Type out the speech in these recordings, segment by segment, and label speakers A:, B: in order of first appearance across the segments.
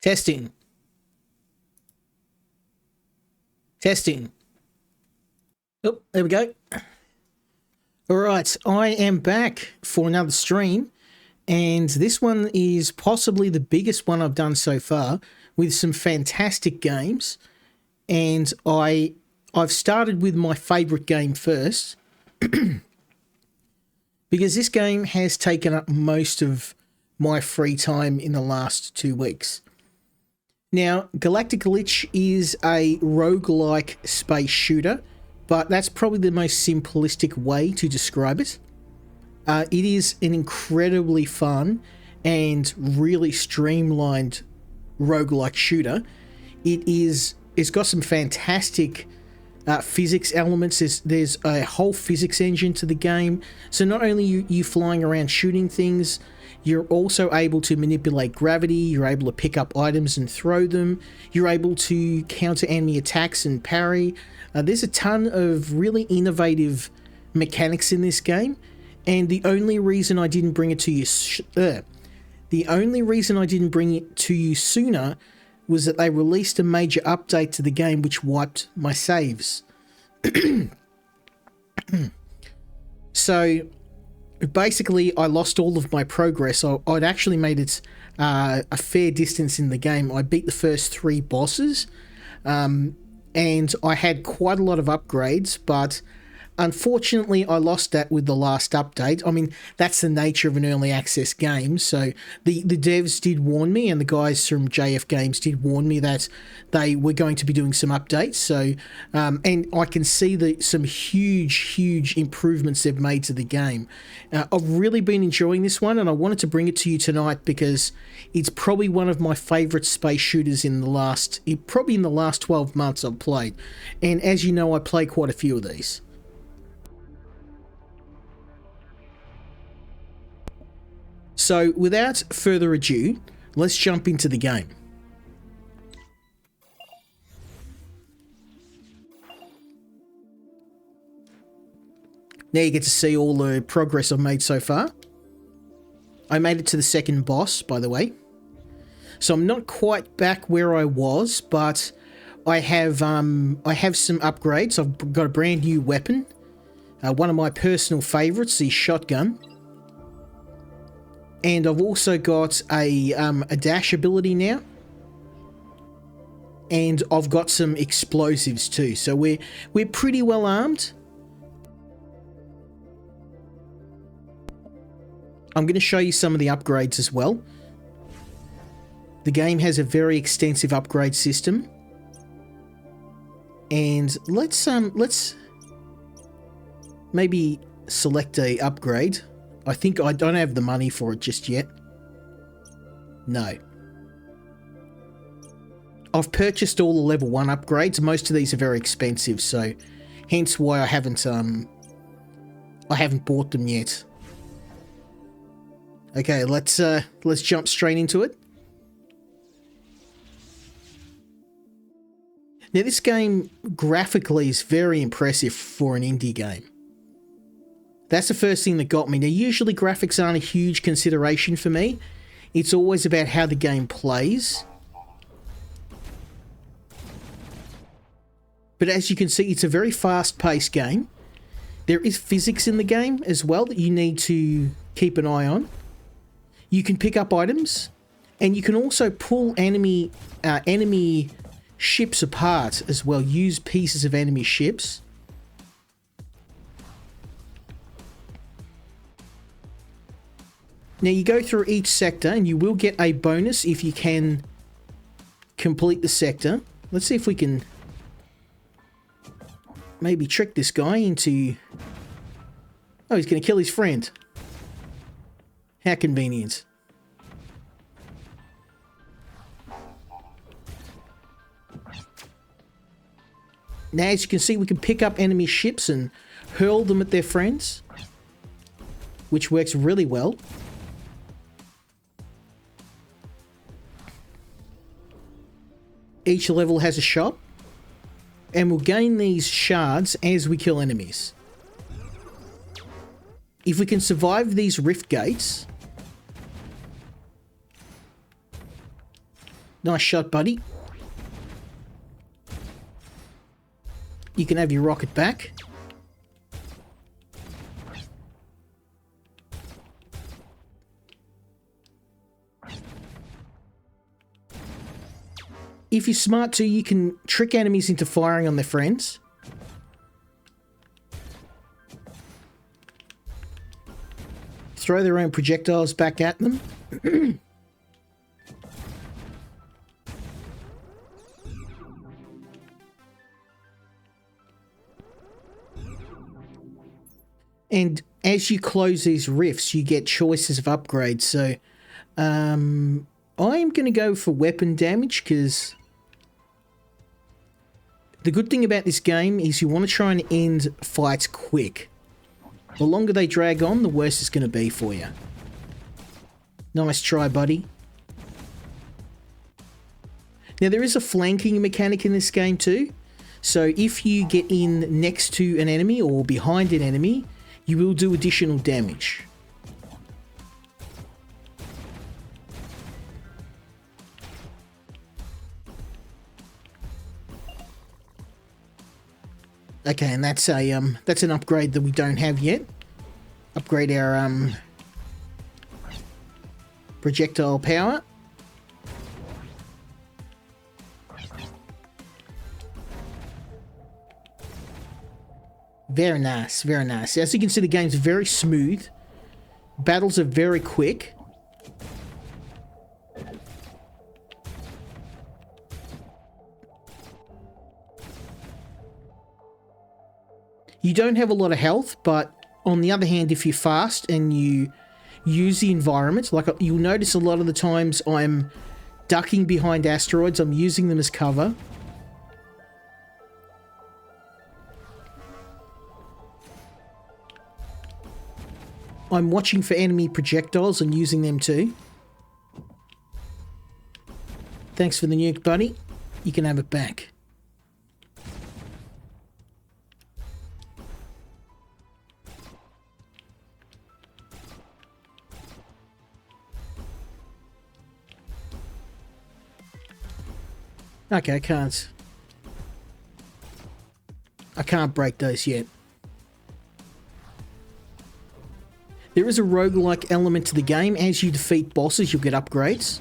A: Testing. Testing. Oh, there we go. All right, I am back for another stream, and this one is possibly the biggest one I've done so far, with some fantastic games. And I've started with my favourite game first, because this game has taken up most of my free time in the last 2 weeks. Now, Galactic Glitch is a roguelike space shooter, but that's probably the most simplistic way to describe it. It is an incredibly fun and really streamlined roguelike shooter. It's got some fantastic physics elements. There's a whole physics engine to the game. So not only are you flying around shooting things, you're also able to manipulate gravity, you're able to pick up items and throw them, you're able to counter enemy attacks and parry. There's a ton of really innovative mechanics in this game, and the only reason I didn't bring it to you sooner was that they released a major update to the game which wiped my saves. So basically I lost all of my progress. I'd actually made it a fair distance in the game. I beat the first 3 bosses, and I had quite a lot of upgrades, but unfortunately I lost that with the last update. I mean, that's the nature of an early access game. So the devs did warn me, and the guys from JF Games did warn me that they were going to be doing some updates. So and I can see some huge improvements they've made to the game. I've really been enjoying this one, and I wanted to bring it to you tonight because it's probably one of my favorite space shooters in the last 12 months I've played. And as you know, I play quite a few of these. So without further ado, let's jump into the game. Now you get to see all the progress I've made so far. I made it to the second boss, by the way. So I'm not quite back where I was, but I have some upgrades. I've got a brand new weapon. One of my personal favourites, the shotgun. And I've also got a dash ability now. And I've got some explosives too. So we're pretty well armed. I'm going to show you some of the upgrades as well. The game has a very extensive upgrade system. And let's maybe select a upgrade. I think I don't have the money for it just yet. No. I've purchased all the level 1 upgrades. Most of these are very expensive, so hence why I haven't bought them yet. Okay, let's jump straight into it. Now this game graphically is very impressive for an indie game. That's the first thing that got me. Now, usually graphics aren't a huge consideration for me. It's always about how the game plays. But as you can see, it's a very fast-paced game. There is physics in the game as well that you need to keep an eye on. You can pick up items, and you can also pull enemy ships apart as well. Use pieces of enemy ships. Now you go through each sector and you will get a bonus if you can complete the sector. Let's see if we can maybe trick this guy into... Oh, he's going to kill his friend. How convenient. Now as you can see, we can pick up enemy ships and hurl them at their friends, which works really well. Each level has a shop, and we'll gain these shards as we kill enemies. If we can survive these rift gates, Nice shot, buddy. You can have your rocket back. If you're smart too, you can trick enemies into firing on their friends. Throw their own projectiles back at them. And as you close these rifts, you get choices of upgrades. So I'm going to go for weapon damage because the good thing about this game is you want to try and end fights quick. The longer they drag on, the worse it's going to be for you. Nice try, buddy. Now, there is a flanking mechanic in this game too. So if you get in next to an enemy or behind an enemy, you will do additional damage. Okay, and that's an upgrade that we don't have yet. Upgrade our projectile power. Very nice, very nice. As you can see, the game's very smooth. Battles are very quick. You don't have a lot of health, but on the other hand, if you're fast and you use the environment, like you'll notice a lot of the times I'm ducking behind asteroids, I'm using them as cover. I'm watching for enemy projectiles and using them too. Thanks for the nuke, buddy. You can have it back. Okay, I can't break those yet. There is a roguelike element to the game. As you defeat bosses, you'll get upgrades.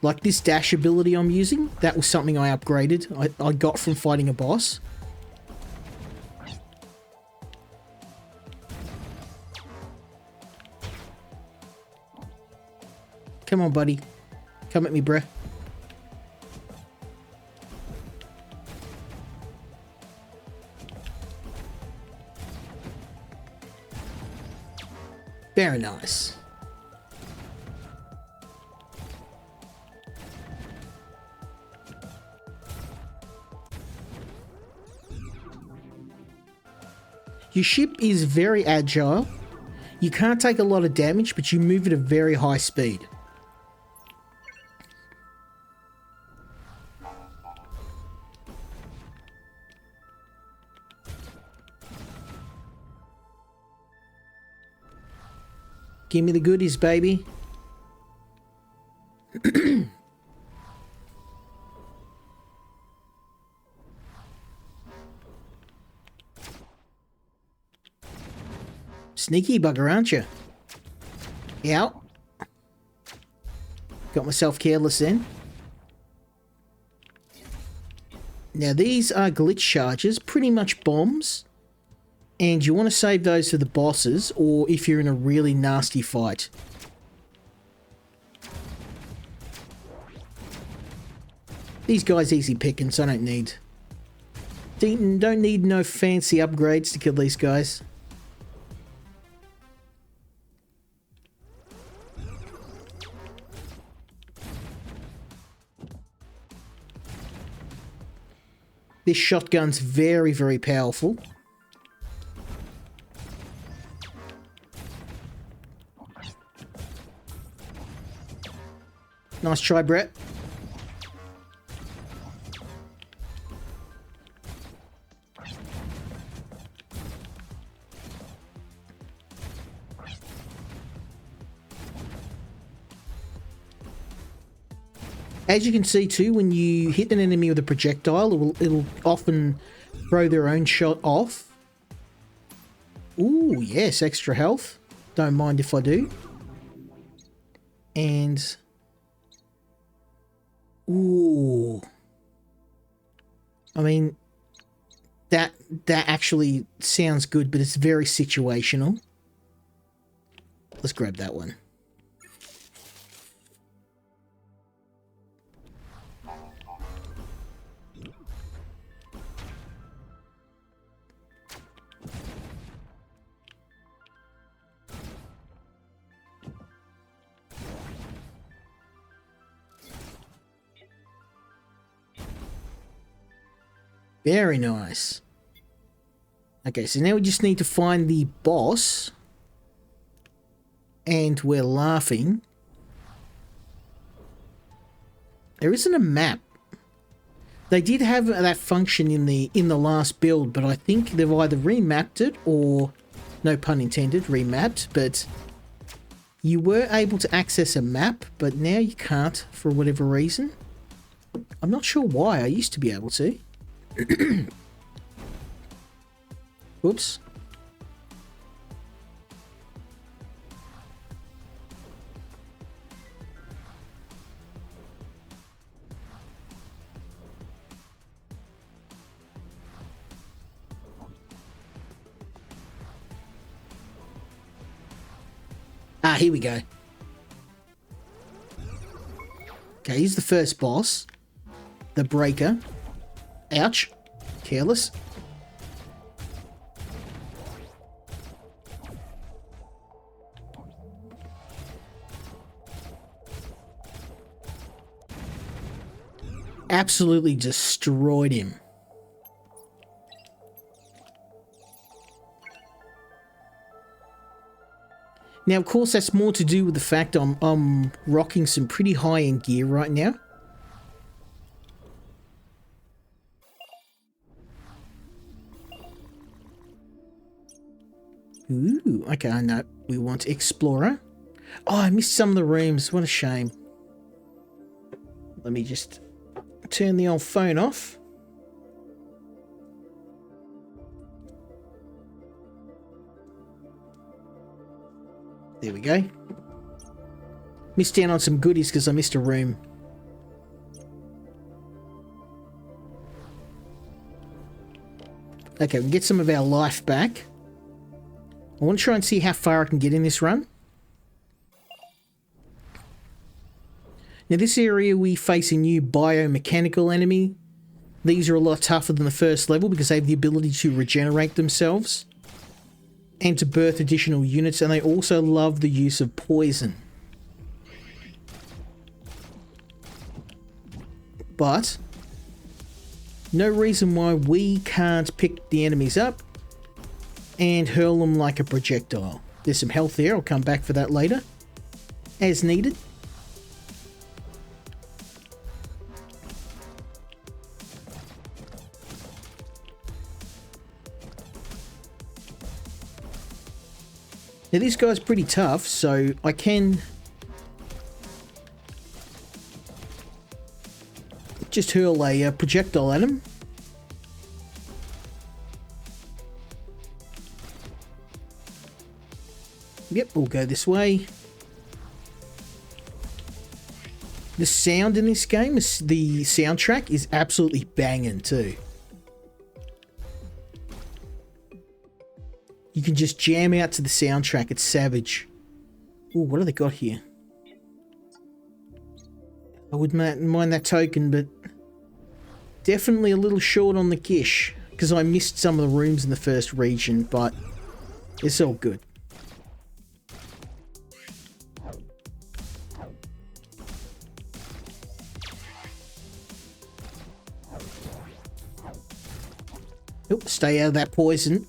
A: Like this dash ability I'm using, that was something I upgraded. I got from fighting a boss. Come on, buddy. Come at me, bruh. Very nice. Your ship is very agile. You can't take a lot of damage, but you move at a very high speed. Give me the goodies, baby. Sneaky bugger, aren't you? Yeah. Got myself careless then. Now these are glitch charges, pretty much bombs. And you want to save those for the bosses, or if you're in a really nasty fight. These guys easy pickings, I don't need no fancy upgrades to kill these guys. This shotgun's very, very powerful. Nice try, Brett. As you can see too, when you hit an enemy with a projectile, it'll often throw their own shot off. Ooh, yes, extra health. Don't mind if I do. And... ooh. I mean, that actually sounds good, but it's very situational. Let's grab that one. Very nice. Okay, so now we just need to find the boss. And we're laughing. There isn't a map. They did have that function in the last build, but I think they've either remapped it or, no pun intended, remapped, but you were able to access a map, but now you can't for whatever reason. I'm not sure why. I used to be able to. Whoops. Ah, here we go. Okay, here's the first boss. The Breaker. Ouch. Careless. Absolutely destroyed him. Now, of course, that's more to do with the fact I'm rocking some pretty high-end gear right now. Ooh, okay, no, we want Explorer. Oh, I missed some of the rooms. What a shame. Let me just turn the old phone off. There we go. Missed out on some goodies because I missed a room. Okay, we can get some of our life back. I want to try and see how far I can get in this run. Now this area we face a new biomechanical enemy. These are a lot tougher than the first level because they have the ability to regenerate themselves and to birth additional units, and they also love the use of poison. But no reason why we can't pick the enemies up and hurl them like a projectile. There's some health there, I'll come back for that later, as needed. Now this guy's pretty tough, so I can just hurl a projectile at him. Yep, we'll go this way. The sound in this game, the soundtrack is absolutely banging too. You can just jam out to the soundtrack, it's savage. Ooh, what have they got here? I wouldn't mind that token, but definitely a little short on the gish, because I missed some of the rooms in the first region, but it's all good. Oh, stay out of that poison.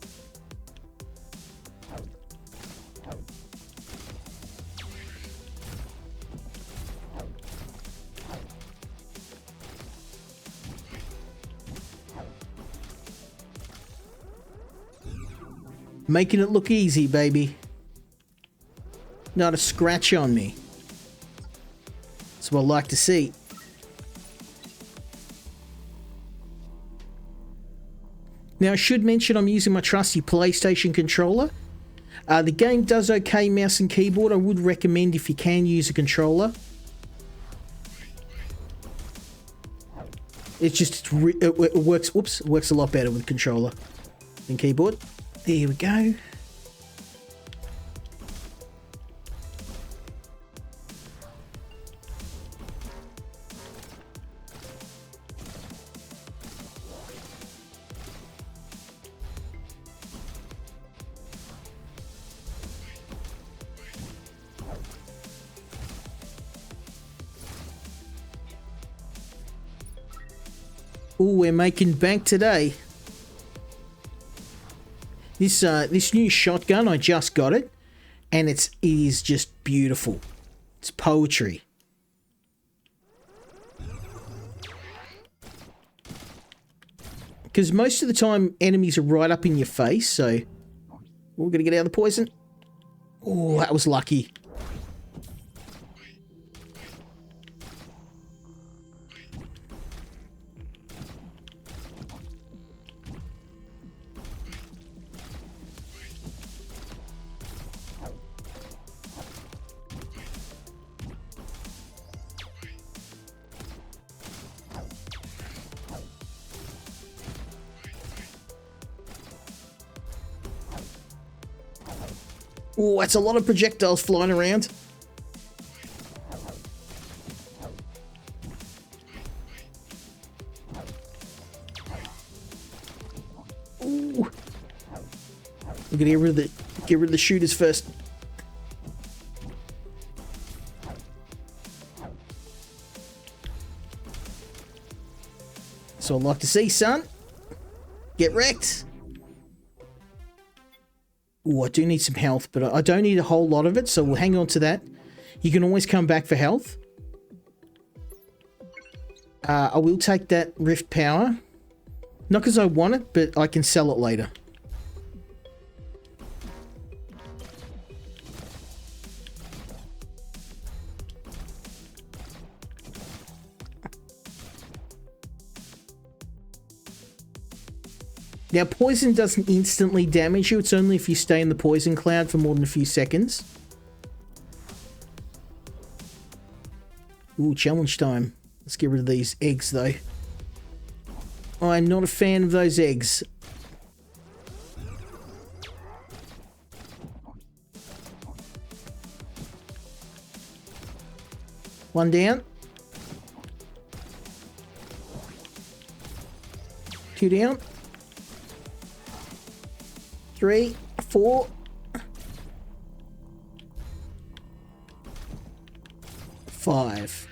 A: Making it look easy, baby. Not a scratch on me. That's what I like to see. Now, I should mention I'm using my trusty PlayStation controller. The game does okay mouse and keyboard. I would recommend if you can use a controller. It's just, it works, whoops, it works a lot better with controller than keyboard. There we go. Ooh, we're making bank today. This new shotgun, I just got it, and it is just beautiful. It's poetry. Because most of the time, enemies are right up in your face, so we're gonna get out of the poison. Oh, that was lucky. Oh, that's a lot of projectiles flying around. Ooh. We're gonna get rid of the shooters first. So I'd like to see, son. Get wrecked. Ooh, I do need some health, but I don't need a whole lot of it, so we'll hang on to that. You can always come back for health. I will take that Rift Power. Not because I want it, but I can sell it later. Now, poison doesn't instantly damage you. It's only if you stay in the poison cloud for more than a few seconds. Ooh, challenge time. Let's get rid of these eggs, though. I'm not a fan of those eggs. One down. Two down. 3, 4. 5.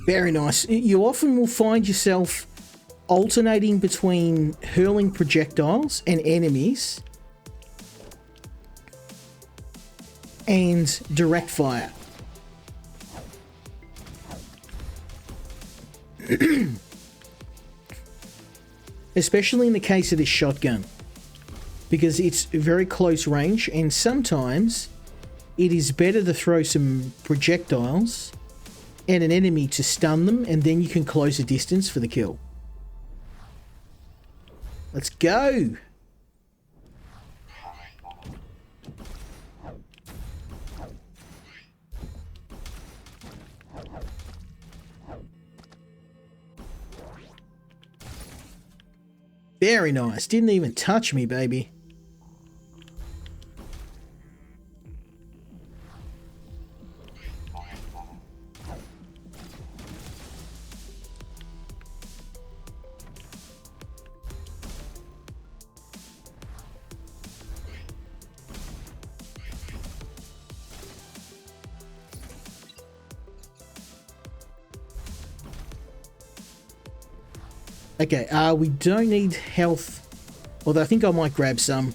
A: Very nice. You often will find yourself alternating between hurling projectiles and enemies and direct fire. Especially in the case of this shotgun, because it's very close range, and sometimes it is better to throw some projectiles at an enemy to stun them, and then you can close the distance for the kill. Let's go! Very nice. Didn't even touch me, baby. Okay, we don't need health, although I think I might grab some.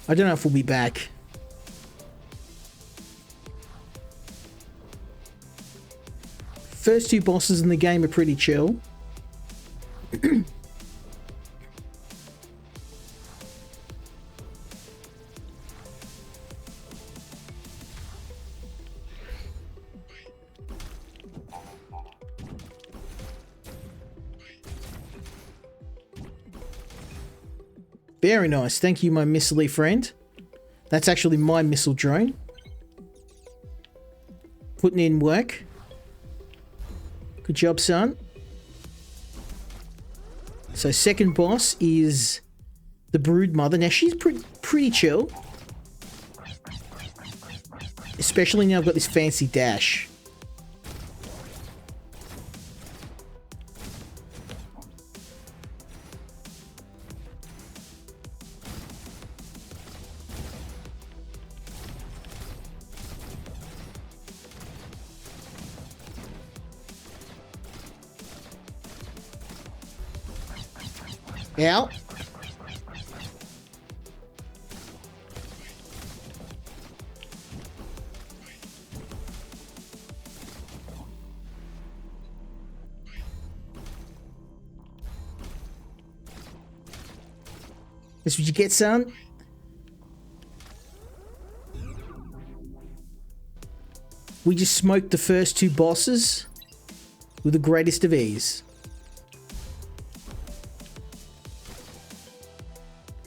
A: I don't know if we'll be back. First two bosses in the game are pretty chill. Very nice. Thank you, my missile friend. That's actually my missile drone. Putting in work. Good job, son. So second boss is the Brood Mother. Now she's pretty chill. Especially now I've got this fancy dash. Out. That's what you get, son. We just smoked the first two bosses with the greatest of ease.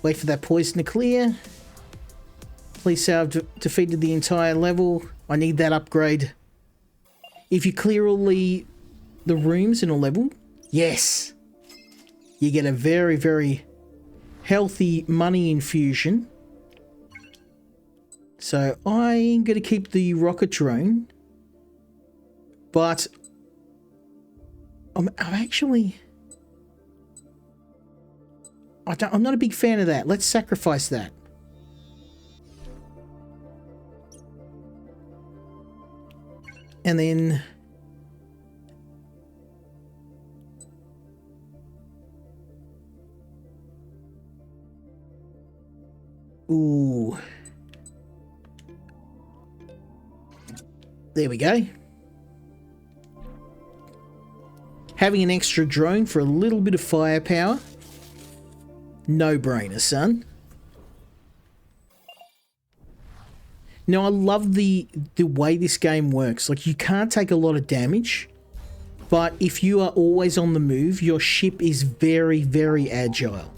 A: Wait for that poison to clear. Please say I've defeated the entire level. I need that upgrade. If you clear all the rooms in a level, yes, you get a very, very healthy money infusion. So I'm going to keep the rocket drone. But I'm actually... I'm not a big fan of that. Let's sacrifice that. And then... Ooh. There we go. Having an extra drone for a little bit of firepower. No-brainer, son. Now, I love the way this game works. Like, you can't take a lot of damage, but if you are always on the move, your ship is very, very agile.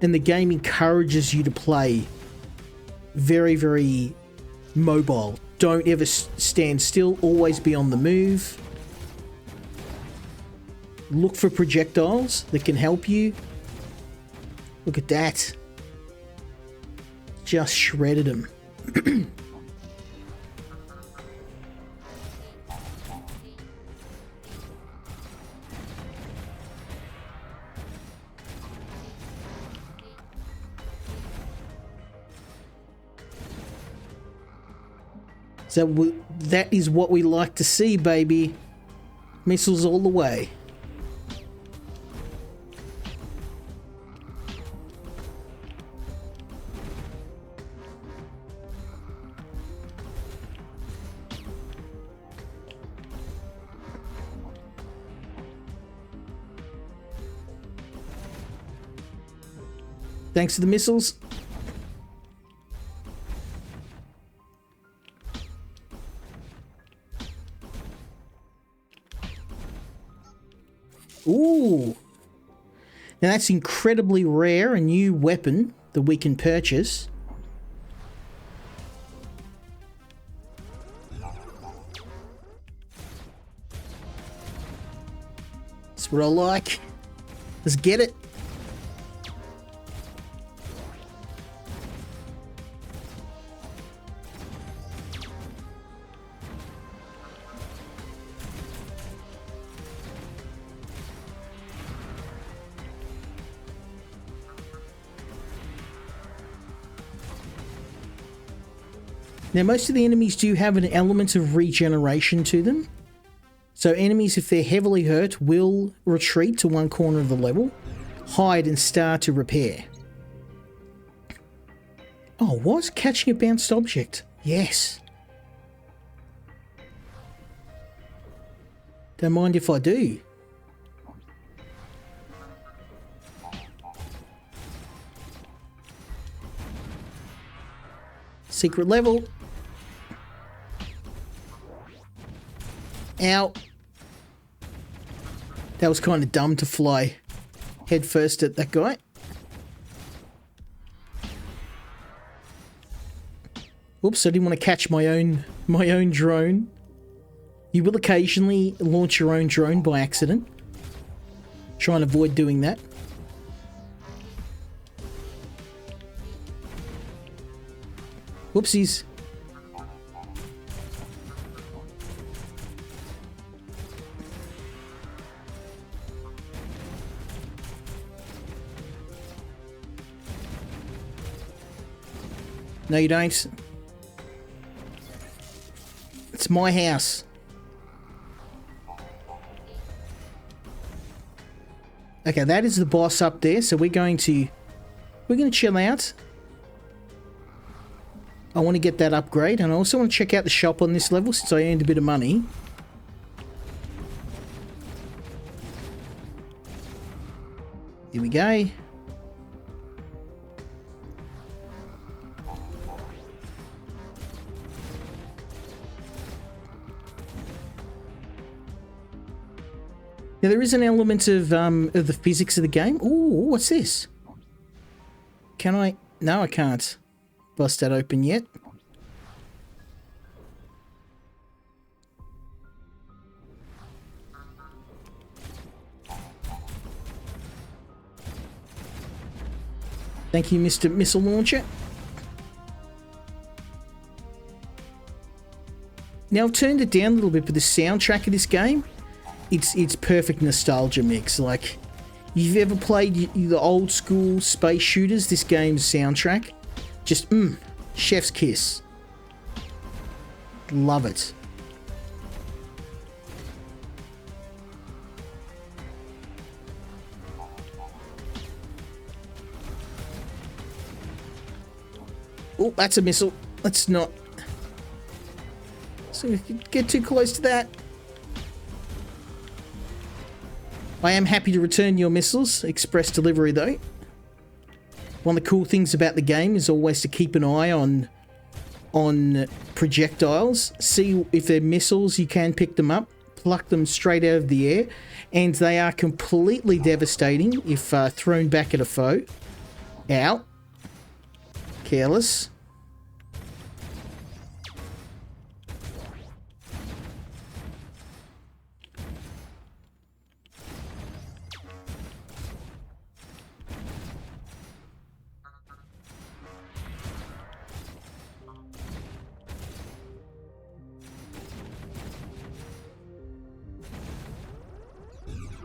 A: And the game encourages you to play very, very mobile. Don't ever stand still. Always be on the move. Look for projectiles that can help you. Look at that. Just shredded him. So that is what we like to see, baby. Missiles all the way. Thanks to the missiles. Ooh. Now that's incredibly rare, a new weapon that we can purchase. That's what I like. Let's get it. Now, most of the enemies do have an element of regeneration to them. So enemies, if they're heavily hurt, will retreat to one corner of the level, hide and start to repair. Oh, what? Catching a bounced object. Yes. Don't mind if I do. Secret level. Ow. That was kind of dumb to fly head first at that guy. Oops, I didn't want to catch my own drone. You will occasionally launch your own drone by accident. Try and avoid doing that. Whoopsies. No, you don't. It's my house. Okay, that is the boss up there, so we're going to chill out. I want to get that upgrade, and I also want to check out the shop on this level since I earned a bit of money. Here we go. Now, there is an element of the physics of the game. Ooh, what's this? Can I? No, I can't bust that open yet. Thank you, Mr. Missile Launcher. Now, I've turned it down a little bit for the soundtrack of this game. It's perfect nostalgia mix. Like, you've ever played the old school space shooters, this game's soundtrack, just chef's kiss. Love it. Oh, that's a missile. Let's not get too close to that. I am happy to return your missiles. Express delivery, though. One of the cool things about the game is always to keep an eye on projectiles. See if they're missiles, you can pick them up, pluck them straight out of the air, and they are completely devastating if thrown back at a foe. Ow. Careless.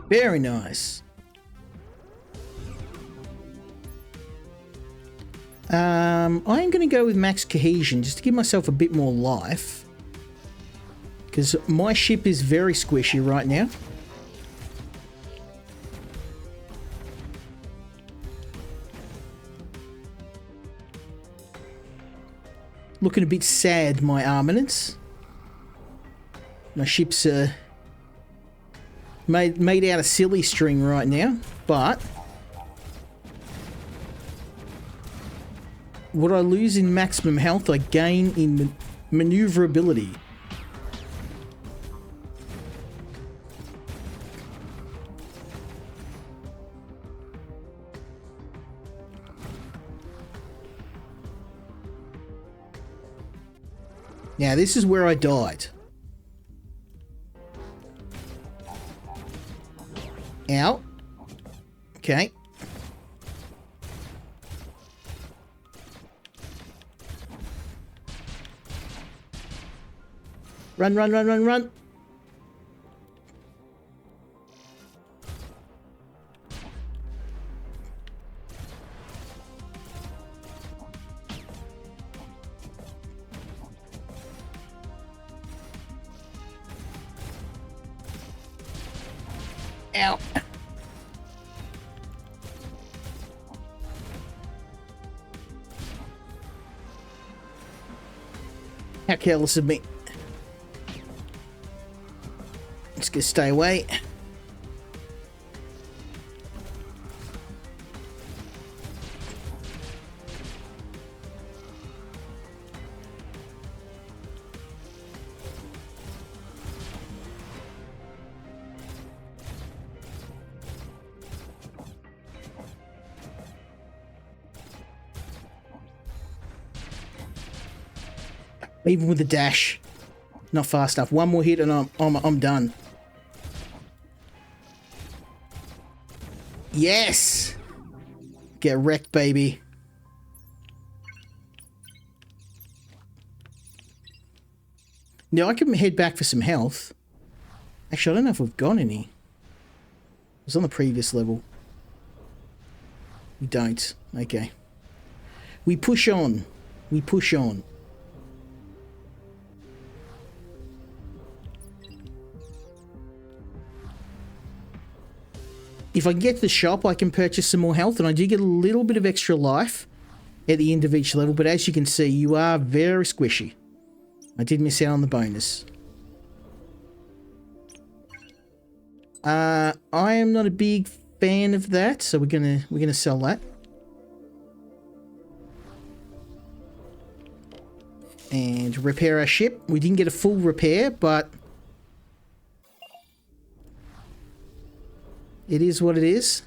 A: Very nice. I'm going to go with max cohesion just to give myself a bit more life, because my ship is very squishy right now. Looking a bit sad, my armaments. My ship's made out of silly string right now, but what I lose in maximum health, I gain in maneuverability. Now, this is where I died. Ow. Okay. Run, run, run, run, run. Ow. How careless of me. Just gonna stay away. Even with the dash. Not fast enough. One more hit and I'm done. Yes! Get wrecked, baby. Now I can head back for some health. Actually, I don't know if we've got any. It was on the previous level. We don't. Okay. We push on. We push on. If I can get to the shop, I can purchase some more health, and I do get a little bit of extra life at the end of each level, but as you can see, you are very squishy. I did miss out on the bonus. I am not a big fan of that, so we're gonna sell that. And repair our ship. We didn't get a full repair, but it is what it is.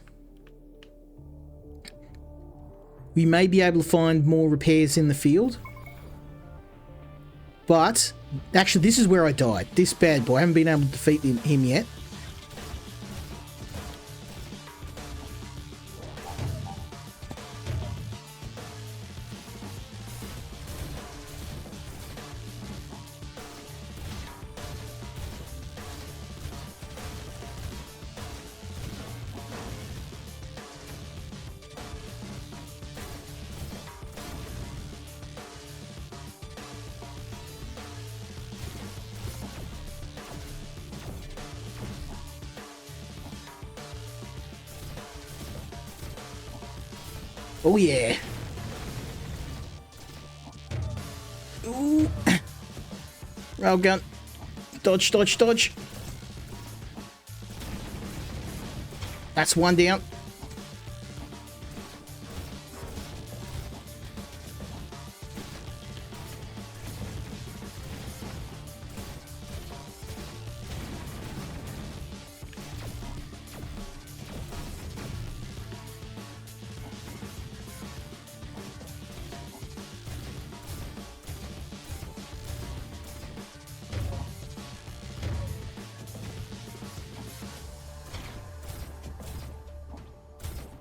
A: We may be able to find more repairs in the field. But, actually, this is where I died. This bad boy. I haven't been able to defeat him yet. Oh yeah. Ooh. Railgun. Dodge, dodge, dodge. That's one down.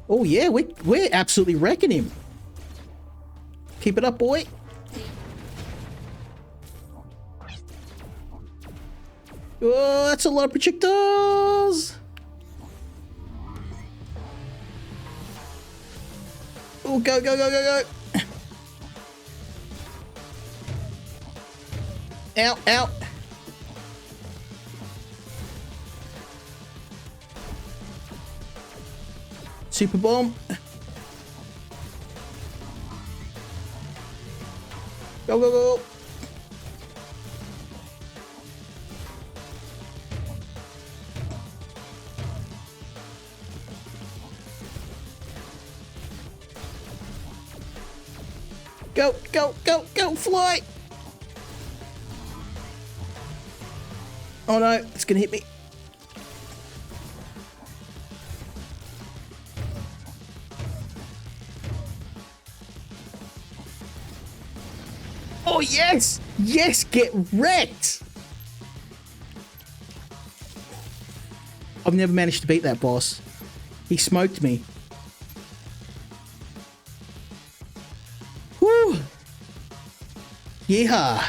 A: Oh yeah, we're absolutely wrecking him. Keep it up, boy. Oh, that's a lot of projectiles. Oh, go, go, go, go, go. Ow, ow. Super bomb. Go, go, go. Go, go, go, go, fly. Oh no, it's gonna hit me. Oh yes! Yes, get wrecked! I've never managed to beat that boss. He smoked me. Whew! Yeah.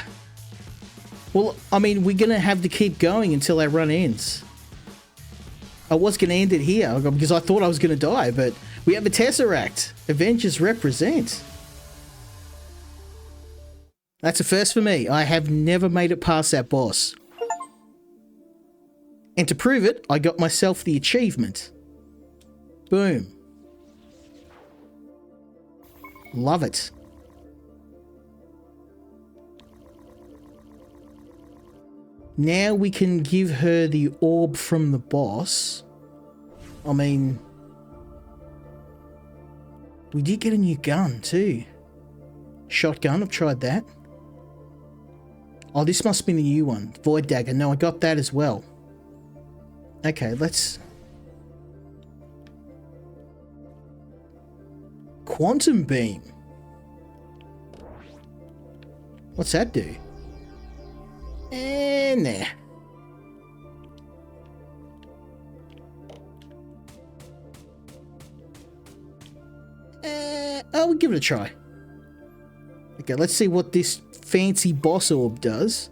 A: Well, I mean, we're gonna have to keep going until our run ends. I was gonna end it here because I thought I was gonna die, but we have a Tesseract. Avengers represent. That's a first for me. I have never made it past that boss. And to prove it, I got myself the achievement. Boom. Love it. Now we can give her the orb from the boss. I mean, we did get a new gun too. Shotgun, I've tried that. Oh, this must be the new one. Void Dagger. No, I got that as well. Okay, let's... Quantum Beam. What's that do? And there. We'll give it a try. Okay, let's see what this fancy boss orb does.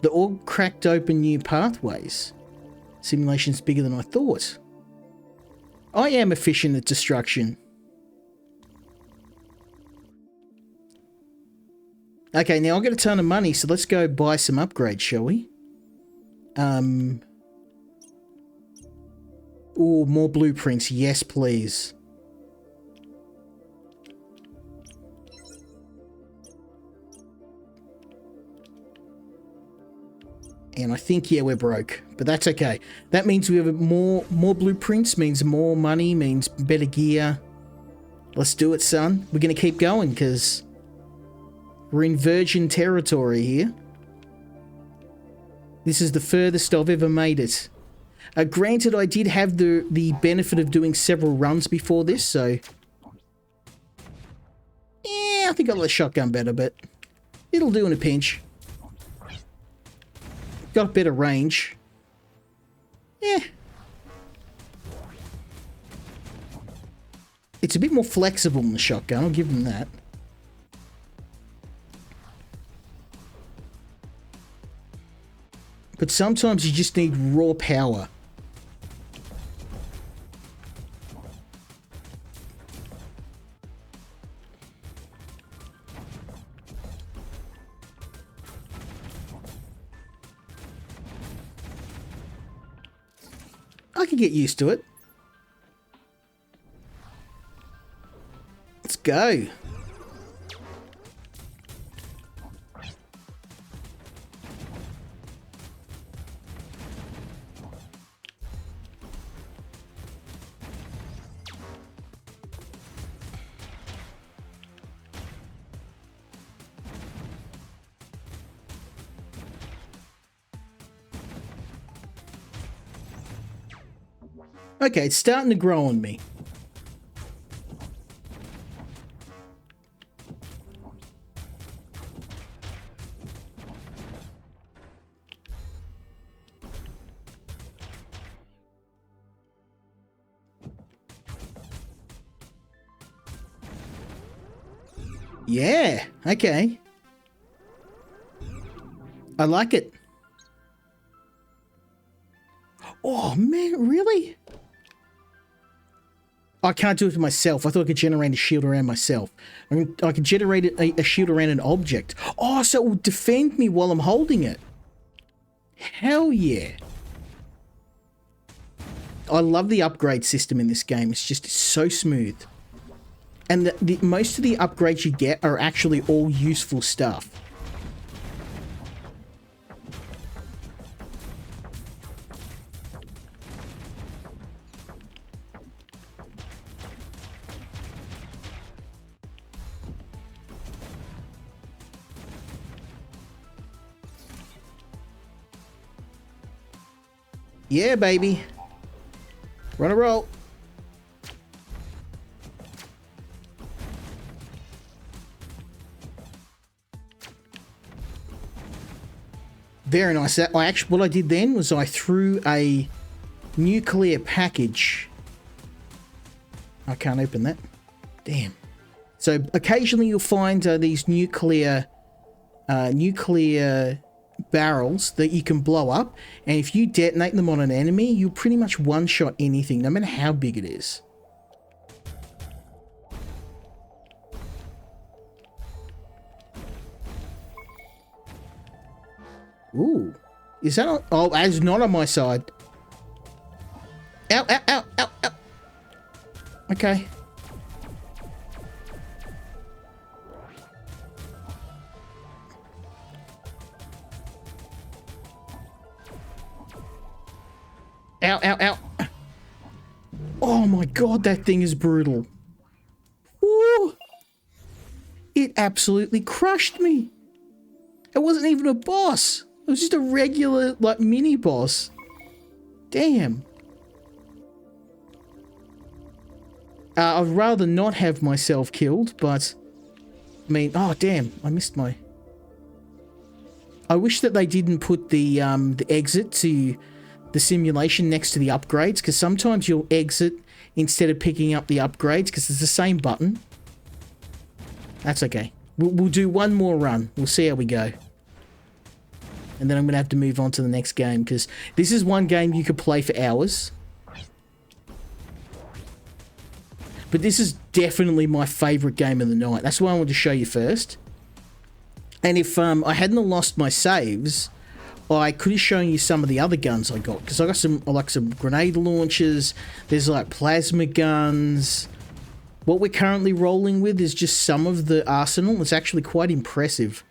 A: The orb cracked open new pathways. Simulation's bigger than I thought. I am efficient at destruction. Okay, now I've got a ton of money, so let's go buy some upgrades, shall we? Oh, more blueprints. Yes, please. And I think, yeah, we're broke. But that's okay. That means we have more blueprints, means more money, means better gear. Let's do it, son. We're going to keep going, because we're in virgin territory here. This is the furthest I've ever made it. Granted, I did have the benefit of doing several runs before this, so... yeah, I think I like the shotgun better, but it'll do in a pinch. Got better range. Yeah. It's a bit more flexible than the shotgun, I'll give them that. But sometimes you just need raw power. I can get used to it. Let's go. Okay, it's starting to grow on me. Yeah, okay. I like it. Oh, man, really? I can't do it to myself. I thought I could generate a shield around myself. I can generate a shield around an object. Oh, so it will defend me while I'm holding it. Hell yeah. I love the upgrade system in this game. It's just so smooth. And most of the upgrades you get are actually all useful stuff. Yeah, baby. Run a roll. Very nice. What I did then was I threw a nuclear package. I can't open that. Damn. So occasionally you'll find these nuclear barrels that you can blow up, and if you detonate them on an enemy, you'll pretty much one-shot anything, no matter how big it is. Ooh. Is that on? Oh, it's not on my side. Ow, ow, ow, ow, ow. Okay. Ow, ow, ow. Oh my god, that thing is brutal. Woo! It absolutely crushed me. It wasn't even a boss. It was just a regular, like, mini boss. Damn. I'd rather not have myself killed, but... I mean, oh damn, I missed my... I wish that they didn't put the exit to the simulation next to the upgrades, because sometimes you'll exit instead of picking up the upgrades because it's the same button. That's okay. We'll do one more run. We'll see how we go. And then I'm going to have to move on to the next game, because this is one game you could play for hours. But this is definitely my favourite game of the night. That's why I wanted to show you first. And if I hadn't lost my saves, I could have shown you some of the other guns I got. Because I got some grenade launchers. There's like plasma guns. What we're currently rolling with is just some of the arsenal. It's actually quite impressive.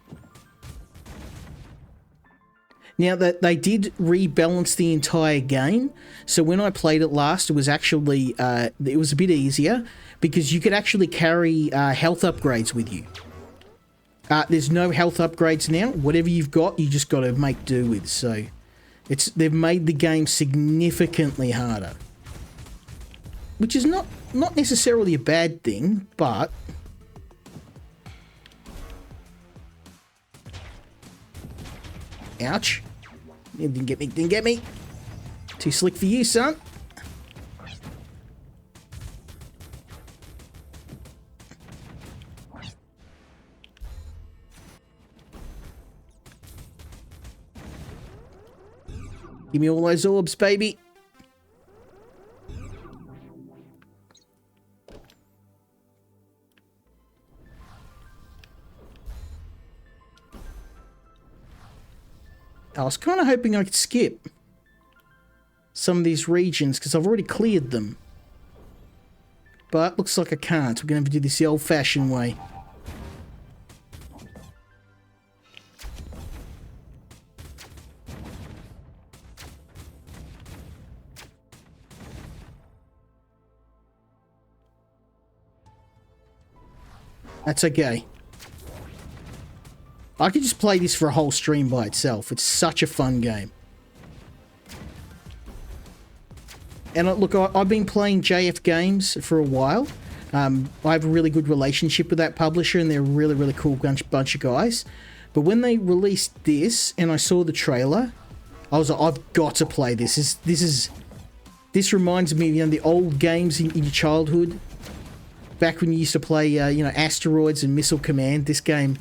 A: Now, that they did rebalance the entire game, so when I played it last, it was actually it was a bit easier because you could actually carry health upgrades with you. There's no health upgrades now. Whatever you've got, you just got to make do with. So they've made the game significantly harder, which is not necessarily a bad thing, but ouch. Didn't get me. Too slick for you, son. Give me all those orbs, baby. I was kind of hoping I could skip some of these regions because I've already cleared them. But looks like I can't. We're going to have to do this the old-fashioned way. That's okay. I could just play this for a whole stream by itself. It's such a fun game. And look, I've been playing JF Games for a while. I have a really good relationship with that publisher, and they're a really, really cool bunch of guys. But when they released this, and I saw the trailer, I was like, I've got to play this. This reminds me of, you know, the old games in your childhood. Back when you used to play, you know, Asteroids and Missile Command. This game...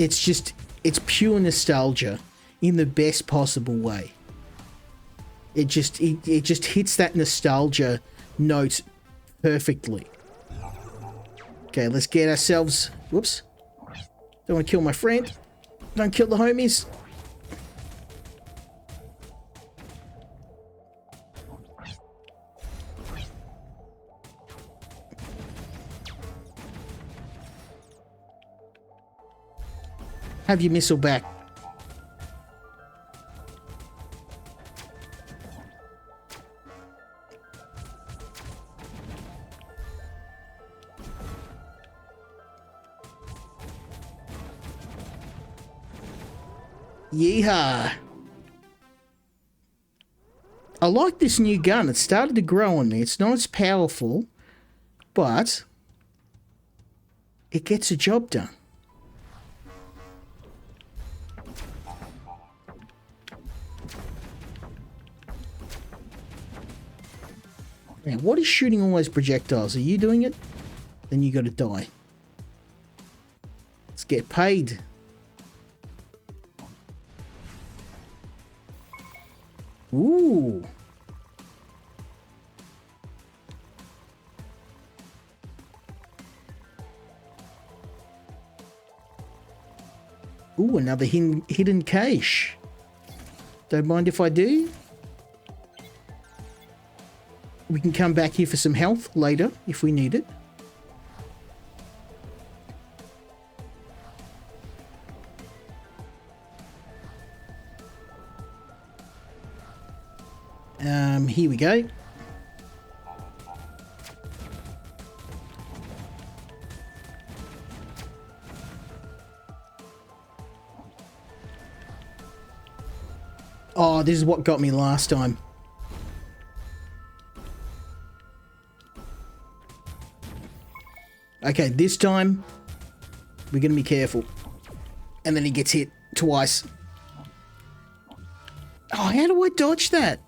A: It's pure nostalgia in the best possible way. It just hits that nostalgia note perfectly. Okay, let's get ourselves... Whoops. Don't want to kill my friend. Don't kill the homies. Have your missile back. Yeehaw. I like this new gun. It started to grow on me. It's not as powerful, but it gets a job done. Now, what is shooting all those projectiles? Are you doing it? Then you got to die. Let's get paid. Ooh. Ooh, another hidden cache. Don't mind if I do. We can come back here for some health later if we need it. Here we go. Oh, this is what got me last time. Okay, this time We're going to be careful. And then he gets hit twice. Oh, how do I dodge that?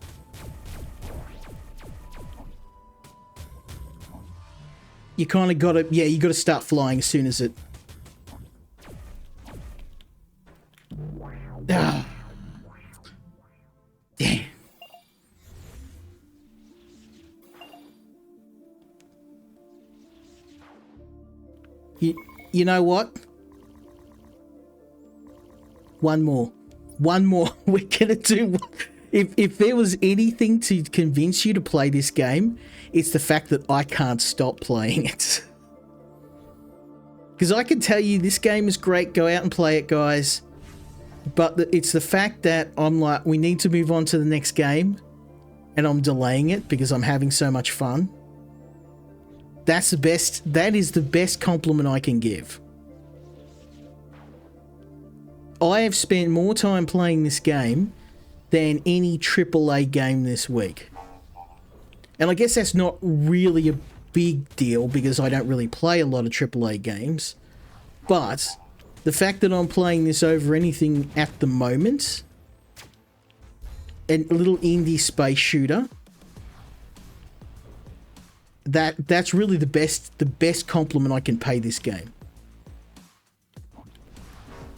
A: You kind of got to... Yeah, you got to start flying as soon as it... Ah. Damn. You know what? One more. One more. We're gonna do... If there was anything to convince you to play this game, it's the fact that I can't stop playing it. Because I can tell you this game is great, go out and play it, guys. But it's the fact that I'm like, we need to move on to the next game, and I'm delaying it because I'm having so much fun. That's the best, that is the best compliment I can give. I have spent more time playing this game than any AAA game this week. And I guess that's not really a big deal because I don't really play a lot of AAA games. But the fact that I'm playing this over anything at the moment, a little indie space shooter, that's really the best compliment I can pay this game.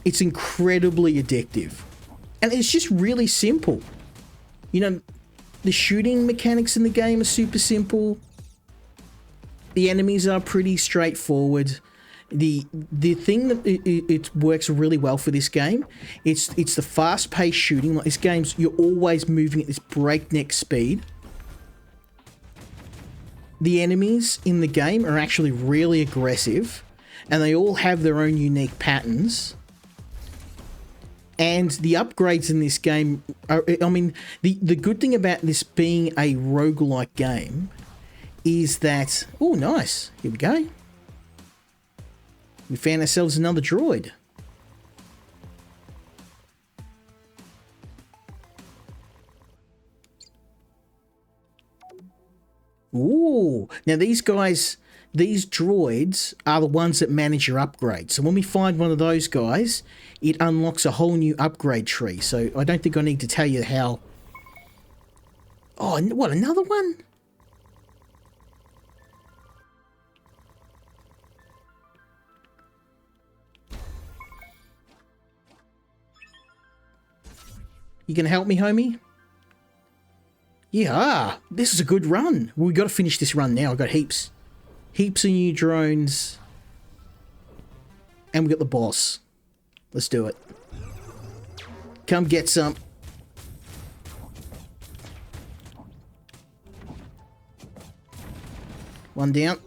A: It's incredibly addictive. And it's just really simple. You know, the shooting mechanics in the game are super simple. The enemies are pretty straightforward. The thing that it works really well for this game, it's the fast-paced shooting. Like this game's, you're always moving at this breakneck speed. The enemies in the game are actually really aggressive, and they all have their own unique patterns. And the upgrades in this game are, I mean, the good thing about this being a roguelike game is that, oh, nice. Here we go. We found ourselves another droid. Ooh. Now these guys, these droids are the ones that manage your upgrades. So when we find one of those guys, it unlocks a whole new upgrade tree. So I don't think I need to tell you how... Oh, what, another one? You gonna help me, homie? Yeah, this is a good run. We got to finish this run now. I've got heaps of new drones. And we got the boss. Let's do it. Come get some. One down.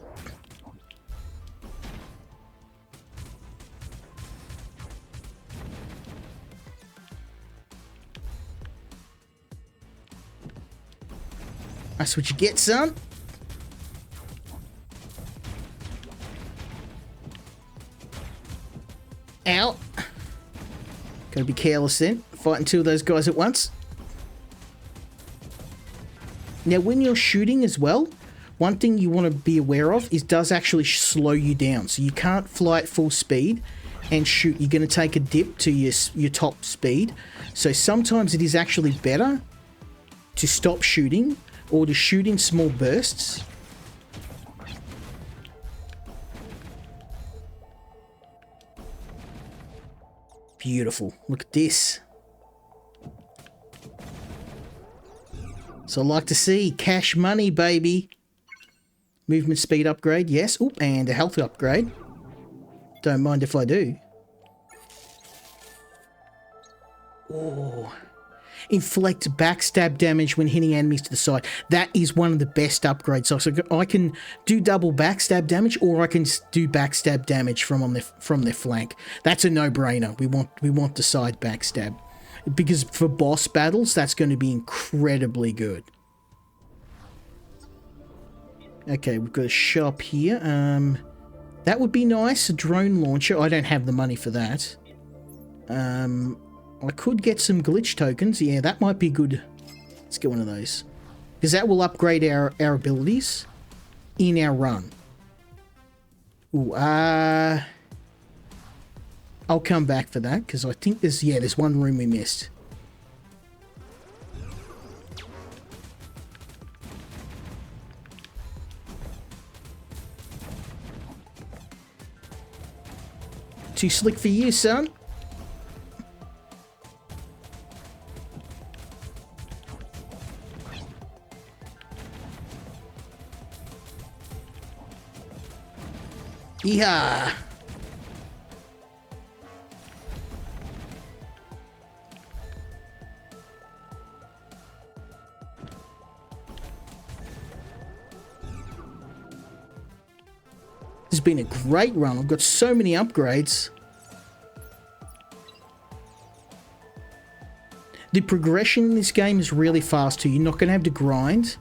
A: That's what you get, son. Ow. Gotta be careless then. Fighting two of those guys at once. Now, when you're shooting as well, one thing you want to be aware of is it does actually slow you down. So you can't fly at full speed and shoot. You're going to take a dip to your top speed. So sometimes it is actually better to stop shooting or to shoot in small bursts. Beautiful. Look at this. So I like to see cash money, baby. Movement speed upgrade, yes. Oop, and a health upgrade. Don't mind if I do. Oh. Inflict backstab damage when hitting enemies to the side. That is one of the best upgrades. So I can do double backstab damage, or I can do backstab damage from their flank. That's a no-brainer. We want the side backstab, because for boss battles, that's going to be incredibly good. Okay, we've got a shop here. That would be nice. A drone launcher. I don't have the money for that. I could get some glitch tokens. Yeah, that might be good. Let's get one of those, because that will upgrade our abilities in our run. Ooh, I'll come back for that, because I think there's one room we missed. Too slick for you, son. Yeehaw! This has been a great run. I've got so many upgrades. The progression in this game is really fast too. You're not going to have to grind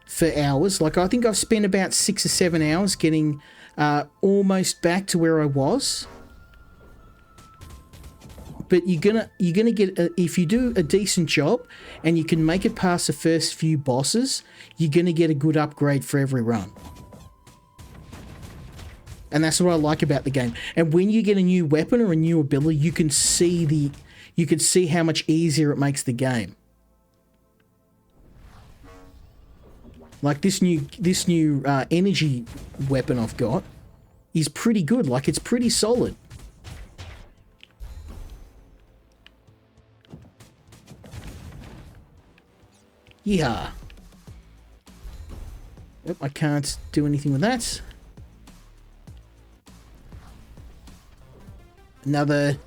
A: for hours. Like, I think I've spent about 6 or 7 hours getting almost back to where I was. But you're gonna get if you do a decent job and you can make it past the first few bosses, you're gonna get a good upgrade for every run. And that's what I like about the game. And when you get a new weapon or a new ability, you can see how much easier it makes the game. Like this new energy weapon I've got is pretty good. Like, it's pretty solid. Yeah. Yep, I can't do anything with that. Another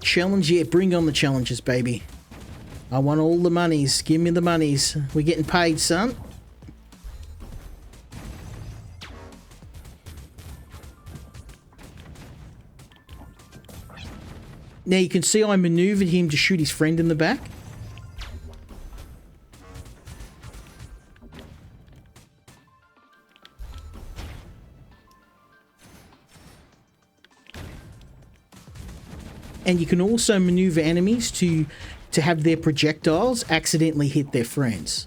A: challenge. Yeah, bring on the challenges, baby. I want all the monies. Give me the monies. We're getting paid, son. Now you can see I maneuvered him to shoot his friend in the back. And you can also maneuver enemies to have their projectiles accidentally hit their friends.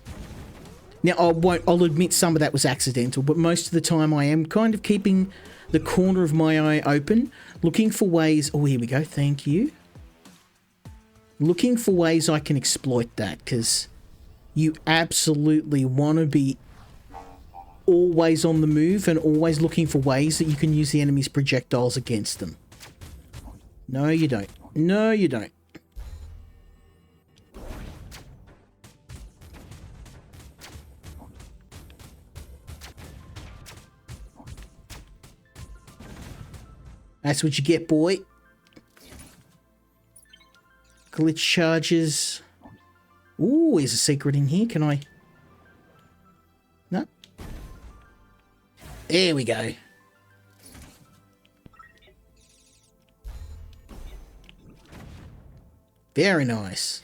A: Now, I'll admit some of that was accidental, but most of the time I am kind of keeping the corner of my eye open, looking for ways... Oh, here we go. Thank you. Looking for ways I can exploit that, because you absolutely want to be always on the move and always looking for ways that you can use the enemy's projectiles against them. No, you don't. No, you don't. That's what you get, boy. Glitch charges. Ooh, there's a secret in here. Can I? No. There we go. Very nice.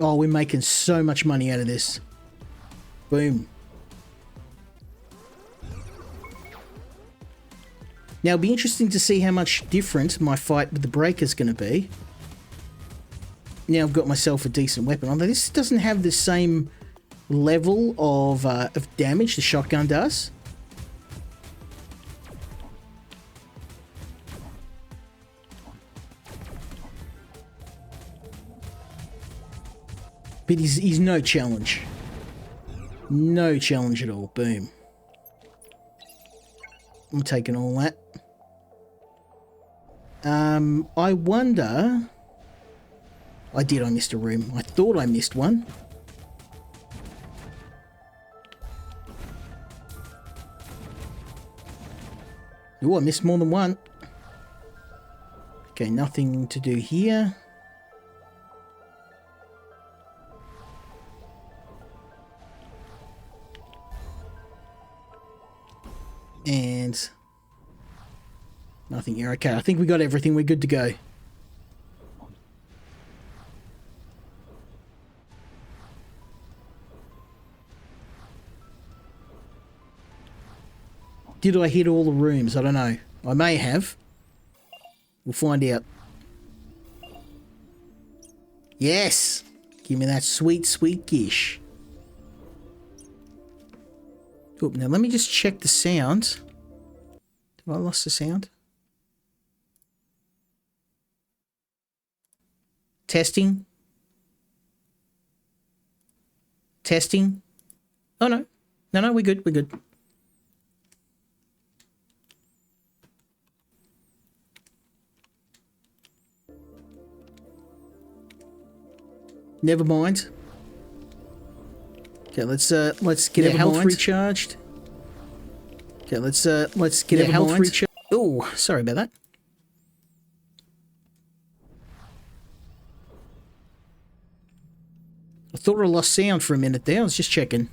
A: Oh, we're making so much money out of this. Boom. Now, it'll be interesting to see how much different my fight with the breaker is going to be. Now I've got myself a decent weapon. Although this doesn't have the same level of damage the shotgun does. But he's no challenge. No challenge at all. Boom. I'm taking all that. I wonder... I missed a room. I thought I missed one. Oh, I missed more than one. Okay, nothing to do here. And nothing here. Okay, I think we got everything. We're good to go. Did I hit all the rooms? I don't know. I may have. We'll find out. Yes! Give me that sweet, sweet gish. Oop, now let me just check the sound. Have I lost the sound? Testing. Testing. Oh, no. No, we're good. We're good. Never mind. Okay, let's get our health recharged. Okay, let's get our health recharged. Oh, sorry about that. I thought I lost sound for a minute there. I was just checking.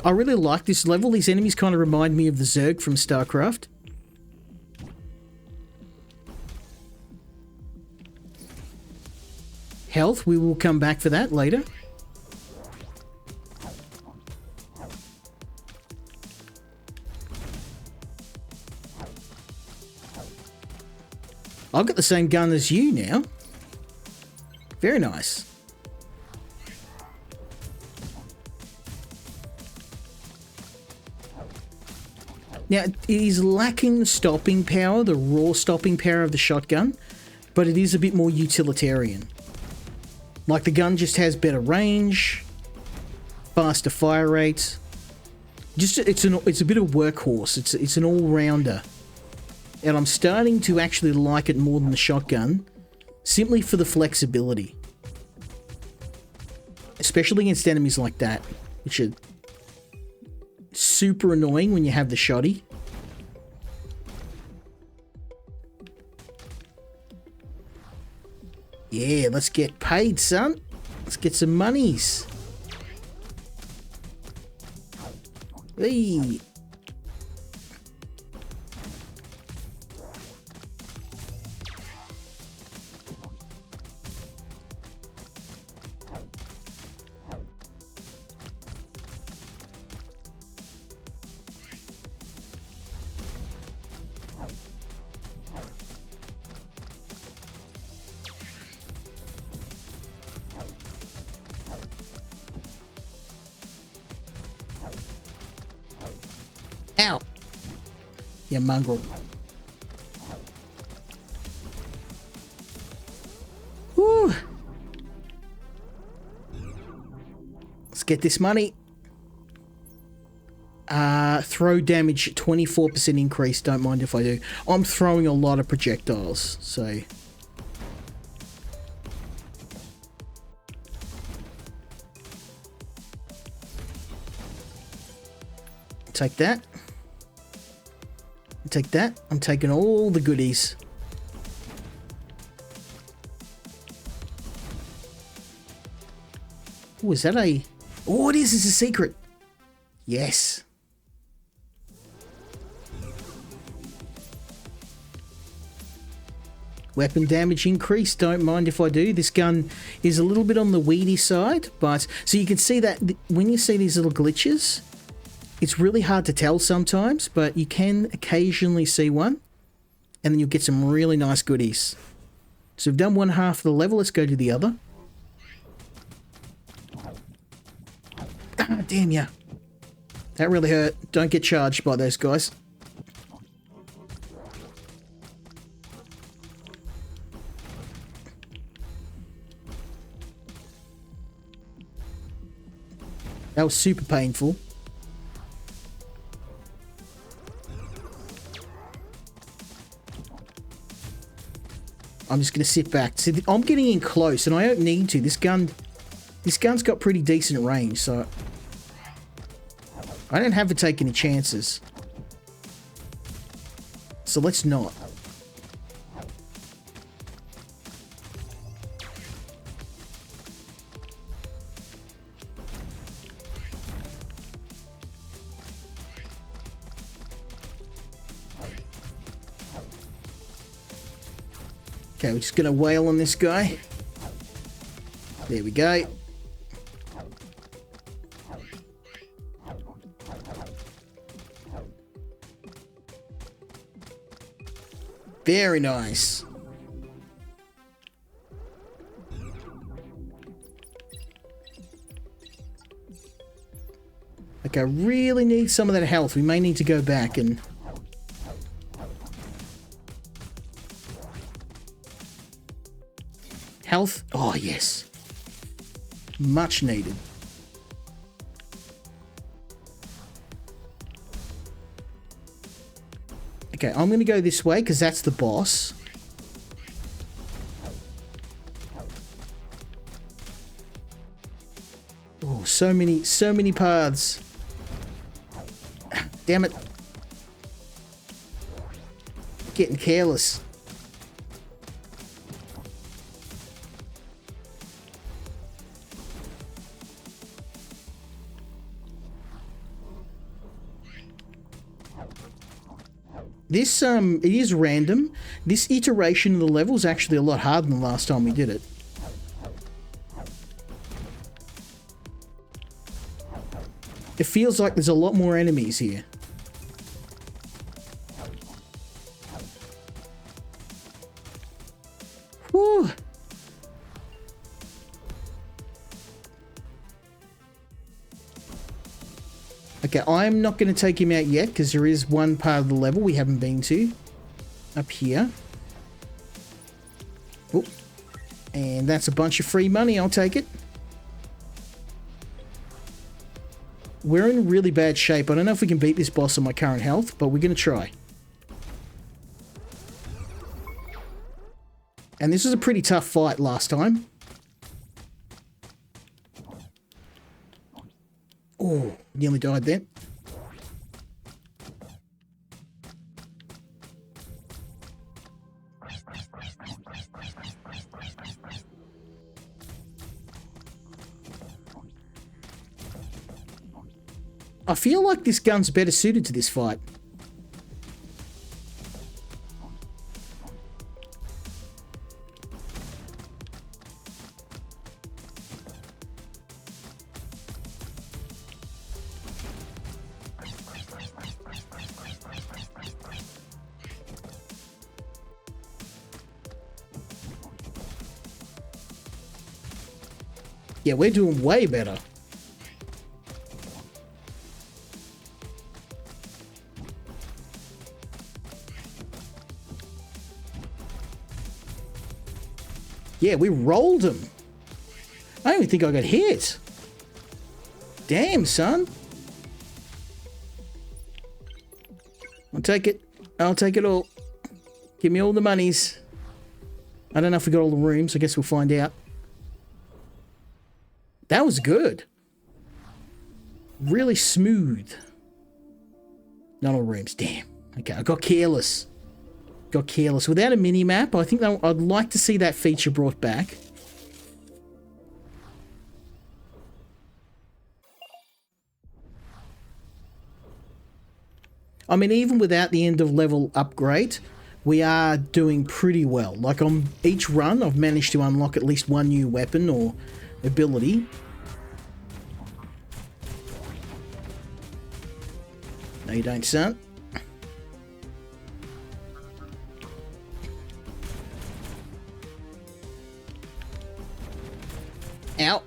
A: I really like this level. These enemies kind of remind me of the Zerg from StarCraft. Health, we will come back for that later. I've got the same gun as you now. Very nice. Now, it is lacking the stopping power, the raw stopping power of the shotgun, but it is a bit more utilitarian. Like, the gun just has better range, faster fire rate. Just it's a bit of workhorse. It's an all-rounder. And I'm starting to actually like it more than the shotgun, simply for the flexibility. Especially against enemies like that, which are super annoying when you have the shotty. Yeah, let's get paid, son. Let's get some monies. Hey. Ow! You mongrel. Woo! Let's get this money. Throw damage 24% increase. Don't mind if I do. I'm throwing a lot of projectiles, so... Take that. Take that. I'm taking all the goodies. Oh, is that a... Oh, it is. It's a secret. Yes. Weapon damage increase. Don't mind if I do. This gun is a little bit on the weedy side, but... So you can see that when you see these little glitches... It's really hard to tell sometimes, but you can occasionally see one, and then you'll get some really nice goodies. So we've done one half of the level, let's go to the other. Ah, damn ya. That really hurt. Don't get charged by those guys. That was super painful. I'm just going to sit back. See, I'm getting in close, and I don't need to. This gun's got pretty decent range, so I don't have to take any chances. So let's not. Okay, we're just going to wail on this guy. There we go. Very nice. Okay, I really need some of that health. We may need to go back and... Health? Oh, yes. Much needed. Okay, I'm going to go this way because that's the boss. Oh, so many paths. Damn it. Getting careless. This, it is random. This iteration of the level is actually a lot harder than the last time we did it. It feels like there's a lot more enemies here. Whew. Okay, I'm not going to take him out yet because there is one part of the level we haven't been to. Up here. Oop. And that's a bunch of free money, I'll take it. We're in really bad shape. I don't know if we can beat this boss on my current health, but we're going to try. And this was a pretty tough fight last time. Oh, nearly died then. I feel like this gun's better suited to this fight. Yeah, we're doing way better. Yeah, we rolled him. I don't even think I got hit. Damn, son. I'll take it. I'll take it all. Give me all the monies. I don't know if we got all the rooms. I guess we'll find out. That was good. Really smooth. Not all rooms. Damn. Okay, I got careless. Got careless. Without a mini-map, I think I'd like to see that feature brought back. I mean, even without the end of level upgrade, we are doing pretty well. Like on each run, I've managed to unlock at least one new weapon or ability. No, you don't, son. Ow.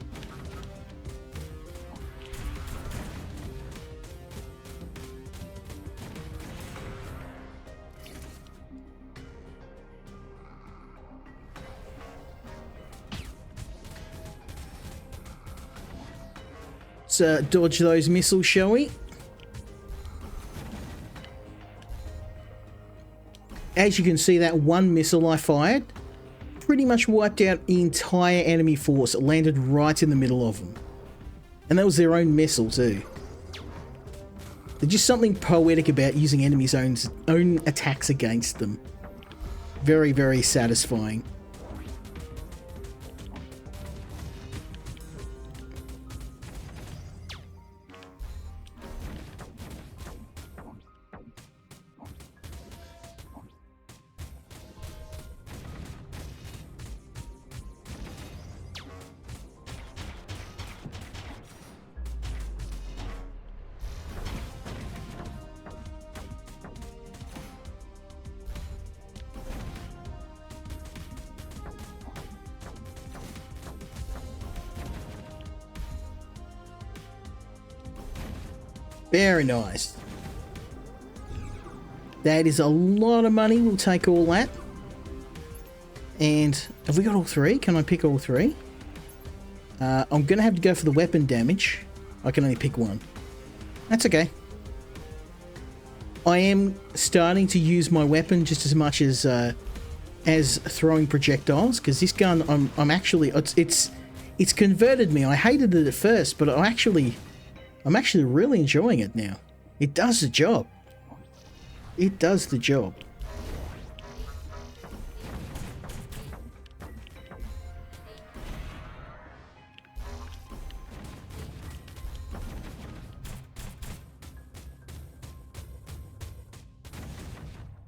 A: Let's dodge those missiles, shall we? As you can see, that one missile I fired pretty much wiped out the entire enemy force. It landed right in the middle of them. And that was their own missile too. There's just something poetic about using enemies' own attacks against them. Very, very satisfying. Very nice. That is a lot of money. We'll take all that. And have we got all three? Can I pick all three? I'm going to have to go for the weapon damage. I can only pick one. That's okay. I am starting to use my weapon just as much as throwing projectiles, because this gun, I'm actually, it's converted me. I hated it at first, but I'm actually really enjoying it now. It does the job. It does the job.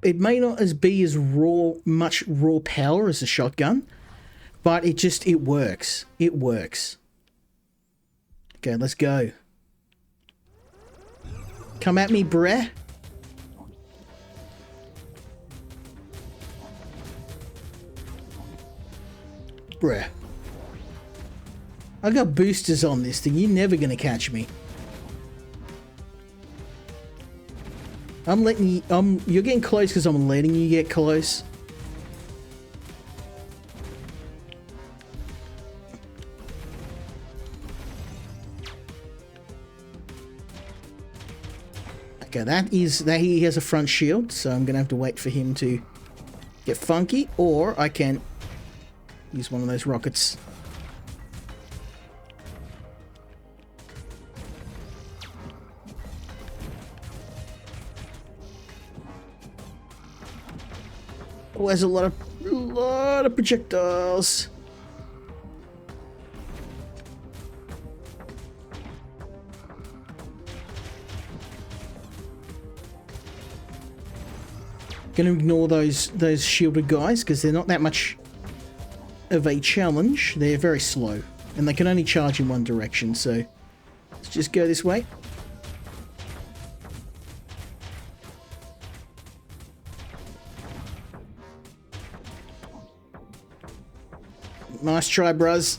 A: It may not be as much raw power as a shotgun, but it works. It works. Okay, let's go. Come at me, bruh. Bruh. I got boosters on this thing. You're never gonna catch me. I'm letting you, you're getting close because I'm letting you get close. Okay, that he has a front shield, so I'm gonna have to wait for him to get funky, or I can use one of those rockets. Oh, there's a lot of projectiles. Gonna ignore those shielded guys because they're not that much of a challenge. They're very slow and they can only charge in one direction, so let's just go this way. Nice try, bruz.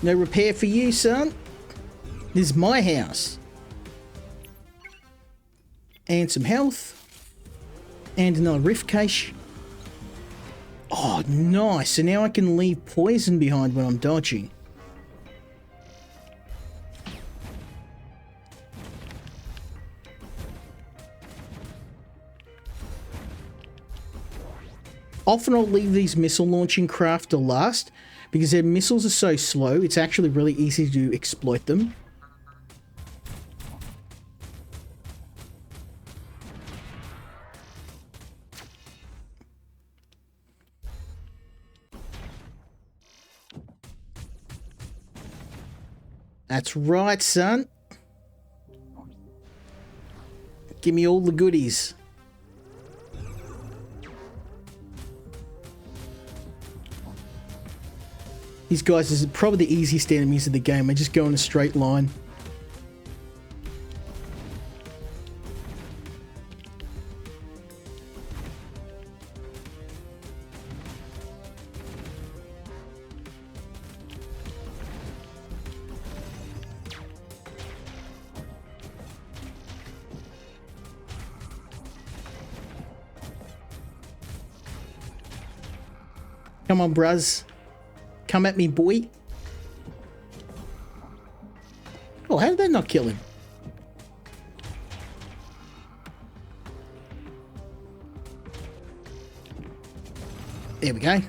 A: No repair for you, son. This is my house. And some health. And another rift cache. Oh, nice. So now I can leave poison behind when I'm dodging. Often I'll leave these missile launching craft to last, because their missiles are so slow, it's actually really easy to exploit them. That's right, son. Give me all the goodies. These guys are probably the easiest enemies of the game. They just go in a straight line. Come on, bruz. Come at me, boy. Oh, how did that not kill him? There we go.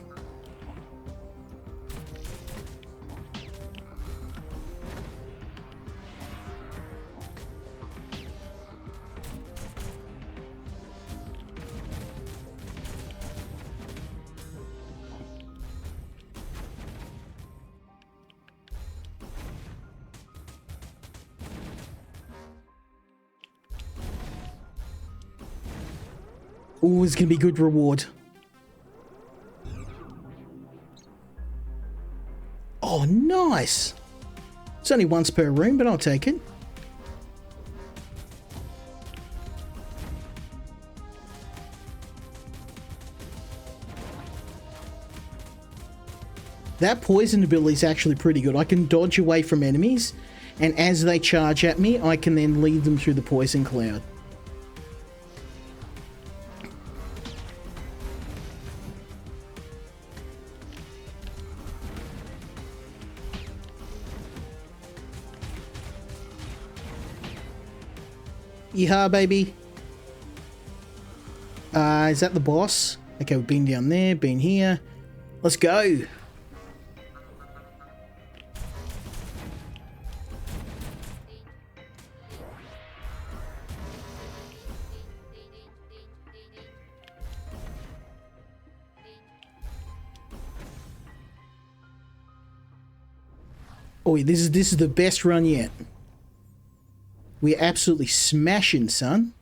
A: Oh, it's going to be good reward. Oh, nice. It's only once per room, but I'll take it. That poison ability is actually pretty good. I can dodge away from enemies, and as they charge at me, I can then lead them through the poison cloud. Yeehaw, baby. Is that the boss? Okay, we've been down there, been here. Let's go. Oh, this is the best run yet. We're absolutely smashing, son.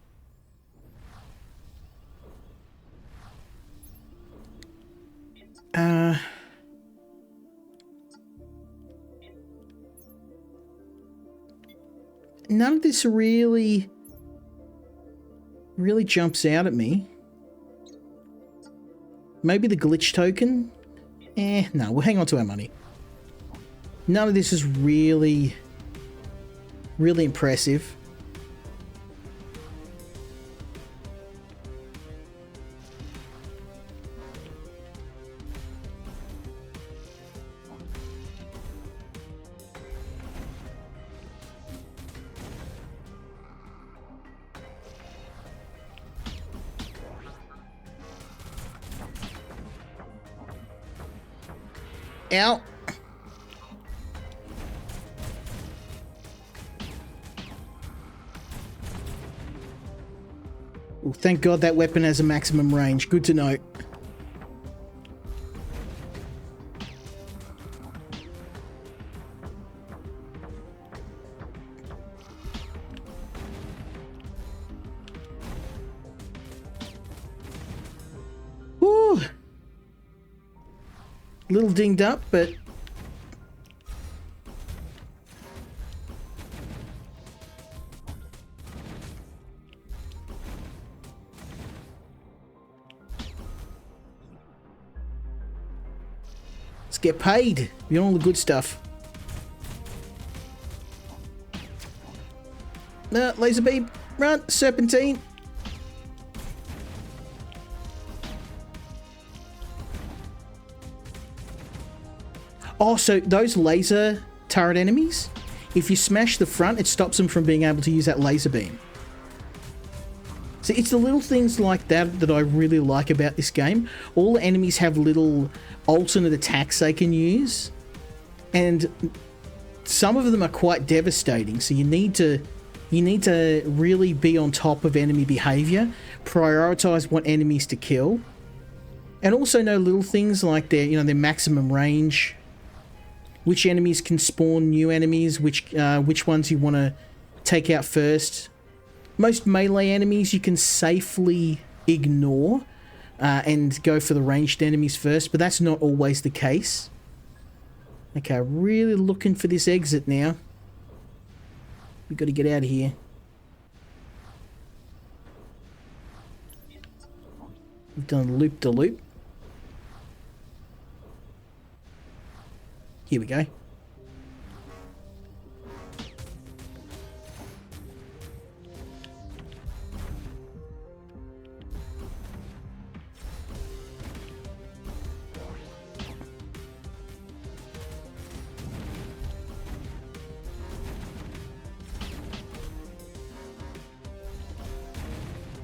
A: None of this really jumps out at me. Maybe the glitch token? No, we'll hang on to our money. None of this is really impressive. Ow. Well, thank God that weapon has a maximum range. Good to know. Woo! Little dinged up, but let's get paid. You know, all the good stuff. Laser beam, run, serpentine. Oh, so those laser turret enemies, if you smash the front, it stops them from being able to use that laser beam. So it's the little things like that that I really like about this game. All the enemies have little alternate attacks they can use, and some of them are quite devastating. So you need to really be on top of enemy behavior, prioritize what enemies to kill, and also know little things like their maximum range, which enemies can spawn new enemies, which ones you want to take out first. Most melee enemies you can safely ignore and go for the ranged enemies first, but that's not always the case. Okay, really looking for this exit now. We've got to get out of here. We've done loop-de-loop. Here we go.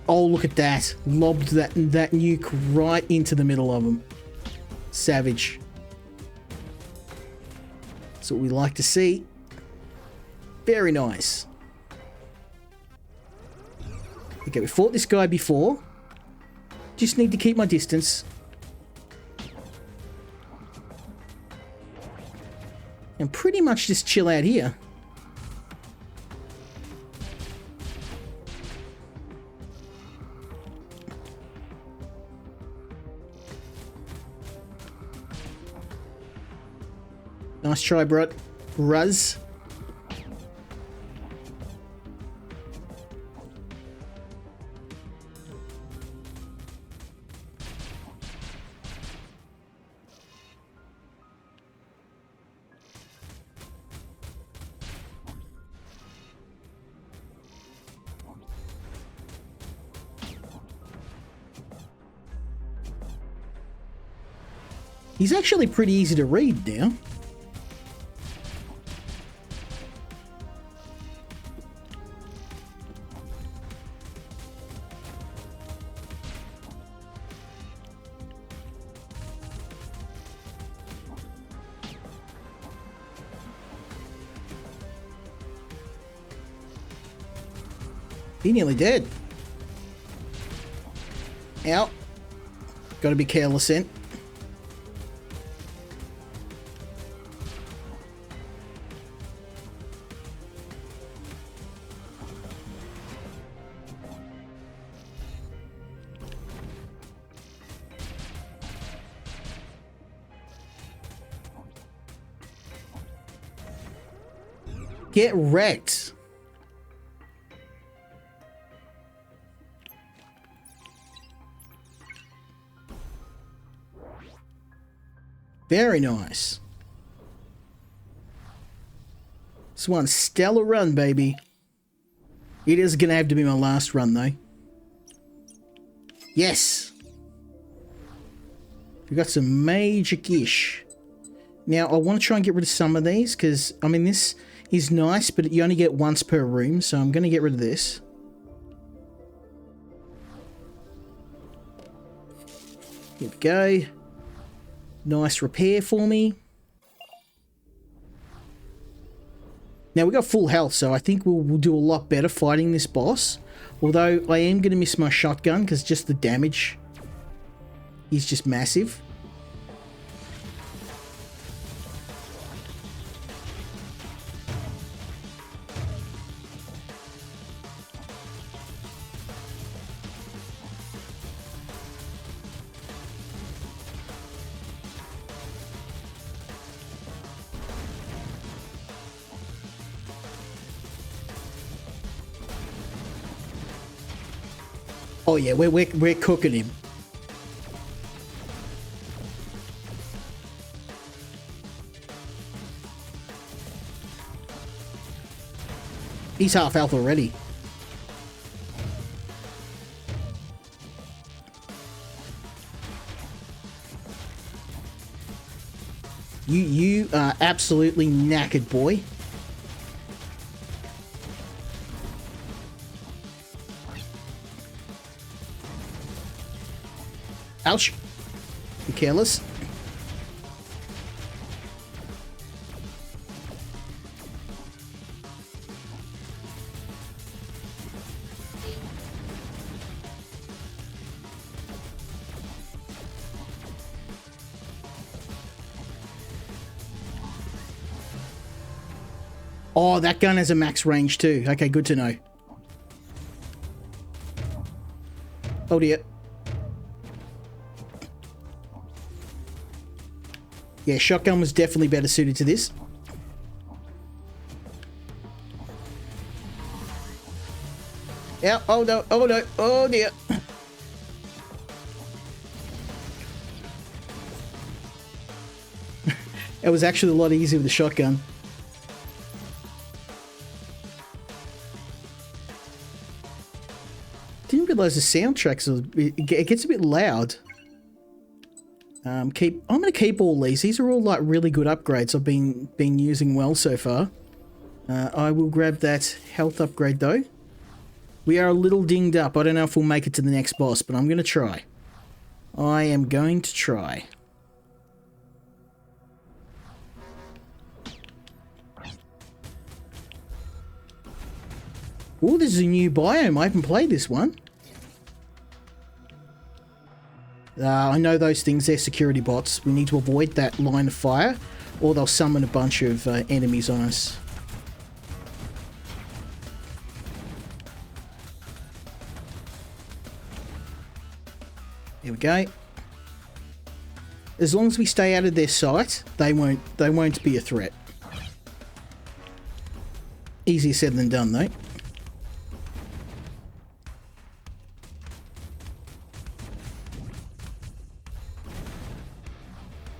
A: Oh, look at that. Lobbed that nuke right into the middle of them. Savage. That's what we like to see. Very nice. Okay, we fought this guy before. Just need to keep my distance. And pretty much just chill out here. Nice try, bro. Ruz. He's actually pretty easy to read now. He nearly dead. Out. Gotta be careless then. Get wrecked. Very nice. This one's stellar run, baby. It is going to have to be my last run, though. Yes. We got some major gish. Now, I want to try and get rid of some of these, because, I mean, this is nice, but you only get once per room, so I'm going to get rid of this. Here we go. Nice repair for me. Now, we got full health, so I think we'll do a lot better fighting this boss. Although, I am going to miss my shotgun, because just the damage is just massive. Oh yeah, we're cooking him. He's half health already. You are absolutely knackered, boy. Ouch. Be careless. Oh, that gun has a max range too. Okay, good to know. Oh dear. Yeah, shotgun was definitely better suited to this. Yeah, oh no, oh no, oh dear. It was actually a lot easier with the shotgun. Didn't realize the soundtracks, it gets a bit loud. I'm gonna keep all these. These are all like really good upgrades I've been using well so far. I will grab that health upgrade though. We are a little dinged up. I don't know if we'll make it to the next boss, but I'm gonna try. I am going to try. Oh, this is a new biome. I haven't played this one. I know those things, they're security bots. We need to avoid that line of fire, or they'll summon a bunch of enemies on us. Here we go. As long as we stay out of their sight, they won't be a threat. Easier said than done, though.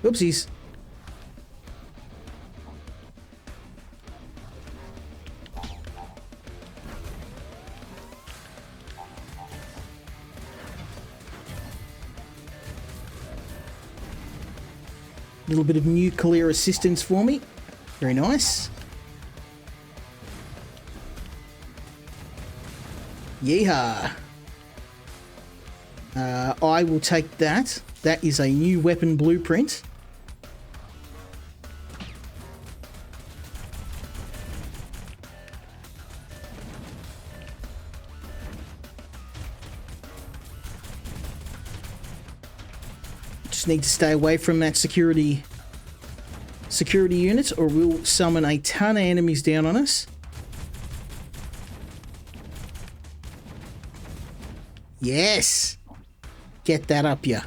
A: Oopsies. A little bit of nuclear assistance for me. Very nice. Yeehaw. I will take that. That is a new weapon blueprint. Just need to stay away from that security unit, or we'll summon a ton of enemies down on us. Yes! Get that up, ya.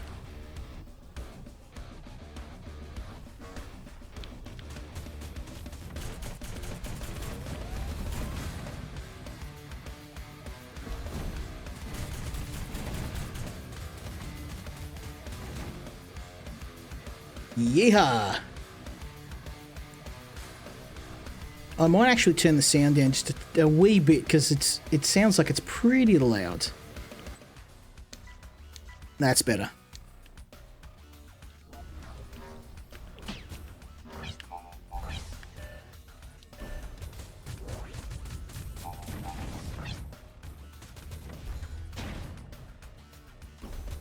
A: Yeehaw! I might actually turn the sound down just a wee bit because it sounds like it's pretty loud. That's better.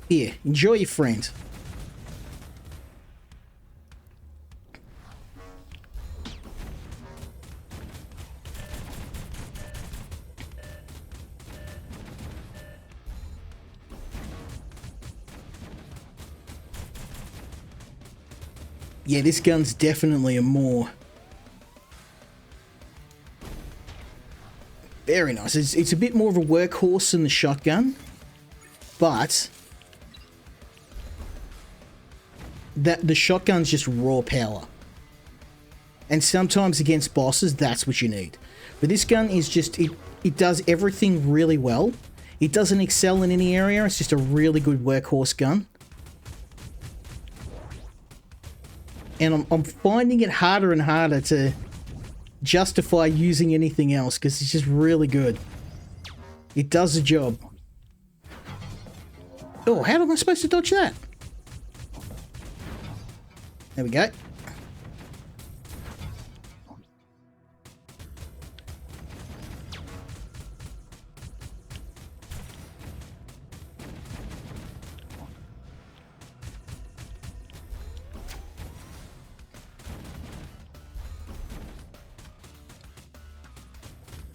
A: Here, enjoy your friend. Yeah, this gun's definitely a more... Very nice. It's a bit more of a workhorse than the shotgun, but the shotgun's just raw power. And sometimes against bosses, that's what you need. But this gun is just... It does everything really well. It doesn't excel in any area. It's just a really good workhorse gun. And I'm finding it harder and harder to justify using anything else because it's just really good. It does the job. Oh, how am I supposed to dodge that? There we go.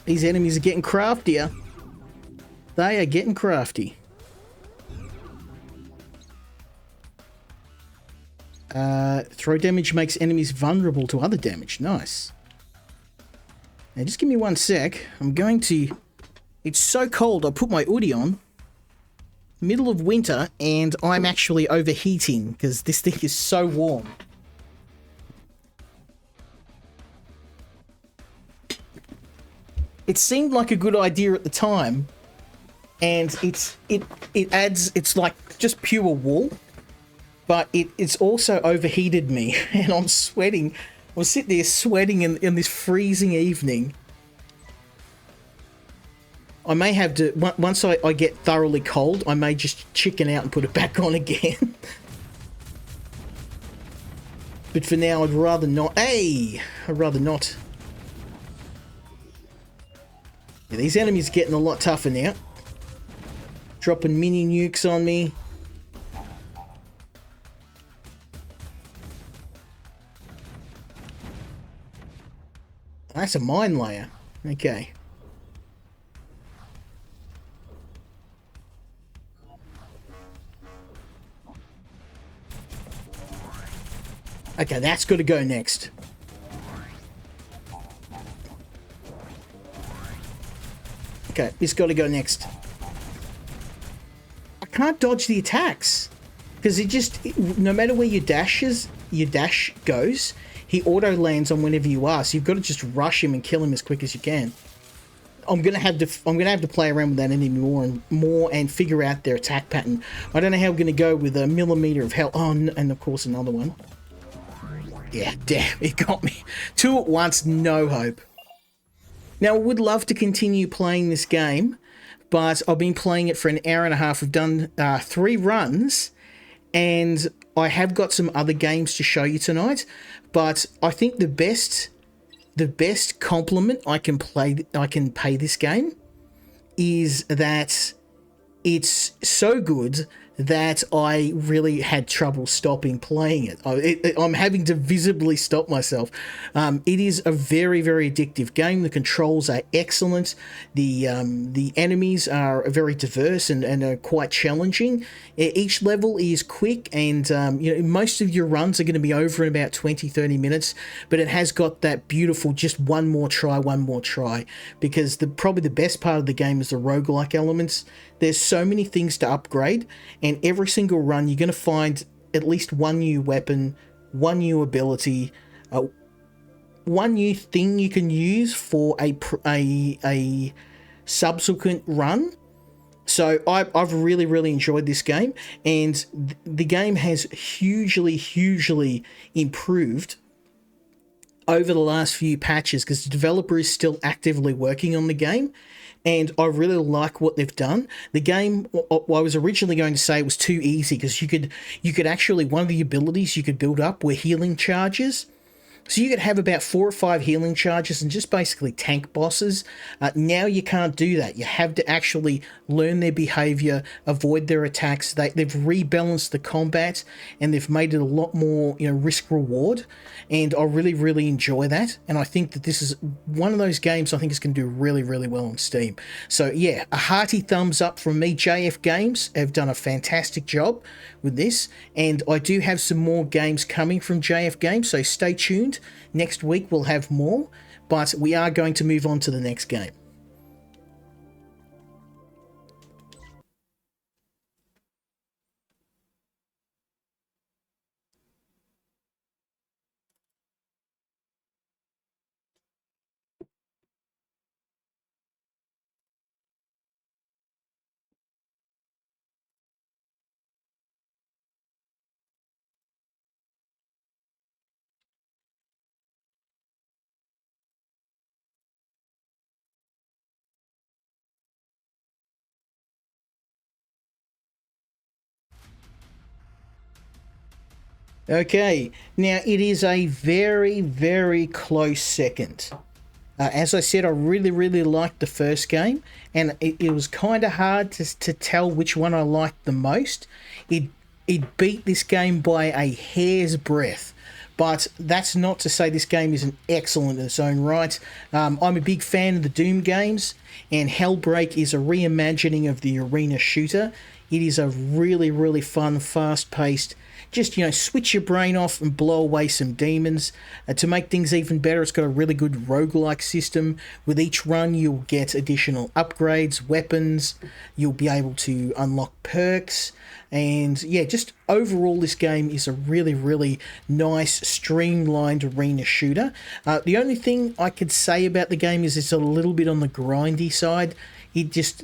A: These enemies are getting craftier. They are getting crafty. Throw damage makes enemies vulnerable to other damage. Nice. Now just give me one sec. I'm going to... It's so cold, I put my hoodie on. Middle of winter, and I'm actually overheating because this thing is so warm. It seemed like a good idea at the time, and it's like just pure wool, but it's also overheated me, and I'm sweating. I was sitting there sweating in this freezing evening. I may have to, once I get thoroughly cold, I may just chicken out and put it back on again. But for now, I'd rather not. Hey! I'd rather not. Yeah, these enemies are getting a lot tougher now. Dropping mini nukes on me. That's a mine layer. Okay. Okay, that's got to go next. Okay, this got to go next. I can't dodge the attacks. because no matter where your dash goes, he auto lands on whenever you are. So you've got to just rush him and kill him as quick as you can. I'm gonna have to play around with that enemy more and figure out their attack pattern. I don't know how I'm gonna go with a millimeter of hell. Oh, and of course another one. Yeah, damn, it got me. 2 at once, no hope. Now I would love to continue playing this game, but I've been playing it for an hour and a half. I've done 3 runs, and I have got some other games to show you tonight. But I think the best compliment I can pay this game is that it's so good that I really had trouble stopping playing it. I'm having to visibly stop myself. It is a very, very addictive game. The controls are excellent. The enemies are very diverse and are quite challenging. Each level is quick, and most of your runs are going to be over in about 20-30 minutes, but it has got that beautiful just one more try, because probably the best part of the game is the roguelike elements. There's so many things to upgrade, and every single run you're going to find at least one new weapon, one new ability, one new thing you can use for a subsequent run. So I've really, really enjoyed this game, and the game has hugely improved over the last few patches, because the developer is still actively working on the game, and I really like what they've done. The game, I was originally going to say it was too easy, because you could actually, one of the abilities you could build up were healing charges. So you could have about 4 or 5 healing charges and just basically tank bosses. Now you can't do that. You have to actually learn their behavior, avoid their attacks. They've rebalanced the combat, and they've made it a lot more, risk reward. And I really, really enjoy that. And I think that this is one of those games I think is going to do really, really well on Steam. So yeah, a hearty thumbs up from me. JF Games have done a fantastic job with this. And I do have some more games coming from JF Games, so stay tuned. Next week we'll have more, but we are going to move on to the next game. Okay, now it is a very, very close second. As I said, I really, really liked the first game, and it was kind of hard to tell which one I liked the most. It beat this game by a hair's breadth, but that's not to say this game isn't excellent in its own right. I'm a big fan of the Doom games, and Hellbreak is a reimagining of the arena shooter. It is a really, really fun, fast-paced, just, switch your brain off and blow away some demons. To make things even better, it's got a really good roguelike system. With each run, you'll get additional upgrades, weapons, you'll be able to unlock perks, and yeah, just overall this game is a really, really nice, streamlined arena shooter. The only thing I could say about the game is it's a little bit on the grindy side.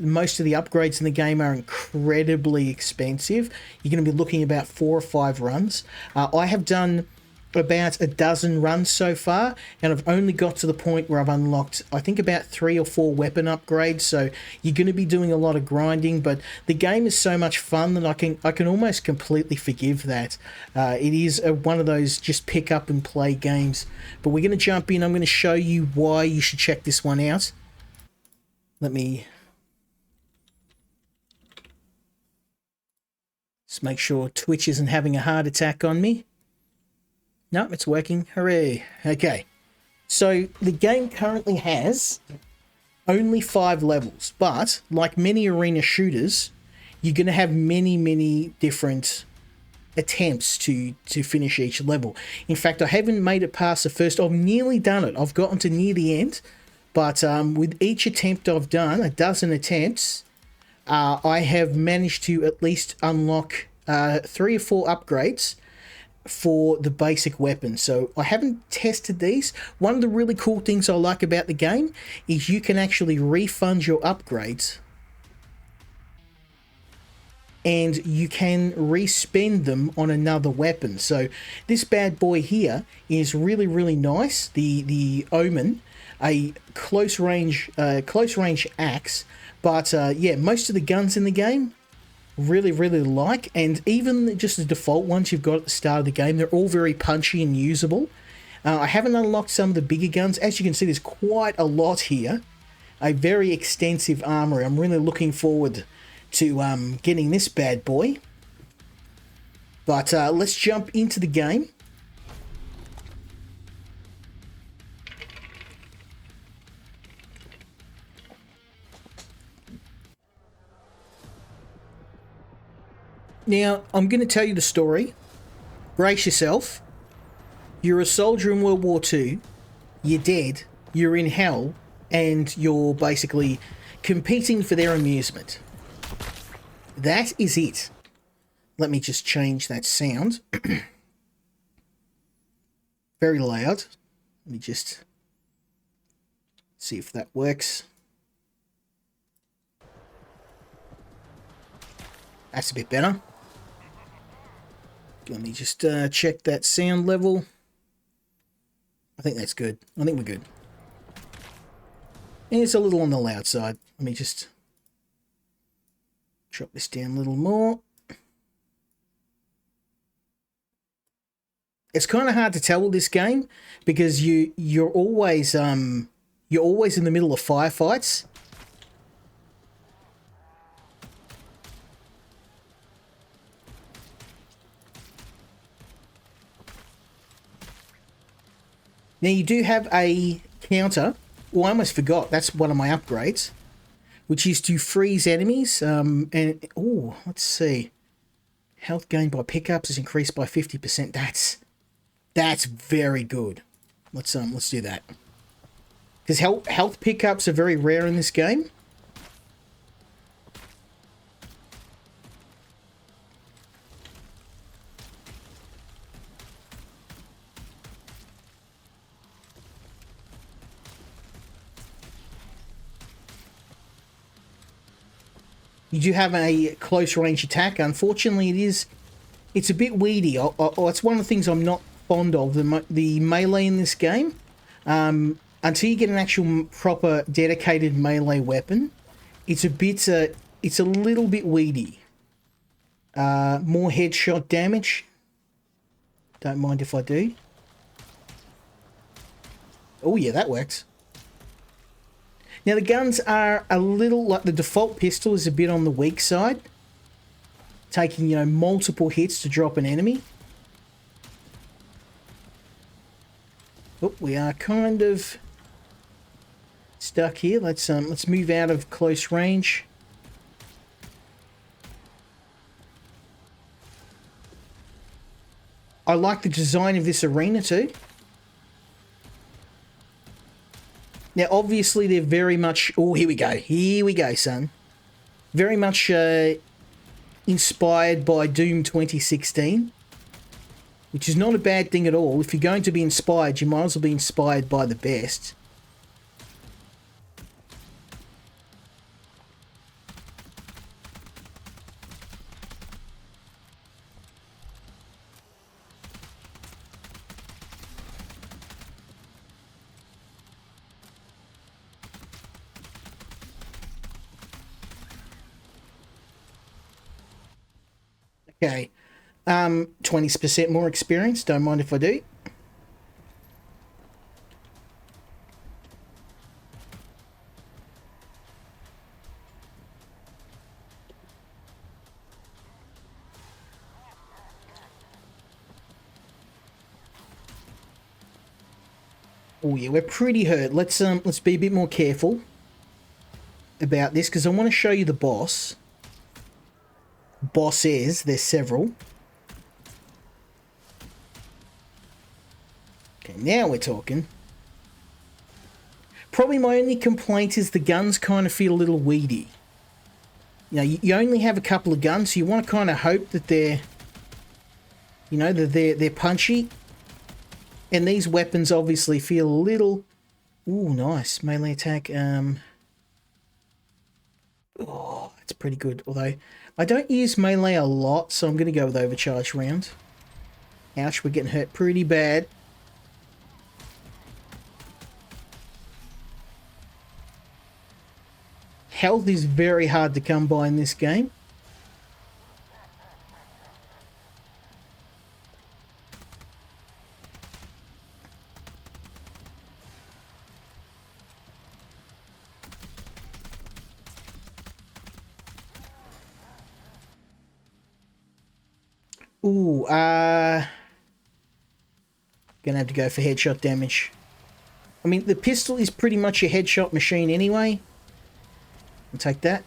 A: Most of the upgrades in the game are incredibly expensive. You're going to be looking about 4 or 5 runs. I have done about a dozen runs so far, and I've only got to the point where I've unlocked, I think, about 3 or 4 weapon upgrades. So you're going to be doing a lot of grinding, but the game is so much fun that I can almost completely forgive that. It is one of those just pick up and play games. But we're going to jump in. I'm going to show you why you should check this one out. Let me just make sure Twitch isn't having a heart attack on me. No, it's working. Hooray. Okay. So the game currently has only 5 levels, but like many arena shooters, you're going to have many different attempts to finish each level. In fact, I haven't made it past the first. I've nearly done it. I've gotten to near the end, but with each attempt I've done, a dozen attempts, I have managed to at least unlock 3 or 4 upgrades for the basic weapon. So I haven't tested these. One of the really cool things I like about the game is you can actually refund your upgrades and you can respend them on another weapon. So this bad boy here is really, really nice. The Omen, a close range axe. But yeah, most of the guns in the game, really, really like. And even just the default ones you've got at the start of the game, they're all very punchy and usable. I haven't unlocked some of the bigger guns. As you can see, there's quite a lot here. A very extensive armory. I'm really looking forward to getting this bad boy. But let's jump into the game. Now, I'm going to tell you the story. Brace yourself. You're a soldier in World War II. You're dead. You're in hell. And you're basically competing for their amusement. That is it. Let me just change that sound. Very loud. Let me just see if that works. That's a bit better. Let me just check that sound level. I think that's good. I think we're good. And it's a little on the loud side. Let me just drop this down a little more. It's kind of hard to tell with this game because you're always in the middle of firefights. Now you do have a counter. Well, I almost forgot. That's one of my upgrades, which is to freeze enemies. Oh, let's see. Health gained by pickups is increased by 50%. That's very good. Let's do that. Because health pickups are very rare in this game. You do have a close range attack. Unfortunately, it's a bit weedy. It's one of the things I'm not fond of, the melee in this game. Until you get an actual proper dedicated melee weapon, it's a little bit weedy. More headshot damage. Don't mind if I do. Oh yeah, that works. Now the guns are a little, like the default pistol is a bit on the weak side. Taking, multiple hits to drop an enemy. Oh, we are kind of stuck here. Let's move out of close range. I like the design of this arena too. Now, obviously, they're very much... Oh, here we go. Here we go, son. Very much inspired by Doom 2016. Which is not a bad thing at all. If you're going to be inspired, you might as well be inspired by the best. Okay, 20% more experience, don't mind if I do. Oh yeah, we're pretty hurt. Let's be a bit more careful about this because I want to show you the boss. Bosses, there's several. Okay, now we're talking. Probably my only complaint is the guns kind of feel a little weedy. You know, you only have a couple of guns, so you want to kind of hope that they're, you know, that they're punchy. And these weapons obviously feel a little... Ooh, nice. Melee attack. Oh, that's pretty good. Although, I don't use melee a lot, so I'm going to go with overcharge round. Ouch, we're getting hurt pretty bad. Health is very hard to come by in this game. Ooh, gonna have to go for headshot damage. I mean, the pistol is pretty much a headshot machine anyway. I'll take that.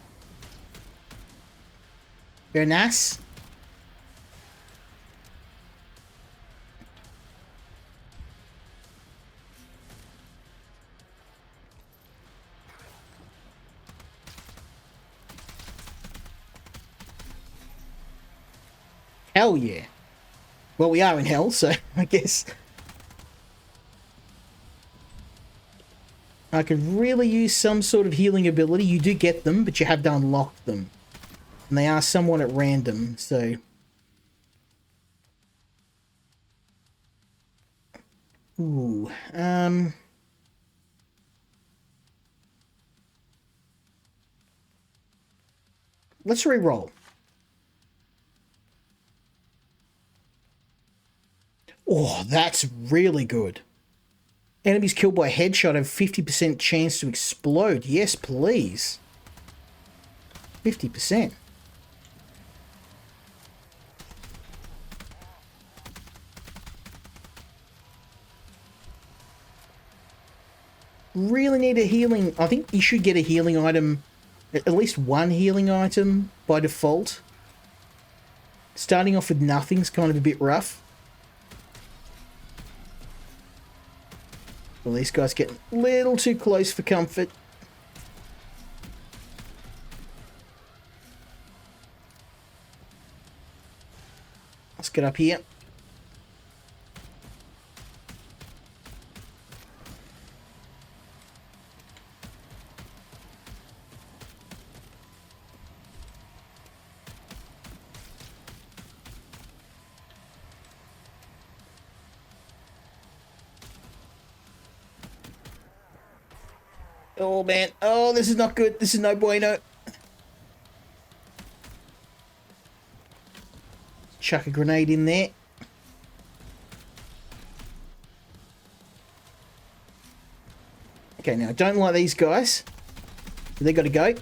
A: Very nice. Hell yeah. Well, we are in hell, so I guess I could really use some sort of healing ability. You do get them, but you have to unlock them. And they are somewhat at random, so... Ooh, let's re-roll. Oh, that's really good. Enemies killed by headshot have 50% chance to explode. Yes, please. 50%. Really need a healing. I think you should get a healing item, at least one healing item by default. Starting off with nothing's kind of a bit rough. Well, these guys get a little too close for comfort. Let's get up here. Oh, man. Oh, this is not good. This is no bueno. Chuck a grenade in there. Okay, now, I don't like these guys. They got to go.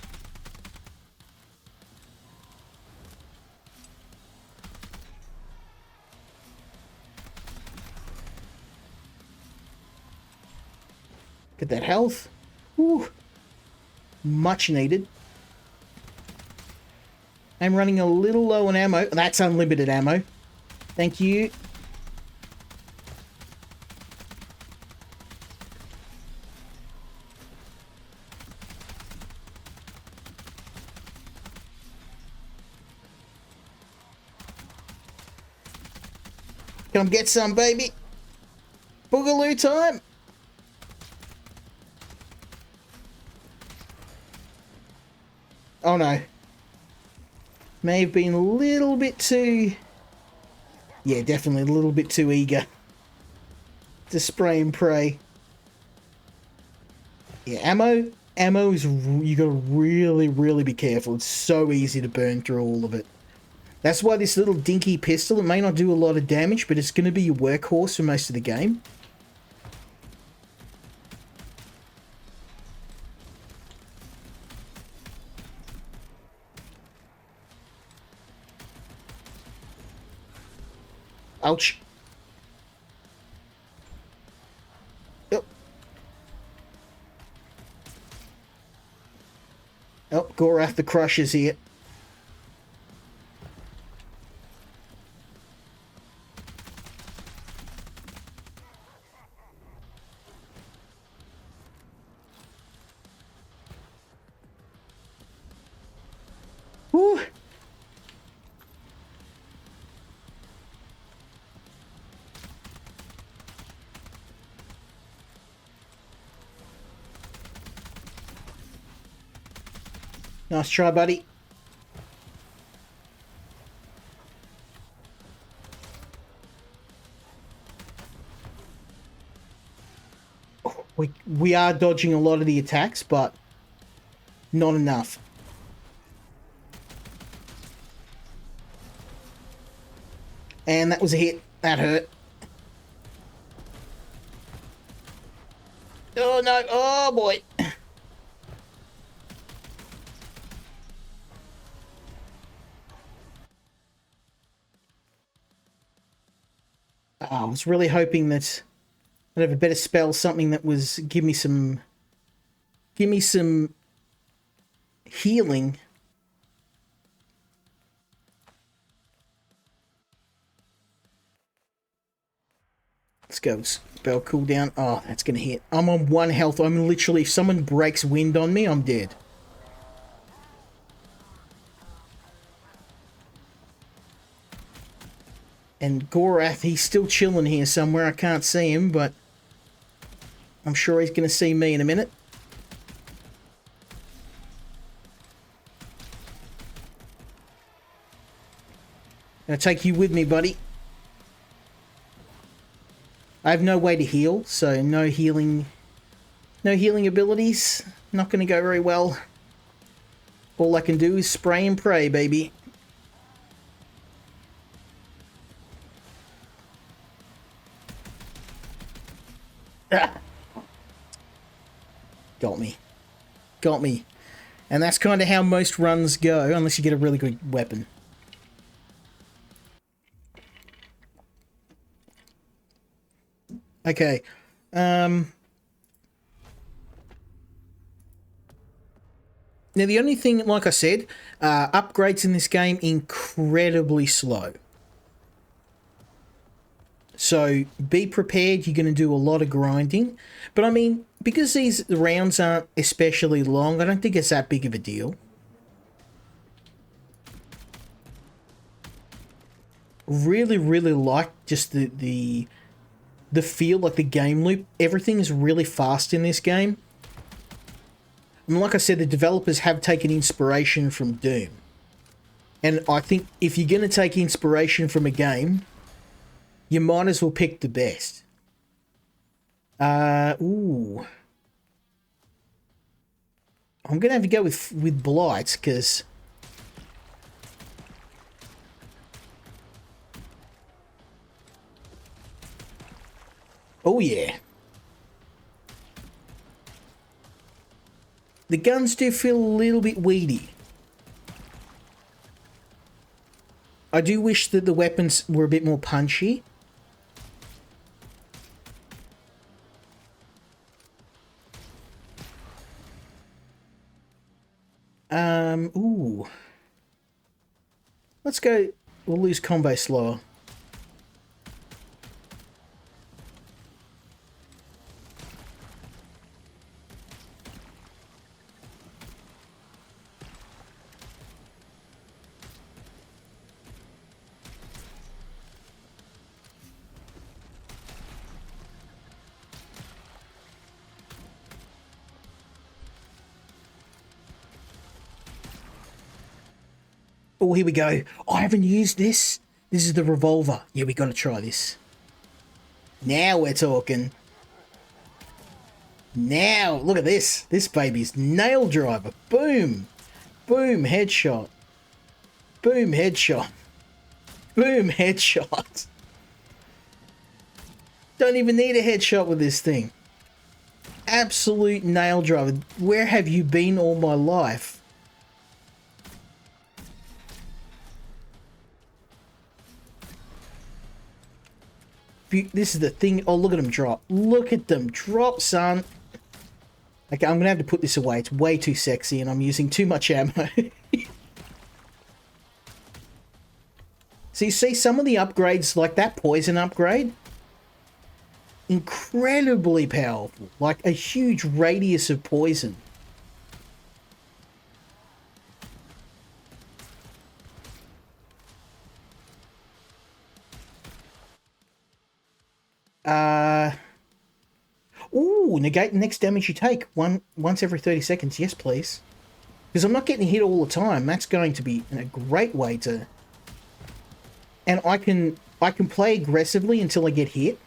A: Get that health. Whew. Much needed. I'm running a little low on ammo. That's unlimited ammo. Thank you. Come get some, baby. Boogaloo time. Oh no. May have been a little bit too... Yeah, definitely a little bit too eager to spray and pray. Yeah, ammo is... You gotta really, really be careful. It's so easy to burn through all of it. That's why this little dinky pistol, it may not do a lot of damage, but it's gonna be your workhorse for most of the game. Ouch. Yep. Oh, Gorath the Crusher's here. Nice try, buddy. We are dodging a lot of the attacks, but not enough. And that was a hit. That hurt. Oh, no. Oh, boy. I was really hoping that I'd have a better spell, something that was give me some healing. Let's go. Spell cooldown. Oh, that's gonna hit. I'm on 1 health. I'm literally, if someone breaks wind on me, I'm dead. And Gorath, he's still chilling here somewhere. I can't see him, but I'm sure he's going to see me in a minute. Gonna take you with me, buddy. I have no way to heal, so no healing abilities. Not going to go very well. All I can do is spray and pray, baby. Ah. Got me. Got me. And that's kind of how most runs go, unless you get a really good weapon. Okay. Now, the only thing, like I said, upgrades in this game incredibly slow. So be prepared, you're going to do a lot of grinding. But I mean, because these rounds aren't especially long, I don't think it's that big of a deal. Really, really like just the feel, like the game loop. Everything is really fast in this game. And like I said, the developers have taken inspiration from Doom. And I think if you're going to take inspiration from a game, you might as well pick the best. Ooh. I'm going to have to go with Blight, because... Oh, yeah. The guns do feel a little bit weedy. I do wish that the weapons were a bit more punchy. Ooh. Let's go. We'll lose combo slower. Oh, here we go. Oh, I haven't used this. This is the revolver. Yeah, we got to try this. Now we're talking. Now, look at this. This baby's nail driver. Boom. Boom, headshot. Boom, headshot. Boom, headshot. Don't even need a headshot with this thing. Absolute nail driver. Where have you been all my life? This is the thing. Oh, look at them drop. Look at them drop, son. Okay, I'm going to have to put this away. It's way too sexy and I'm using too much ammo. So you see some of the upgrades, like that poison upgrade, incredibly powerful. Like a huge radius of poison. Ooh, negate the next damage you take once every 30 seconds. Yes, please. Because I'm not getting hit all the time. That's going to be a great way to... And I can play aggressively until I get hit.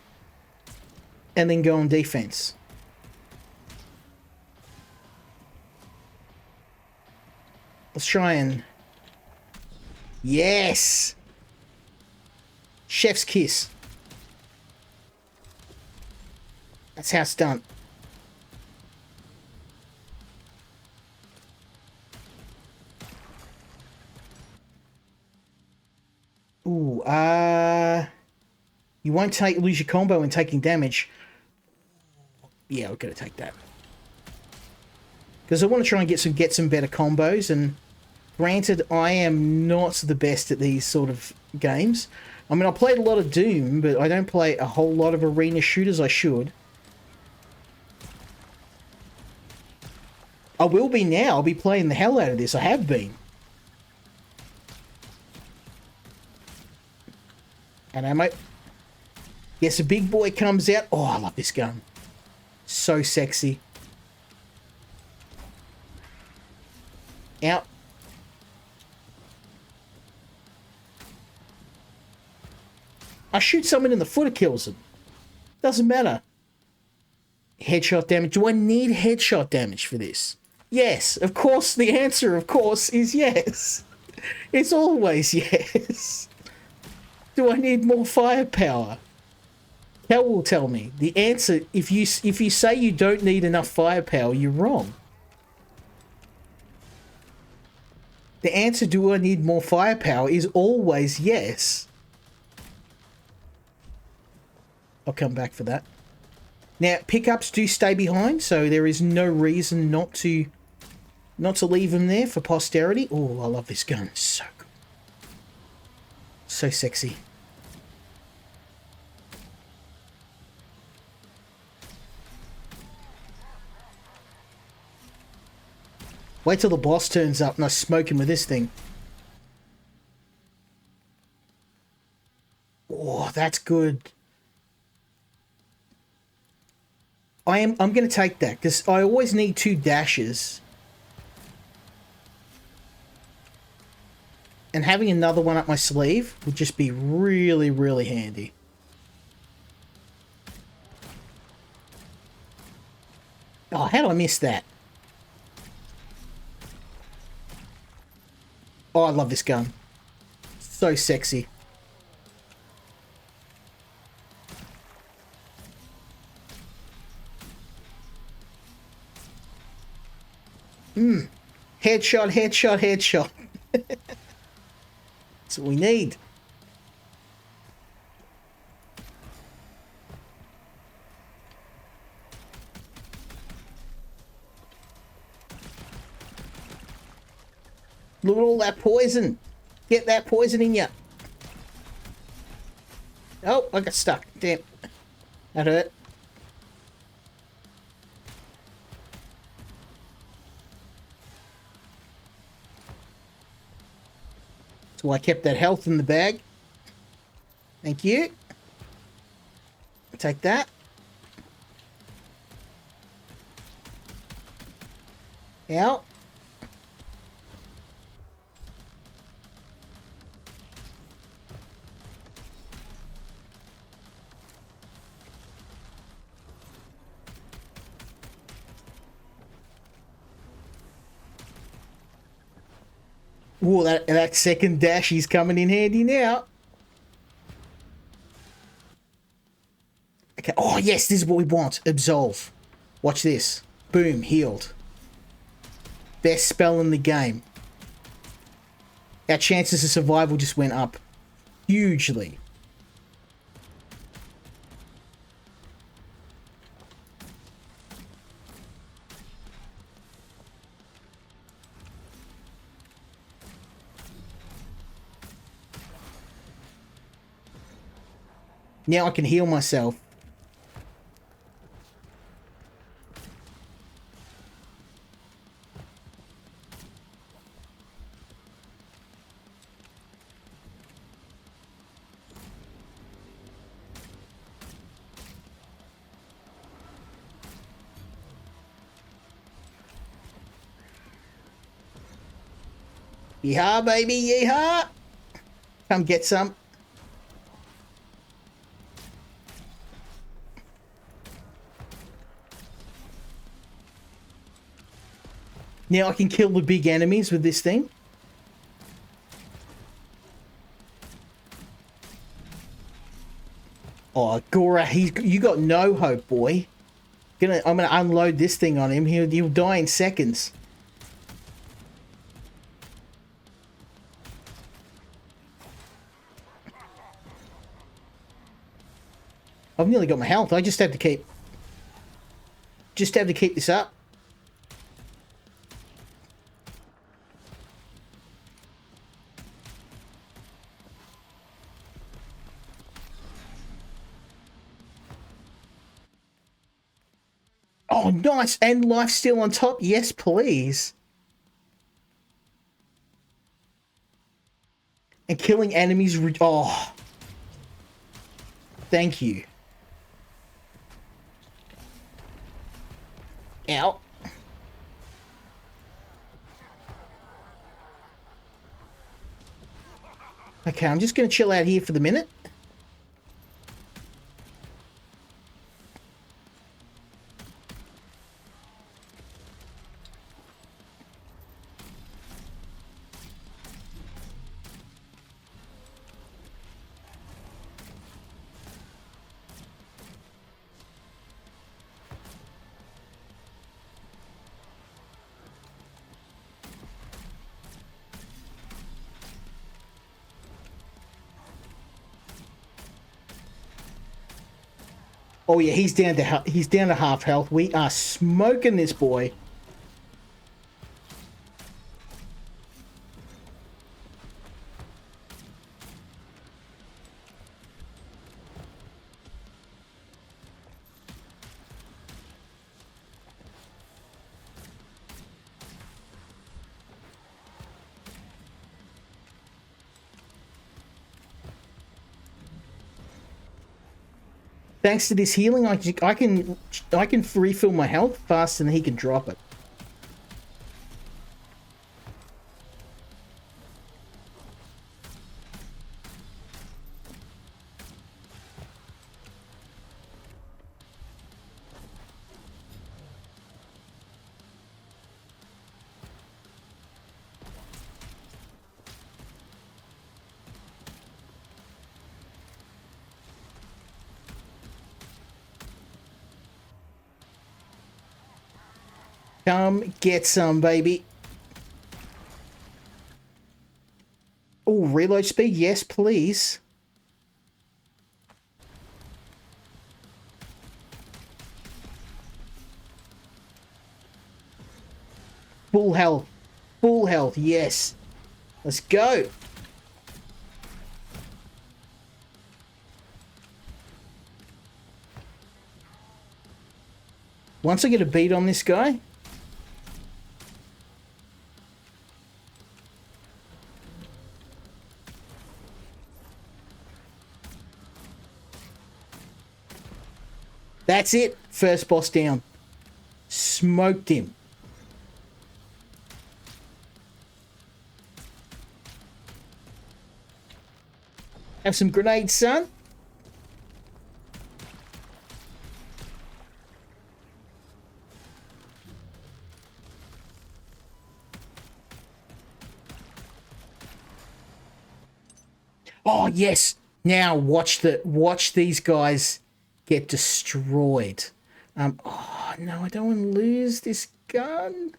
A: And then go on defense. Let's try and... Yes! Chef's kiss. That's how it's done. Ooh, you won't lose your combo when taking damage. Yeah, we're gonna take that. Because I want to try and get some better combos, and granted, I am not the best at these sort of games. I mean, I played a lot of Doom, but I don't play a whole lot of arena shooters. I should. I will be now. I'll be playing the hell out of this. I have been. And ammo. Yes, a big boy comes out. Oh, I love this gun. So sexy. Out. I shoot someone in the foot, it kills them. Doesn't matter. Headshot damage. Do I need headshot damage for this? Yes. Of course, the answer, of course, is yes. It's always yes. Do I need more firepower? Cal will tell me. The answer, if you say you don't need enough firepower, you're wrong. The answer, do I need more firepower, is always yes. I'll come back for that. Now, pickups do stay behind, so there is no reason not to leave them there for posterity. Oh, I love this gun. It's so good. So sexy. Wait till the boss turns up and I smoke him with this thing. Oh, that's good. I'm going to take that because I always need 2 dashes. And having another one up my sleeve would just be really, really handy. Oh, how did I miss that? Oh, I love this gun. So sexy. Headshot, headshot, headshot. That's what we need. Look at all that poison. Get that poison in ya. Oh, I got stuck. Damn. That hurt. So I kept that health in the bag. Thank you. Take that. Out. Ooh, that second dash is coming in handy now. Okay. Oh, yes, this is what we want. Absolve. Watch this. Boom, healed. Best spell in the game. Our chances of survival just went up hugely. Now I can heal myself. Yeehaw, baby, yeehaw! Come get some. Now I can kill the big enemies with this thing. Oh, Gora, you got no hope, boy. I'm gonna unload this thing on him. He'll die in seconds. I've nearly got my health. I just have to keep this up. Oh, nice. And life still on top. Yes, please. And killing enemies. Oh. Thank you. Ow. Okay, I'm just going to chill out here for the minute. Oh yeah, he's down to half health. We are smoking this boy. Thanks to this healing, I can refill my health faster than he can drop it. Come get some, baby. Oh, reload speed? Yes, please. Full health. Full health, yes. Let's go. Once I get a beat on this guy, that's it. First boss down. Smoked him. Have some grenades, son. Oh, yes. Now watch these guys get destroyed. Oh, no, I don't want to lose this gun.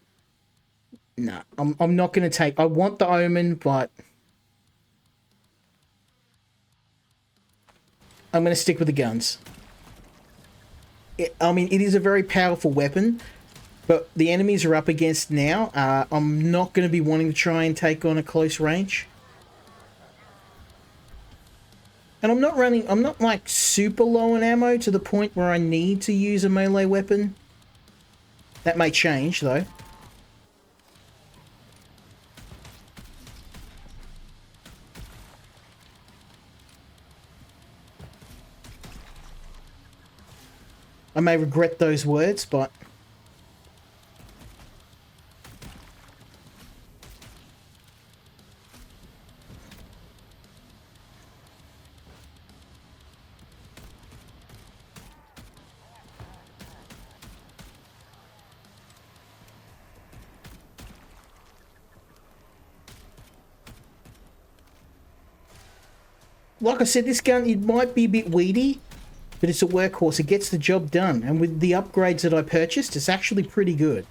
A: No, I'm not going to take... I want the Omen, but... I'm going to stick with the guns. I mean, it is a very powerful weapon, but the enemies are up against now. I'm not going to be wanting to try and take on a close range. And I'm not like super low on ammo to the point where I need to use a melee weapon. That may change though. I may regret those words, but... like I said, this gun, it might be a bit weedy, but it's a workhorse. It gets the job done. And with the upgrades that I purchased, it's actually pretty good.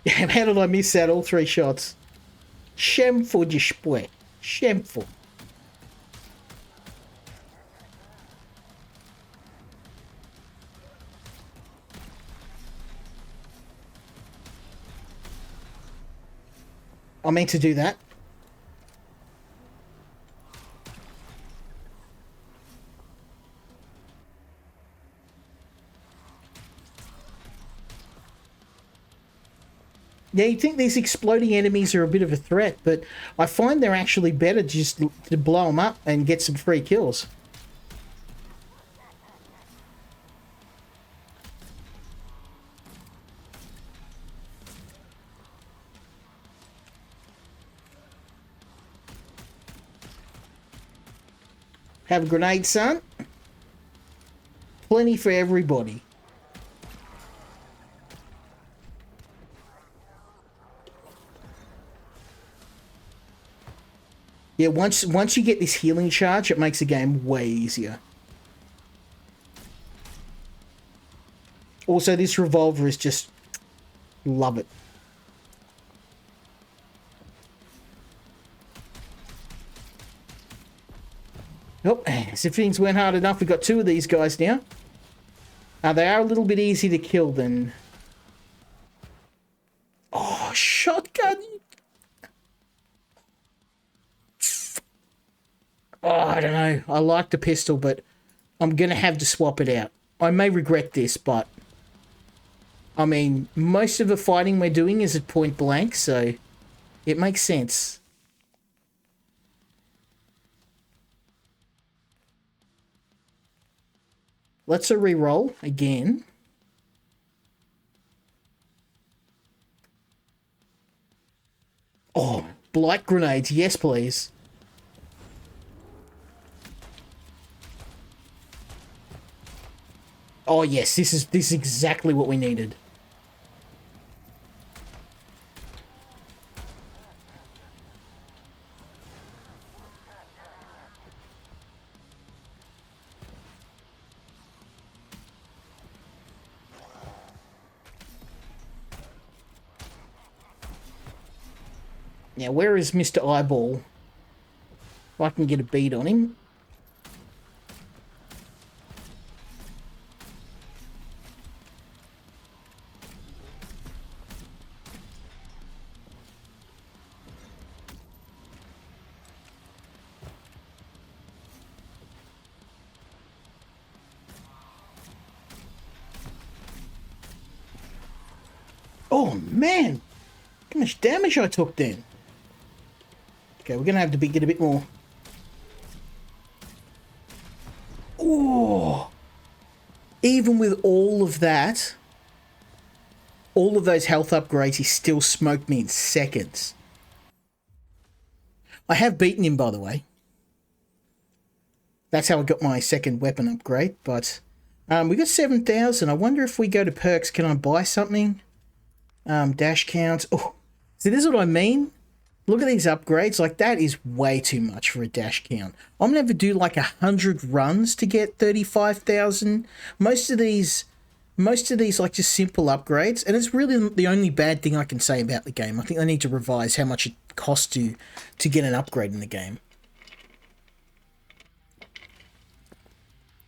A: How did I miss that? All 3 shots. Shameful, you split. Shameful. I meant to do that. Yeah, you'd think these exploding enemies are a bit of a threat, but I find they're actually better just to blow them up and get some free kills. Have a grenade, son. Plenty for everybody. Yeah, once you get this healing charge, it makes the game way easier. Also, this revolver is just... love it. Oh, as if things weren't hard enough, we've got 2 of these guys now. They are a little bit easy to kill than... Oh, shotgun! Oh, I don't know. I like the pistol, but I'm going to have to swap it out. I may regret this, but... I mean, most of the fighting we're doing is at point blank, so it makes sense. Let's re-roll again. Oh, blight grenades. Yes, please. Oh, yes. This is exactly what we needed. Now, where is Mr. Eyeball? If I can get a bead on him. Oh, man! How much damage I took then? Okay, we're going to have to get a bit more. Oh! Even with all of that, all of those health upgrades, he still smoked me in seconds. I have beaten him, by the way. That's how I got my second weapon upgrade, but we got 7,000. I wonder if we go to perks, can I buy something? Dash counts. Oh, see, this is what I mean. Look at these upgrades. Like, that is way too much for a dash count. I'm going to have to do like 100 runs to get 35,000. Most of these like just simple upgrades. And it's really the only bad thing I can say about the game. I think I need to revise how much it costs to get an upgrade in the game.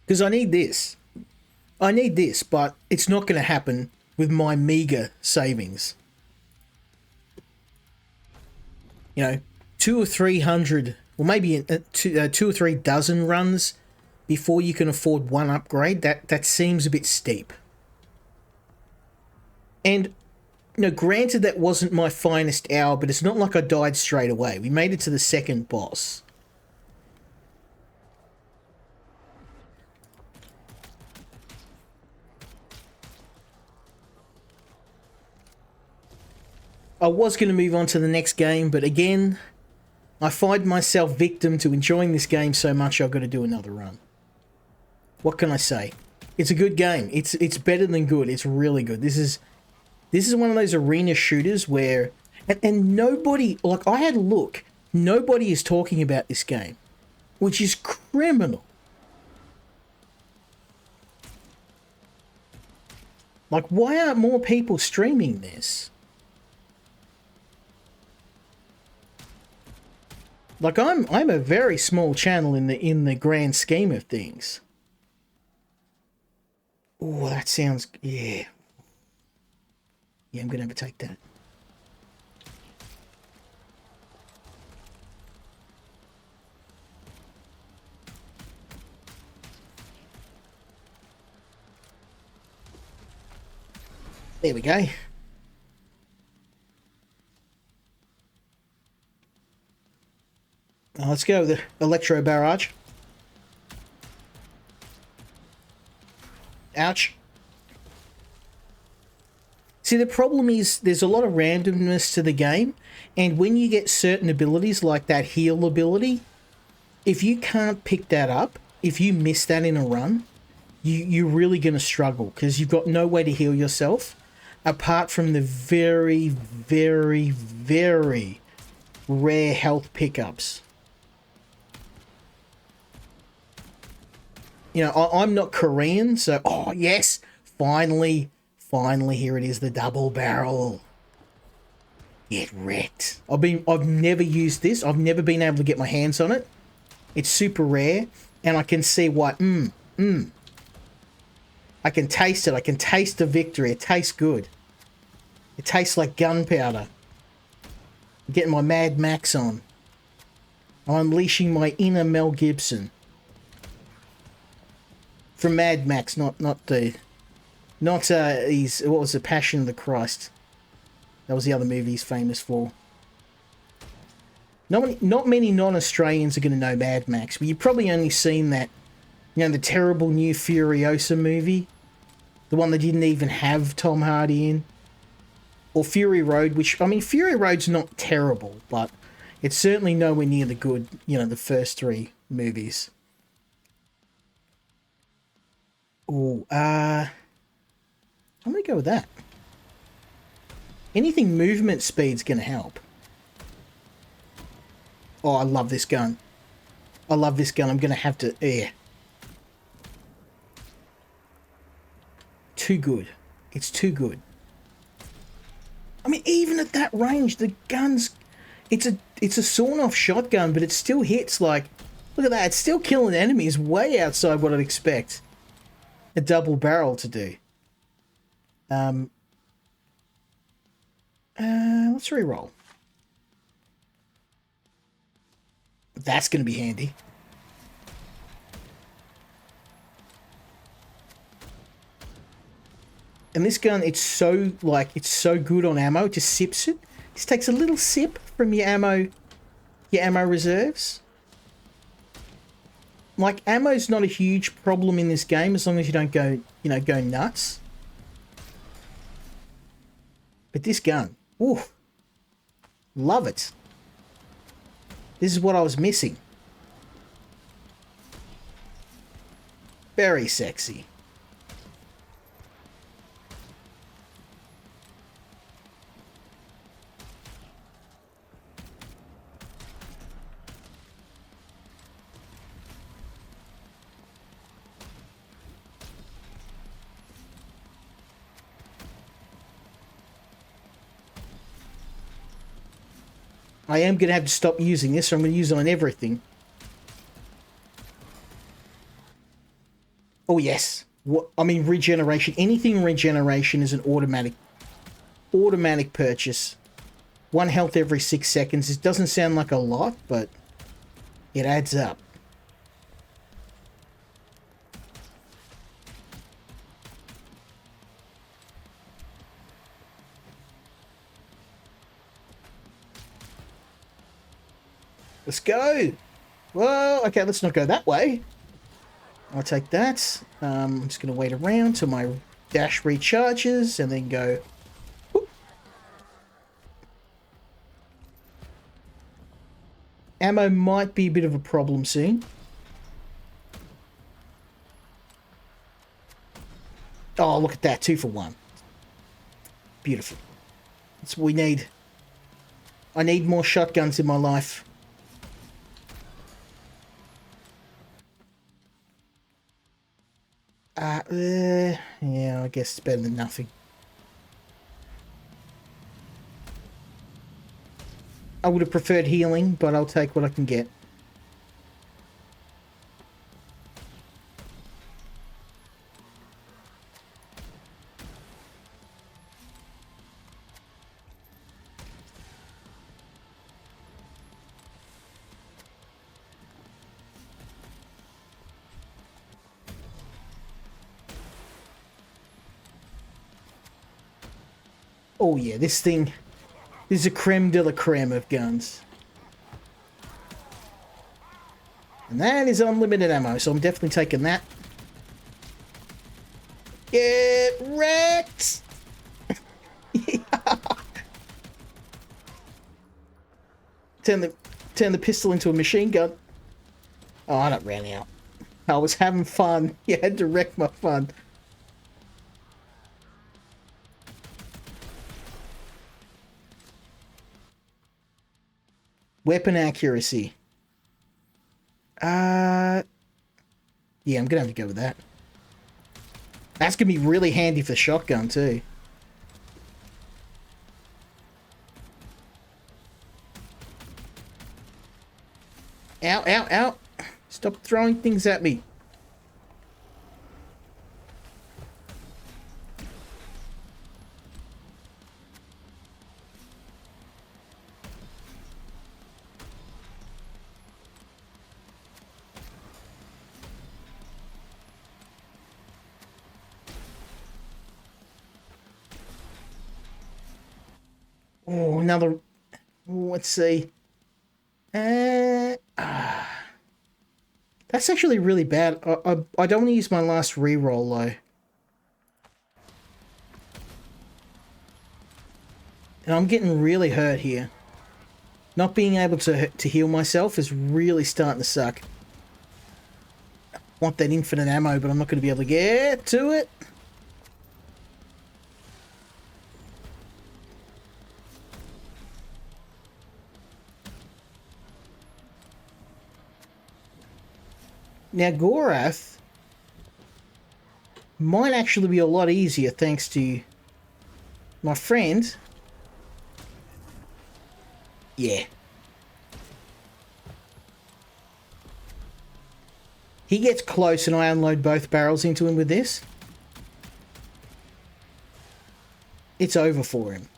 A: Because I need this. I need this, but it's not going to happen with my meager savings. You know, 200 or 300, or maybe two or three dozen runs before you can afford one upgrade. That seems a bit steep. And, you know, granted that wasn't my finest hour, but it's not like I died straight away. We made it to the second boss. I was going to move on to the next game, but again, I find myself victim to enjoying this game so much I've got to do another run. What can I say? It's a good game. It's better than good. It's really good. This is one of those arena shooters where and nobody, like, I had a look, nobody is talking about this game, which is criminal. Like, why aren't more people streaming this? Like, I'm a very small channel in the grand scheme of things. Oh, that sounds, yeah. Yeah, I'm gonna have to take that. There we go. Now let's go with the Electro Barrage. Ouch. See, the problem is there's a lot of randomness to the game, and when you get certain abilities like that heal ability, if you can't pick that up, if you miss that in a run, you're really going to struggle because you've got no way to heal yourself apart from the very, very, very rare health pickups. You know, I'm not Korean, so, oh, yes, finally, here it is, the double barrel. Get wrecked. I've never used this. I've never been able to get my hands on it. It's super rare, and I can see why, I can taste it. I can taste the victory. It tastes good. It tastes like gunpowder. I'm getting my Mad Max on. I'm unleashing my inner Mel Gibson. From Mad Max, not his, what was the Passion of the Christ? That was the other movie he's famous for. Not many non-Australians are going to know Mad Max, but you've probably only seen that, you know, the terrible new Furiosa movie. The one that didn't even have Tom Hardy in. Or Fury Road, which, I mean, Fury Road's not terrible, but it's certainly nowhere near the good, you know, the first three movies. Oh, I'm going to go with that. Anything movement speed's going to help. Oh, I love this gun. I love this gun. I'm going to have to... Yeah. Too good. It's too good. I mean, even at that range, the gun's... It's a sawn-off shotgun, but it still hits like... Look at that. It's still killing enemies way outside what I'd expect a double barrel to do. Let's re-roll. That's going to be handy. And this gun, it's so good on ammo. It just sips it. Just takes a little sip from your ammo reserves. Like, ammo's not a huge problem in this game as long as you don't go nuts. But this gun, ooh, love it. This is what I was missing. Very sexy. I am going to have to stop using this, so I'm going to use it on everything. Oh, yes. What, I mean, regeneration. Anything regeneration is an automatic purchase. 1 health every 6 seconds. It doesn't sound like a lot, but it adds up. Let's go. Well, okay, let's not go that way. I'll take that. I'm just going to wait around till my dash recharges and then go. Whoop. Ammo might be a bit of a problem soon. Oh, look at that. 2 for 1. Beautiful. That's what we need. I need more shotguns in my life. Yeah, I guess it's better than nothing. I would have preferred healing, but I'll take what I can get. Oh yeah, this thing is a creme de la creme of guns. And that is unlimited ammo, so I'm definitely taking that. Get wrecked! Turn the pistol into a machine gun. Oh, I don't ran out. I was having fun. You had to wreck my fun. Weapon accuracy. Yeah, I'm gonna have to go with that. That's gonna be really handy for shotgun too. Ow, ow, ow. Stop throwing things at me. Oh, another... Let's see. That's actually really bad. I don't want to use my last reroll, though. And I'm getting really hurt here. Not being able to heal myself is really starting to suck. I want that infinite ammo, but I'm not going to be able to get to it. Now, Gorath might actually be a lot easier thanks to my friend. Yeah. He gets close and I unload both barrels into him with this. It's over for him.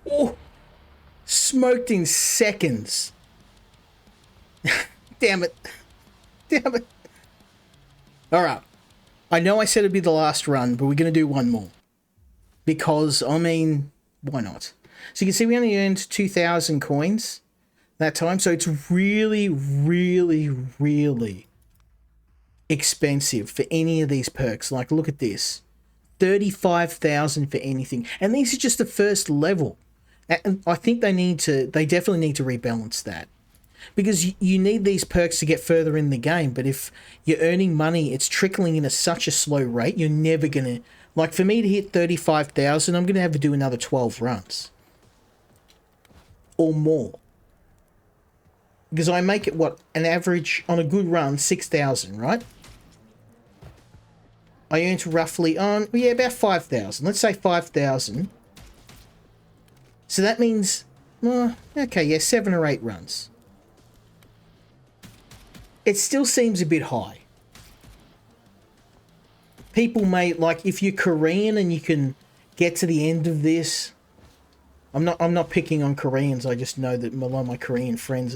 A: Oh! Smoked in seconds. Damn it. Damn it. Alright. I know I said it'd be the last run, but we're going to do one more. Because, I mean, why not? So you can see we only earned 2,000 coins that time. So it's really, really, really expensive for any of these perks. Like, look at this. 35,000 for anything. And these are just the first level. And I think they definitely need to rebalance that. Because you need these perks to get further in the game, but if you're earning money, it's trickling in at such a slow rate, you're never going to... Like, for me to hit 35,000, I'm going to have to do another 12 runs. Or more. Because I make it, what, an average, on a good run, 6,000, right? I earned roughly on, yeah, about 5,000. Let's say 5,000. So that means, well, okay, yeah, 7 or 8 runs. It still seems a bit high. People may, like, if you're Korean and you can get to the end of this, I'm not picking on Koreans, I just know that a lot of my Korean friends,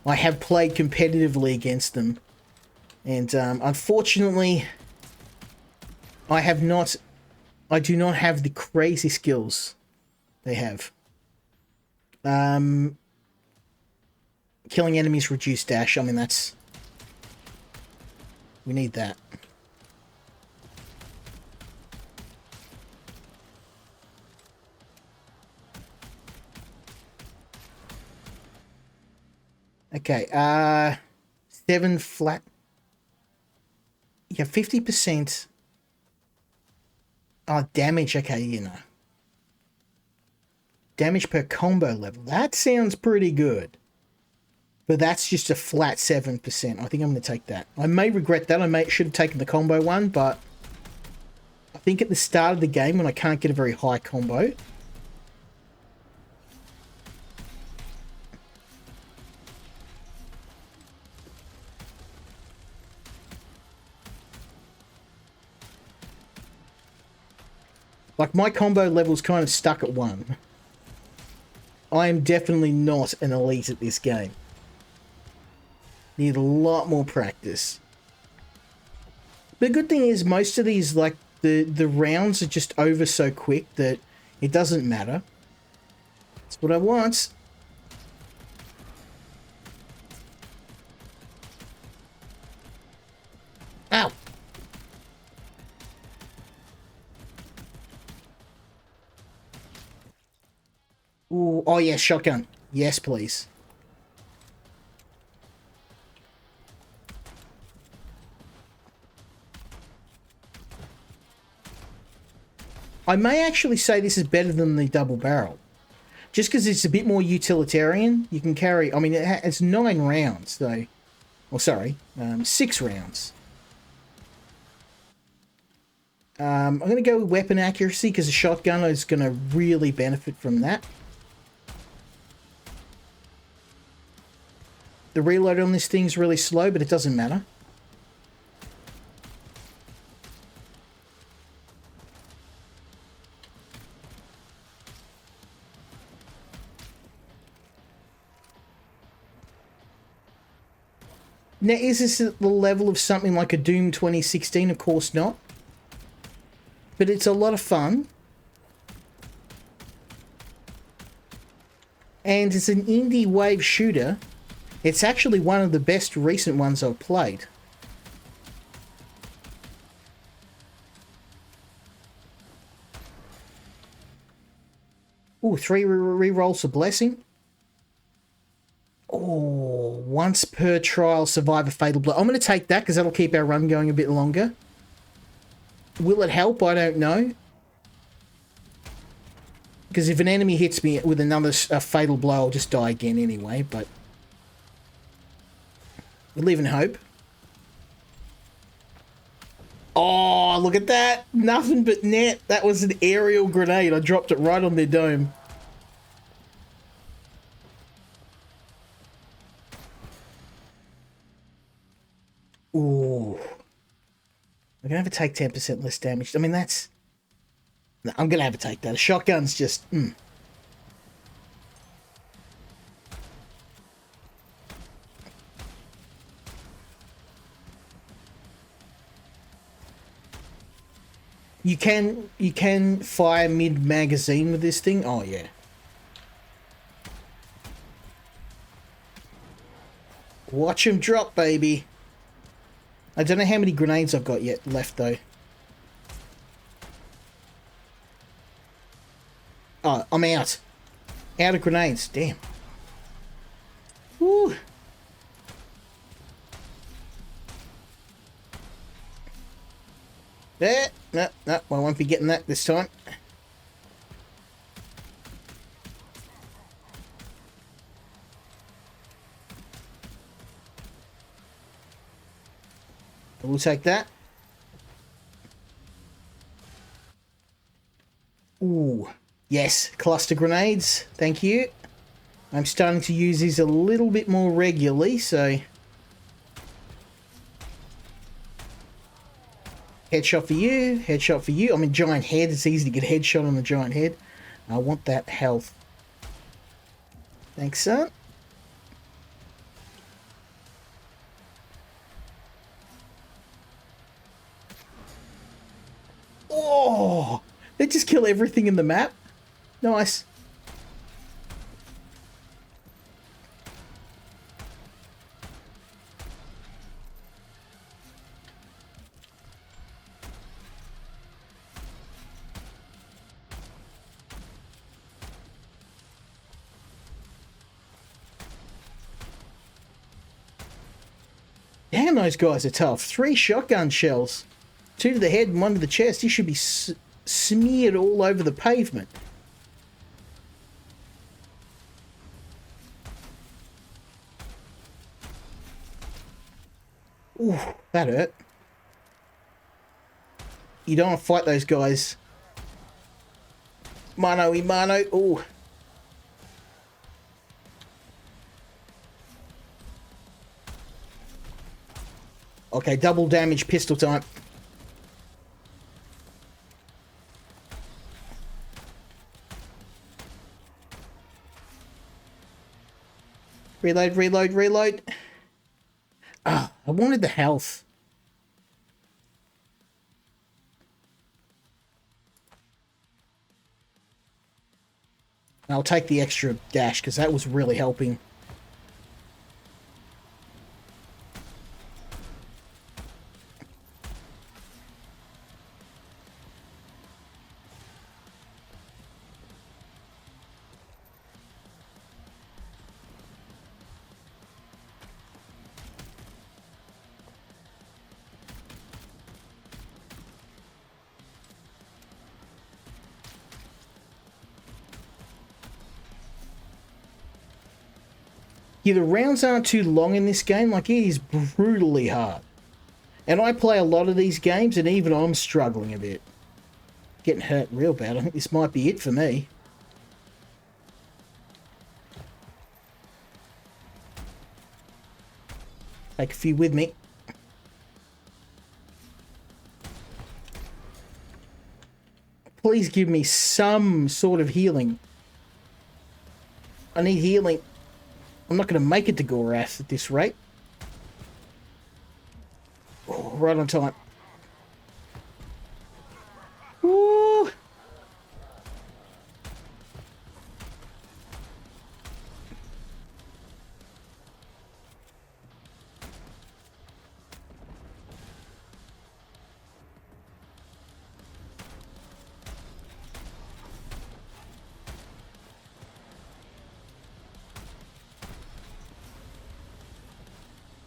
A: I have played competitively against them. And unfortunately, I do not have the crazy skills they have. Killing enemies reduce dash. I mean, that's... We need that. Okay, 7 flat. Yeah, 50%. Oh, damage. Okay, you know. Damage per combo level. That sounds pretty good. But that's just a flat 7%. I think I'm going to take that. I may regret that. Should have taken the combo one, but I think at the start of the game when I can't get a very high combo, like, my combo level's kind of stuck at 1. I am definitely not an elite at this game. Need a lot more practice. The good thing is most of these, like, the rounds are just over so quick that it doesn't matter. That's what I want. Ow! Ooh, oh yeah, shotgun. Yes, please. I may actually say this is better than the double barrel. Just because it's a bit more utilitarian. You can carry... I mean, it's 9 rounds, though. Well, sorry. 6 rounds. I'm going to go with weapon accuracy because a shotgun is going to really benefit from that. The reload on this thing's really slow, but it doesn't matter. Now, is this at the level of something like a Doom 2016? Of course not. But it's a lot of fun. And it's an indie wave shooter. It's actually one of the best recent ones I've played. Ooh, 3 re-rolls a blessing. Oh, once per trial, survive a fatal blow. I'm going to take that because that'll keep our run going a bit longer. Will it help? I don't know. Because if an enemy hits me with another fatal blow, I'll just die again anyway, but... we live in hope. Oh, look at that. Nothing but net. That was an aerial grenade. I dropped it right on their dome. Ooh. I'm going to have to take 10% less damage. I mean, that's... no, I'm going to have to take that. A shotgun's just... You can fire mid-magazine with this thing? Oh, yeah. Watch him drop, baby. I don't know how many grenades I've got yet left, though. Oh, I'm out. Out of grenades. Damn. Woo. There. No, I won't be getting that this time. We'll take that. Ooh. Yes, cluster grenades. Thank you. I'm starting to use these a little bit more regularly, so... headshot for you, headshot for you. I mean, giant head. It's easy to get a headshot on the giant head. I want that health. Thanks, son. Oh! They just kill everything in the map. Nice. Damn, those guys are tough. 3 shotgun shells. 2 to the head and 1 to the chest. He should be smeared all over the pavement. Ooh, that hurt. You don't want to fight those guys. Mano y mano. Ooh. Okay, double damage pistol time. Reload, reload, reload. Ah, I wanted the health. I'll take the extra dash because that was really helping. Yeah, the rounds aren't too long in this game. Like, it is brutally hard. And I play a lot of these games, and even I'm struggling a bit. Getting hurt real bad. I think this might be it for me. Take a few with me. Please give me some sort of healing. I need healing. I'm not going to make it to Gorath at this rate. Oh, right on time. Woo!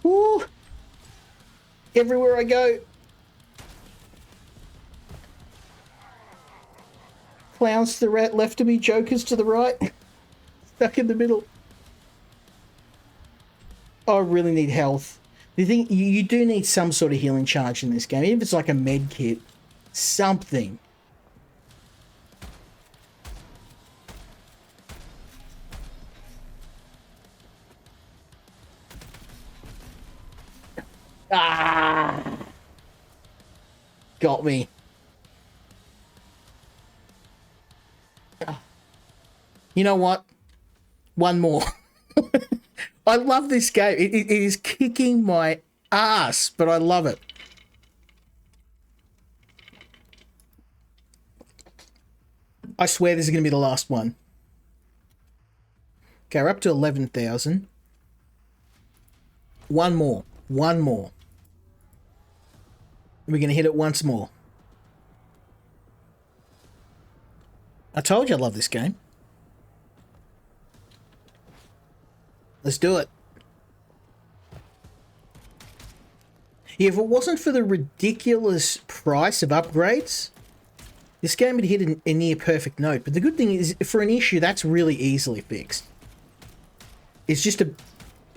A: Woo! Everywhere I go. Clowns to the left of me, jokers to the right. Stuck in the middle. I really need health. The thing, you do need some sort of healing charge in this game. Even if it's like a med kit. Something. Ah! Got me. You know what? One more. I love this game. It is kicking my ass, but I love it. I swear this is going to be the last one. Okay, we're up to 11,000. One more. One more. We're going to hit it once more. I told you I love this game. Let's do it. Yeah, if it wasn't for the ridiculous price of upgrades, this game would hit a near perfect note. But the good thing is, for an issue, that's really easily fixed. It's just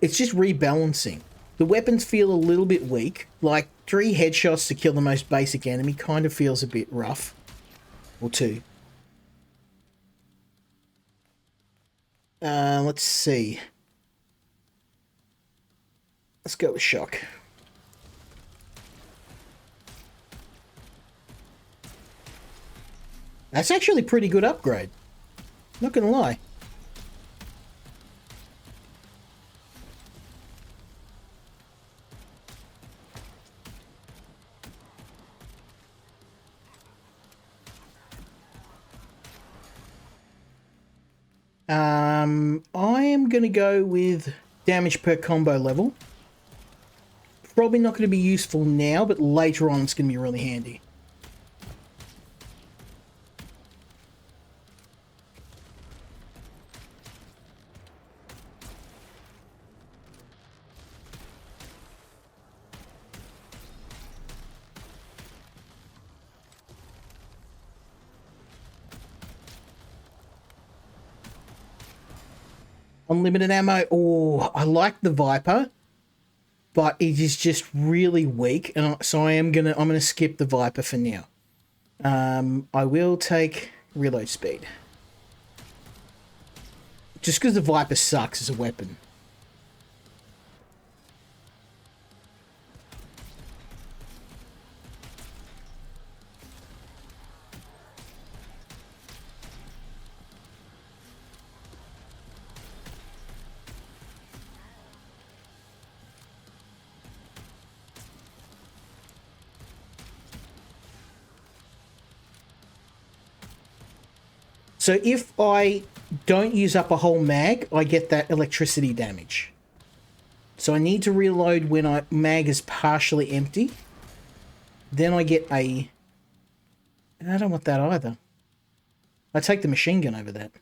A: rebalancing. The weapons feel a little bit weak. Like 3 headshots to kill the most basic enemy kind of feels a bit rough. Or 2. Let's see. Let's go with shock. That's actually a pretty good upgrade. Not gonna lie. I am gonna go with damage per combo level. Probably not going to be useful now, but later on it's going to be really handy. Unlimited ammo. Oh, I like the Viper, but it is just really weak, and so I'm gonna skip the Viper for now. I will take reload speed, just because the Viper sucks as a weapon. So if I don't use up a whole mag, I get that electricity damage. So I need to reload when mag is partially empty. Then I get a... I don't want that either. I take the machine gun over that.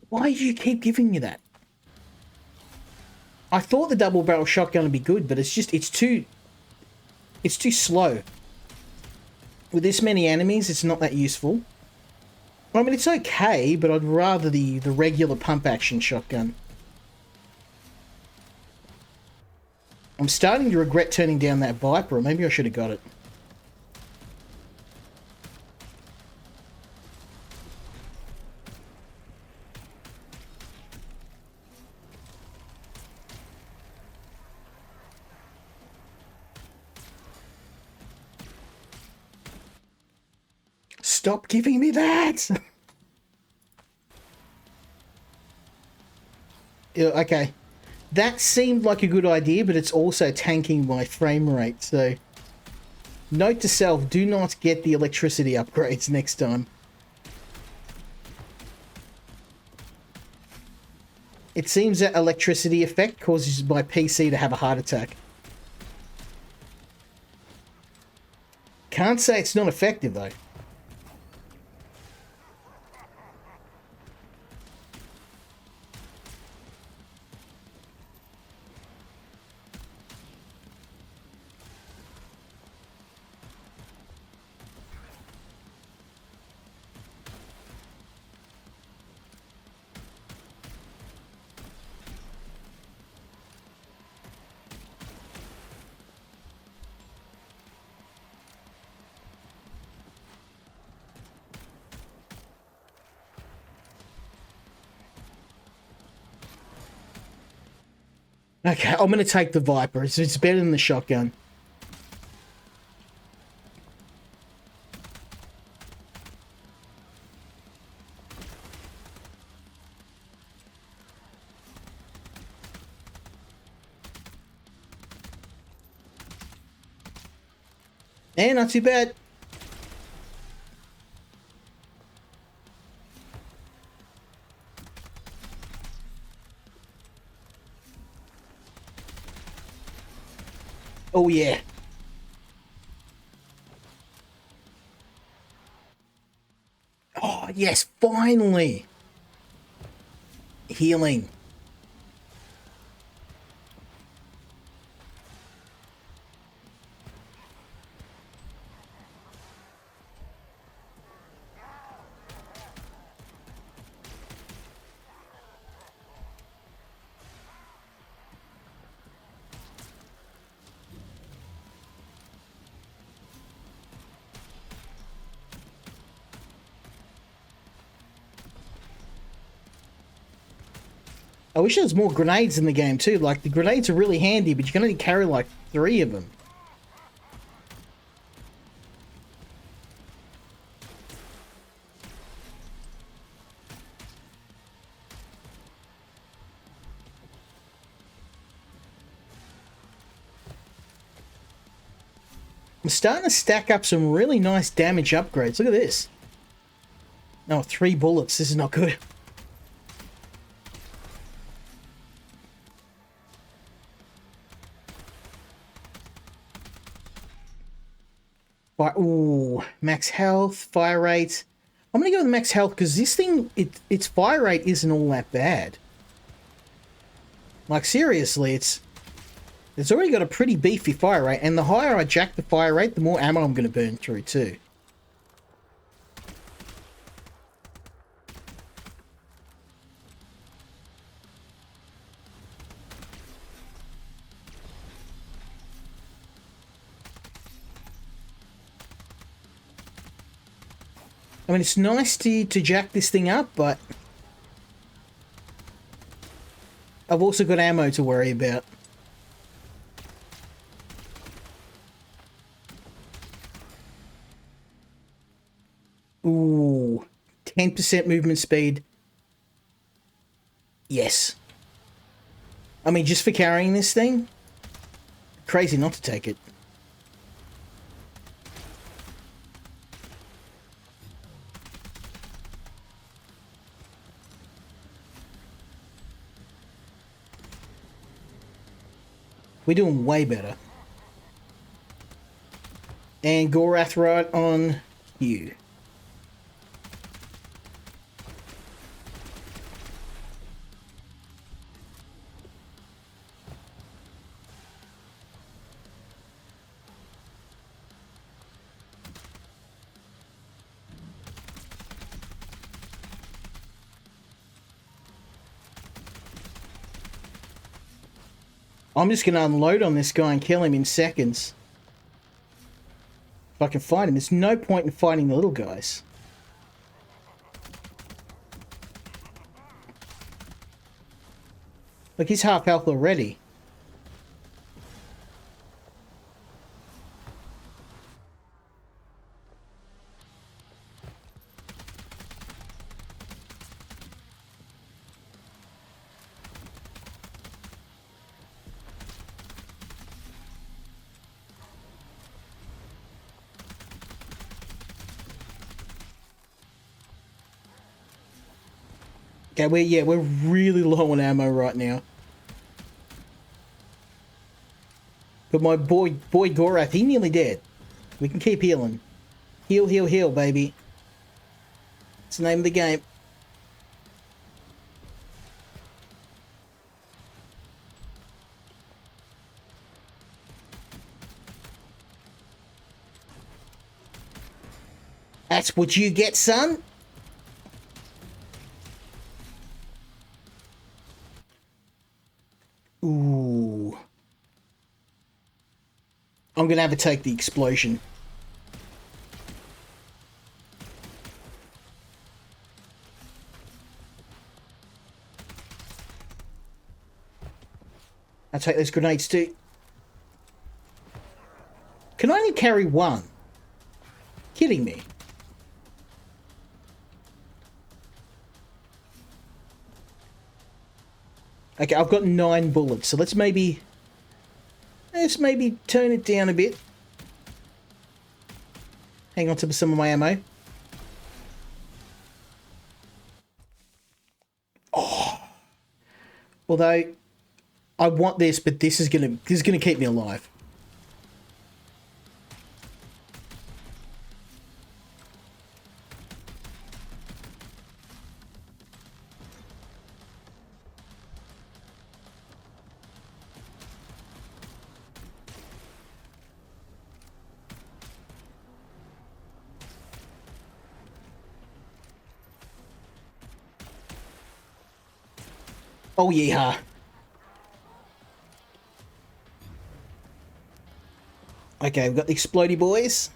A: Why do you keep giving me that? I thought the double barrel shotgun would be good, but it's too slow. With this many enemies, it's not that useful. I mean, it's okay, but I'd rather the regular pump action shotgun. I'm starting to regret turning down that Viper, or maybe I should have got it. Stop giving me that! Yeah, okay. That seemed like a good idea, but it's also tanking my frame rate, so... Note to self, do not get the electricity upgrades next time. It seems that electricity effect causes my PC to have a heart attack. Can't say it's not effective, though. Okay, I'm going to take the Viper. It's better than the shotgun. And not too bad. Oh, yeah. Oh, yes, finally. Healing. I wish there was more grenades in the game too. Like, the grenades are really handy, but you can only carry like 3 of them. I'm starting to stack up some really nice damage upgrades. Look at this. Oh, 3 bullets. This is not good. Ooh, max health, fire rate. I'm gonna go with max health because this thing, its fire rate isn't all that bad. Like seriously, it's already got a pretty beefy fire rate, and the higher I jack the fire rate, the more ammo I'm gonna burn through too. I mean, it's nice to jack this thing up, but I've also got ammo to worry about. Ooh, 10% movement speed. Yes. I mean, just for carrying this thing, crazy not to take it. We're doing way better. And Gorath right on you. I'm just going to unload on this guy and kill him in seconds. If I can find him. There's no point in fighting the little guys. Look, he's half health already. Okay, we're really low on ammo right now. But my boy Gorath, he nearly dead. We can keep healing. Heal, heal, heal, baby. It's the name of the game. That's what you get, son. Ooh. I'm gonna have to take the explosion. I'll take those grenades too. Can I only carry one? Kidding me. Okay, I've got 9 bullets, so let's maybe turn it down a bit. Hang on to some of my ammo. Oh. Although I want this, but this is gonna keep me alive. Oh yeah. Okay, we've got the explodey boys.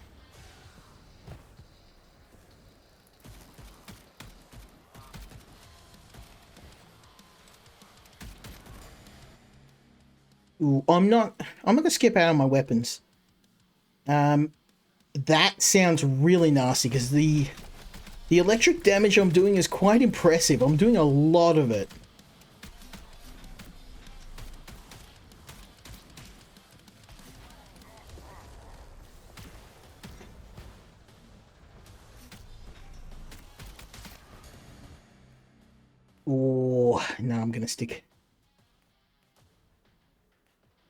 A: Ooh, I'm not gonna skip out on my weapons. That sounds really nasty because the electric damage I'm doing is quite impressive. I'm doing a lot of it. Oh, no, I'm going to stick.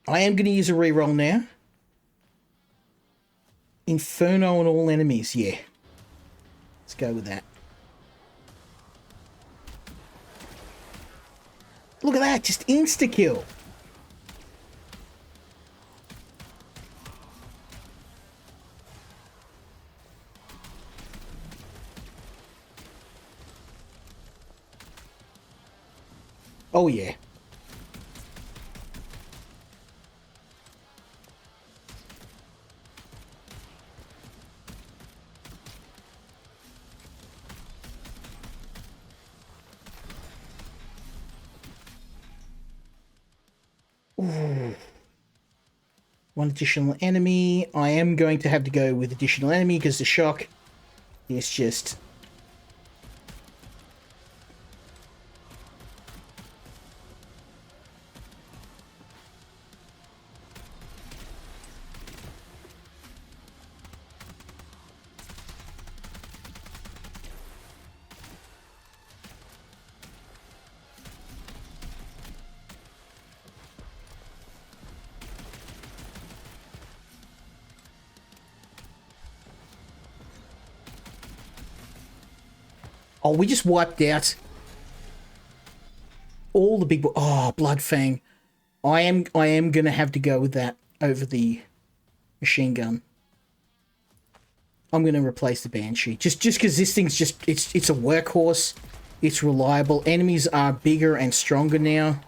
A: I am going to use a reroll now. Inferno on all enemies. Yeah. Let's go with that. Look at that. Just insta-kill. Oh, yeah. Ooh. One additional enemy. I am going to have to go with additional enemy because the shock is just... Oh, we just wiped out all the big... Oh, Bloodfang. I am going to have to go with that over the machine gun. I'm going to replace the Banshee. Just because this thing's just... It's a workhorse. It's reliable. Enemies are bigger and stronger now.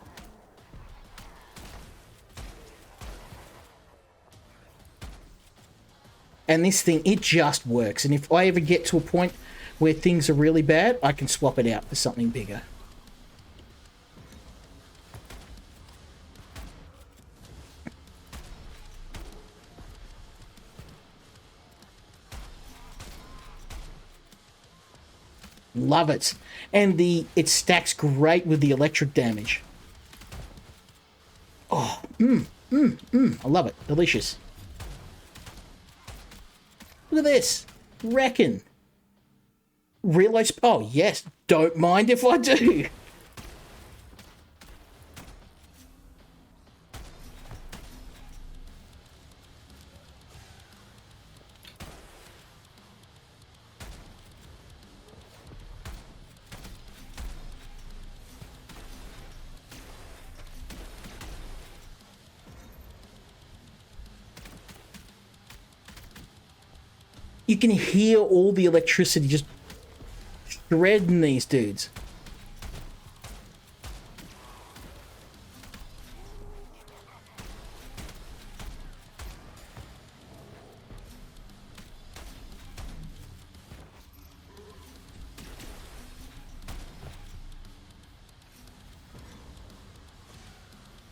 A: And this thing, it just works. And if I ever get to a point where things are really bad, I can swap it out for something bigger. Love it. And it stacks great with the electric damage. Oh, I love it. Delicious. Look at this. Reckon. Reload. Oh, yes. Don't mind if I do. You can hear all the electricity just shredding these dudes.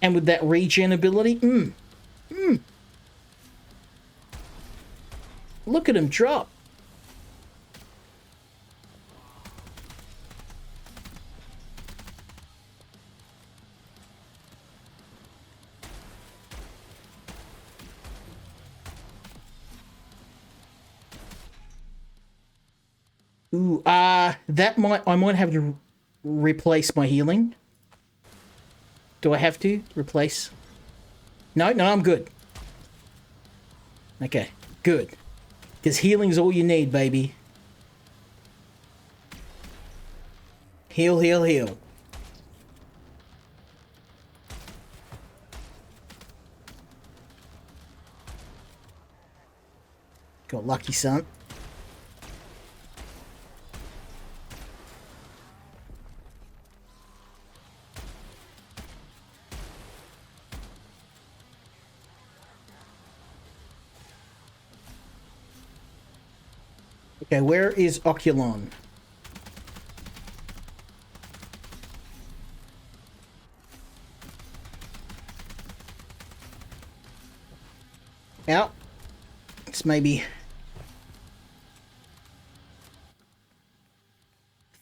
A: And with that regen ability, look at him drop. Ooh, I might have to replace my healing. Do I have to replace? No, I'm good. Okay, good. Because healing's all you need, baby. Heal, heal, heal. Got lucky, son. Okay, where is Oculon? Out. It's maybe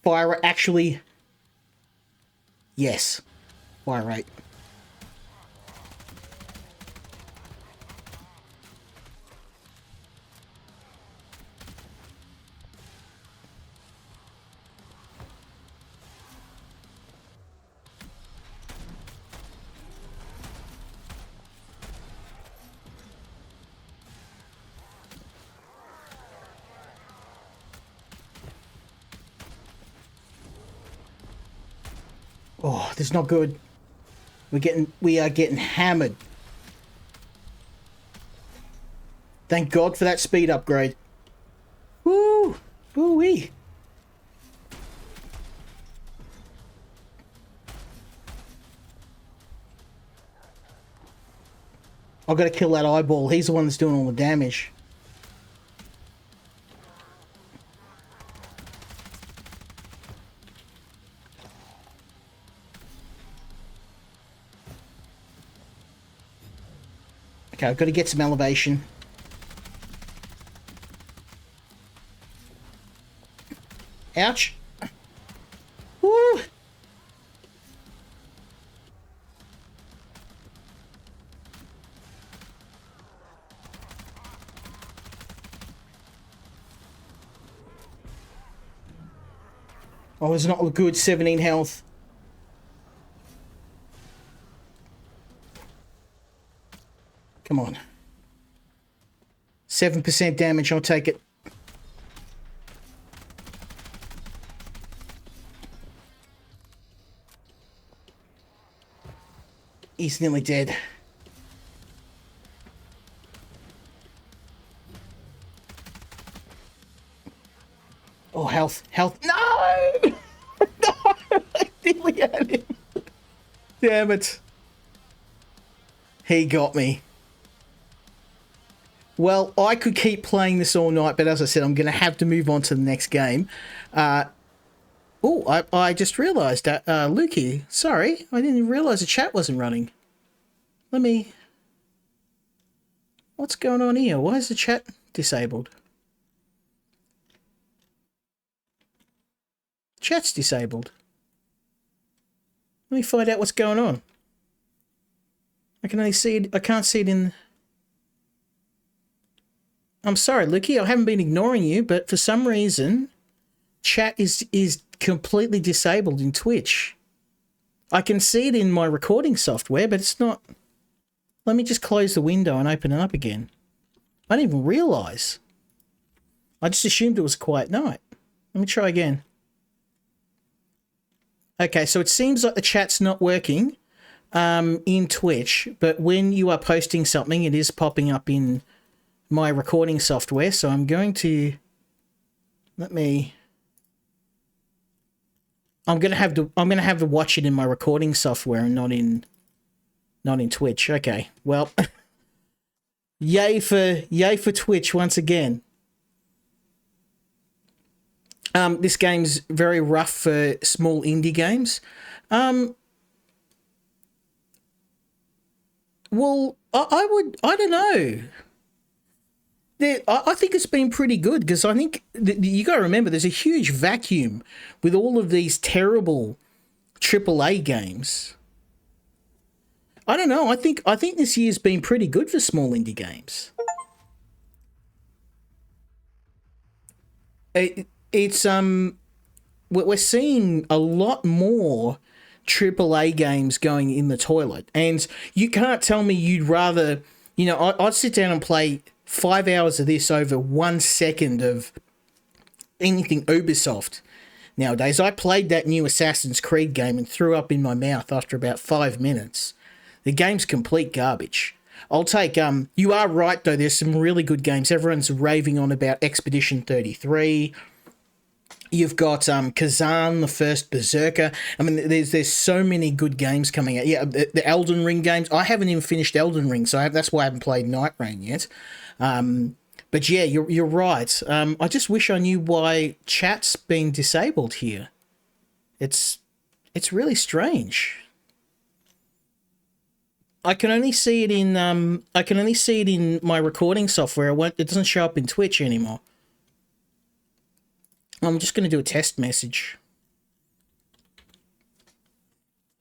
A: fire actually. Yes, fire rate. this is not good. We are getting hammered. Thank God for that speed upgrade. Woo! Woo-wee. I've got to kill that eyeball. He's the one that's doing all the damage. Okay, I've got to get some elevation. Ouch. Woo! Oh, it's not good. 17 health. Come on. 7% damage. I'll take it. He's nearly dead. Oh, health. Health. No! No! I nearly had him. Damn it. He got me. Well, I could keep playing this all night, but as I said, I'm going to have to move on to the next game. I just realised that, Lukey, sorry, I didn't realise the chat wasn't running. What's going on here? Why is the chat disabled? Chat's disabled. Let me find out what's going on. I can only see it, I can't see it in... I'm sorry, Lukey, I haven't been ignoring you, but for some reason, chat is completely disabled in Twitch. I can see it in my recording software, but it's not... Let me just close the window and open it up again. I didn't even realise. I just assumed it was a quiet night. Let me try again. Okay, so it seems like the chat's not working in Twitch, but when you are posting something, it is popping up in my recording software. So I'm going to I'm gonna have to watch it in my recording software and not in Twitch. Okay, well, yay for Twitch once again. This game's very rough for small indie games. Well, I don't know. I think it's been pretty good because I think you got to remember there's a huge vacuum with all of these terrible AAA games. I don't know. I think this year's been pretty good for small indie games. We're seeing a lot more AAA games going in the toilet, and you can't tell me you'd rather, I'd sit down and play 5 hours of this over 1 second of anything Ubisoft nowadays. I played that new Assassin's Creed game and threw up in my mouth after about 5 minutes. The game's complete garbage. I'll take, you are right though, there's some really good games. Everyone's raving on about Expedition 33. You've got Kazan, the first Berserker. I mean, there's so many good games coming out. Yeah, the Elden Ring games. I haven't even finished Elden Ring, so that's why I haven't played Night Rain yet. But yeah, you're right. I just wish I knew why chat's been disabled here. It's really strange. I can only see it in my recording software. It doesn't show up in Twitch anymore. I'm just going to do a test message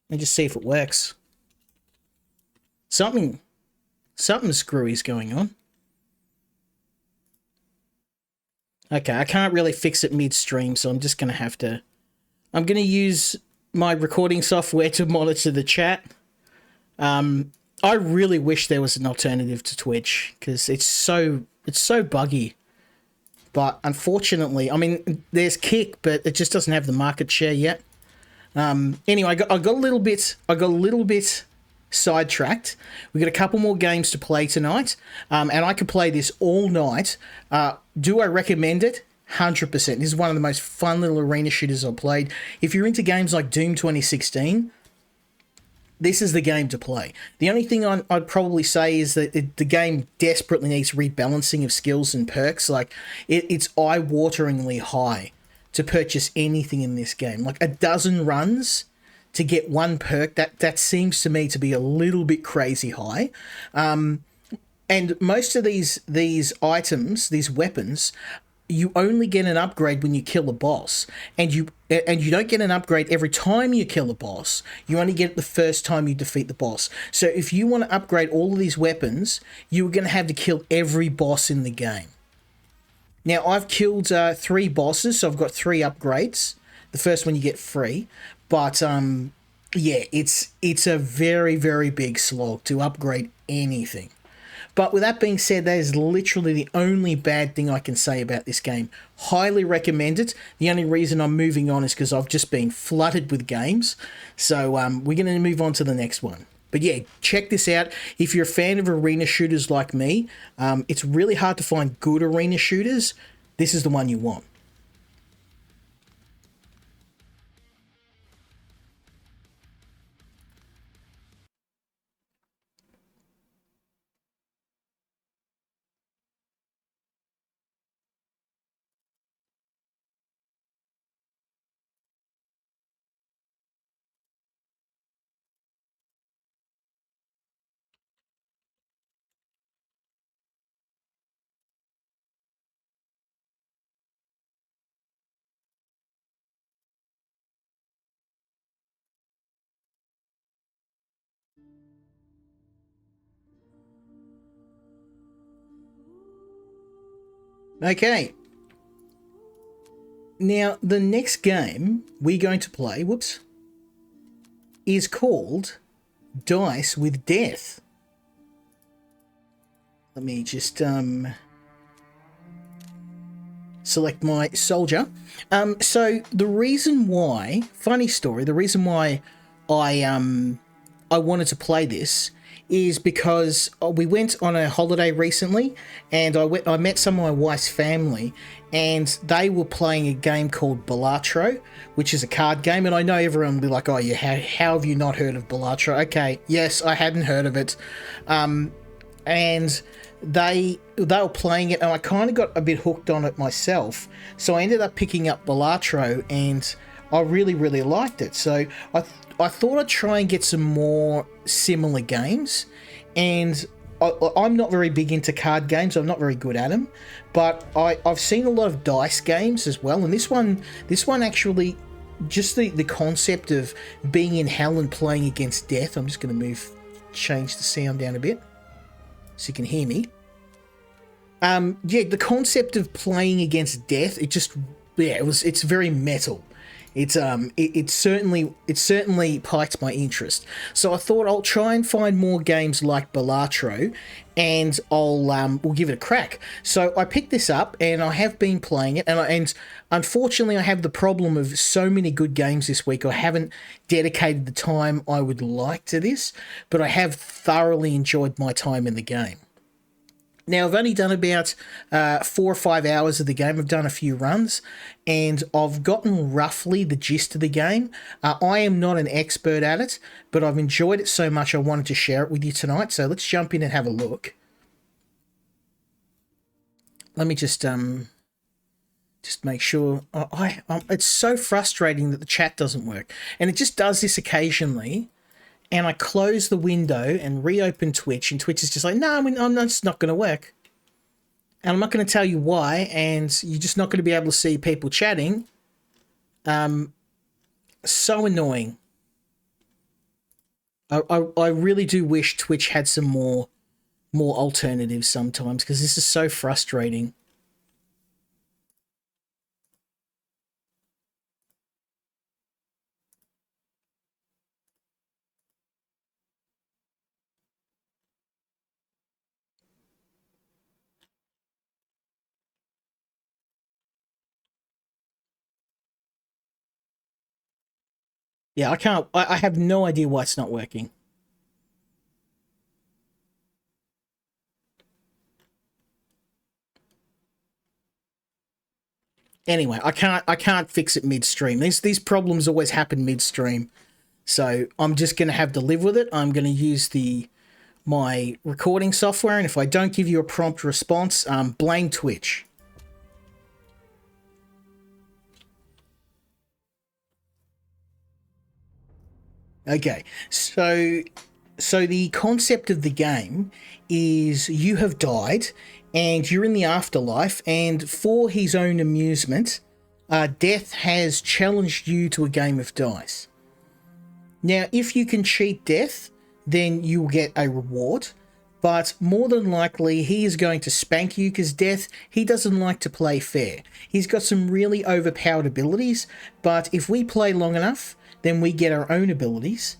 A: and just see if it works. Something screwy is going on. Okay, I can't really fix it midstream, so I'm just going to have to... I'm going to use my recording software to monitor the chat. I really wish there was an alternative to Twitch, because it's so buggy. But unfortunately, I mean, there's Kick, but it just doesn't have the market share yet. Anyway, I got a little bit sidetracked. We got a couple more games to play tonight, and I could play this all night. Do I recommend it? 100%. This is one of the most fun little arena shooters I've played. If you're into games like Doom 2016, this is the game to play. The only thing I'd probably say is that the game desperately needs rebalancing of skills and perks. Like, it's eye-wateringly high to purchase anything in this game. Like, a dozen runs to get one perk, that seems to me to be a little bit crazy high. And most of these items, these weapons, you only get an upgrade when you kill a boss, and you don't get an upgrade every time you kill a boss. You only get it the first time you defeat the boss. So if you want to upgrade all of these weapons, you're going to have to kill every boss in the game. Now, I've killed 3 bosses, so I've got 3 upgrades. The first one you get free, but yeah, it's a very, very big slog to upgrade anything. But with that being said, that is literally the only bad thing I can say about this game. Highly recommend it. The only reason I'm moving on is because I've just been flooded with games. So we're going to move on to the next one. But yeah, check this out. If you're a fan of arena shooters like me, it's really hard to find good arena shooters. This is the one you want. Okay. Now, the next game we're going to play, is called Dice with Death. Let me just select my soldier. So the reason why, funny story, the reason why I wanted to play this is because we went on a holiday recently, and I met some of my wife's family, and they were playing a game called Balatro, which is a card game. And I know everyone will be like, "Oh, yeah, how have you not heard of Balatro?" Okay, yes, I hadn't heard of it, and they were playing it, and I kind of got a bit hooked on it myself. So I ended up picking up Balatro, and I really, really liked it. So I thought I'd try and get some more similar games, and I'm not very big into card games. I'm not very good at them, but I've seen a lot of dice games as well, and this one actually, just the concept of being in hell and playing against death. I'm just going to change the sound down a bit so you can hear me. Yeah, the concept of playing against death, it's very metal. It certainly piqued my interest. So I thought I'll try and find more games like Balatro, and we'll give it a crack. So I picked this up, and I have been playing it, and unfortunately I have the problem of so many good games this week. I haven't dedicated the time I would like to this, but I have thoroughly enjoyed my time in the game. Now, I've only done about 4 or 5 hours of the game. I've done a few runs, and I've gotten roughly the gist of the game. I am not an expert at it, but I've enjoyed it so much I wanted to share it with you tonight. So let's jump in and have a look. Let me just make sure. It's so frustrating that the chat doesn't work, and it just does this occasionally. And I close the window and reopen Twitch, and Twitch is just like, no, it's not going to work. And I'm not going to tell you why, and you're just not going to be able to see people chatting. So annoying. I really do wish Twitch had some more alternatives sometimes, because this is so frustrating. Yeah, I can't. I have no idea why it's not working. Anyway, I can't fix it midstream. These problems always happen midstream. So I'm just gonna have to live with it. I'm gonna use my recording software, and if I don't give you a prompt response, blame Twitch. Okay, so the concept of the game is you have died and you're in the afterlife, and for his own amusement, Death has challenged you to a game of dice. Now, if you can cheat Death, then you'll get a reward, but more than likely he is going to spank you because Death, he doesn't like to play fair. He's got some really overpowered abilities, but if we play long enough, then we get our own abilities,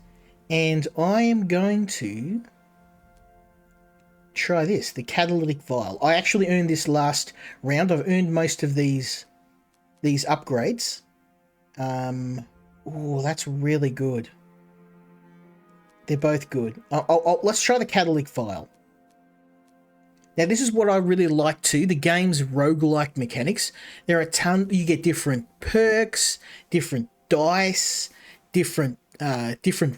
A: and I am going to try this, the Catalytic Vial. I actually earned this last round. I've earned most of these upgrades. Oh, that's really good. They're both good. Let's try the Catalytic Vial. Now, this is what I really like too, the game's roguelike mechanics. There are a ton, you get different perks, different dice, different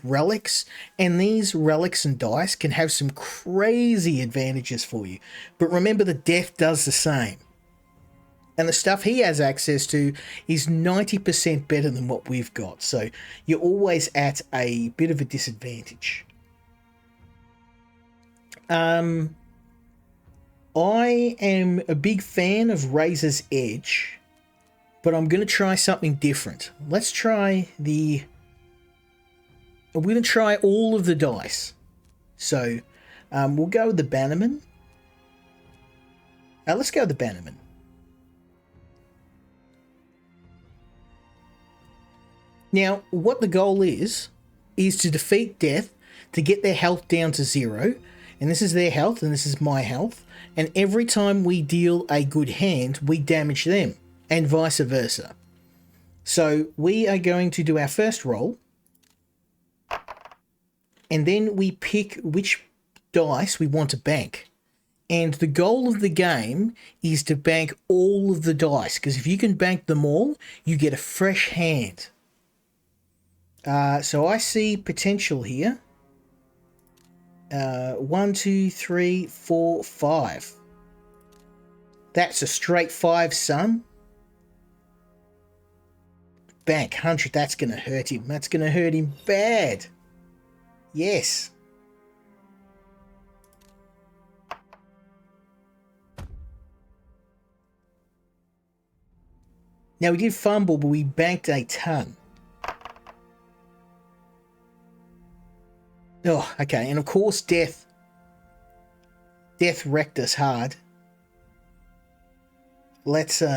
A: relics, and these relics and dice can have some crazy advantages for you. But remember that Death does the same. And the stuff he has access to is 90% better than what we've got. So you're always at a bit of a disadvantage. I am a big fan of Razor's Edge, but I'm going to try something different. Let's try we're going to try all of the dice. So we'll go with the Bannerman. Let's go with the Bannerman. Now, what the goal is to defeat Death, to get their health down to 0. And this is their health, and this is my health. And every time we deal a good hand, we damage them, and vice versa. So we are going to do our first roll. And then we pick which dice we want to bank. And the goal of the game is to bank all of the dice, because if you can bank them all, you get a fresh hand. So I see potential here. 1, 2, 3, 4, 5. That's a straight 5, son. Bank 100. That's going to hurt him. That's going to hurt him bad. Yes. Now we did fumble, but we banked a ton. Oh, okay. And of course, Death wrecked us hard. Let's do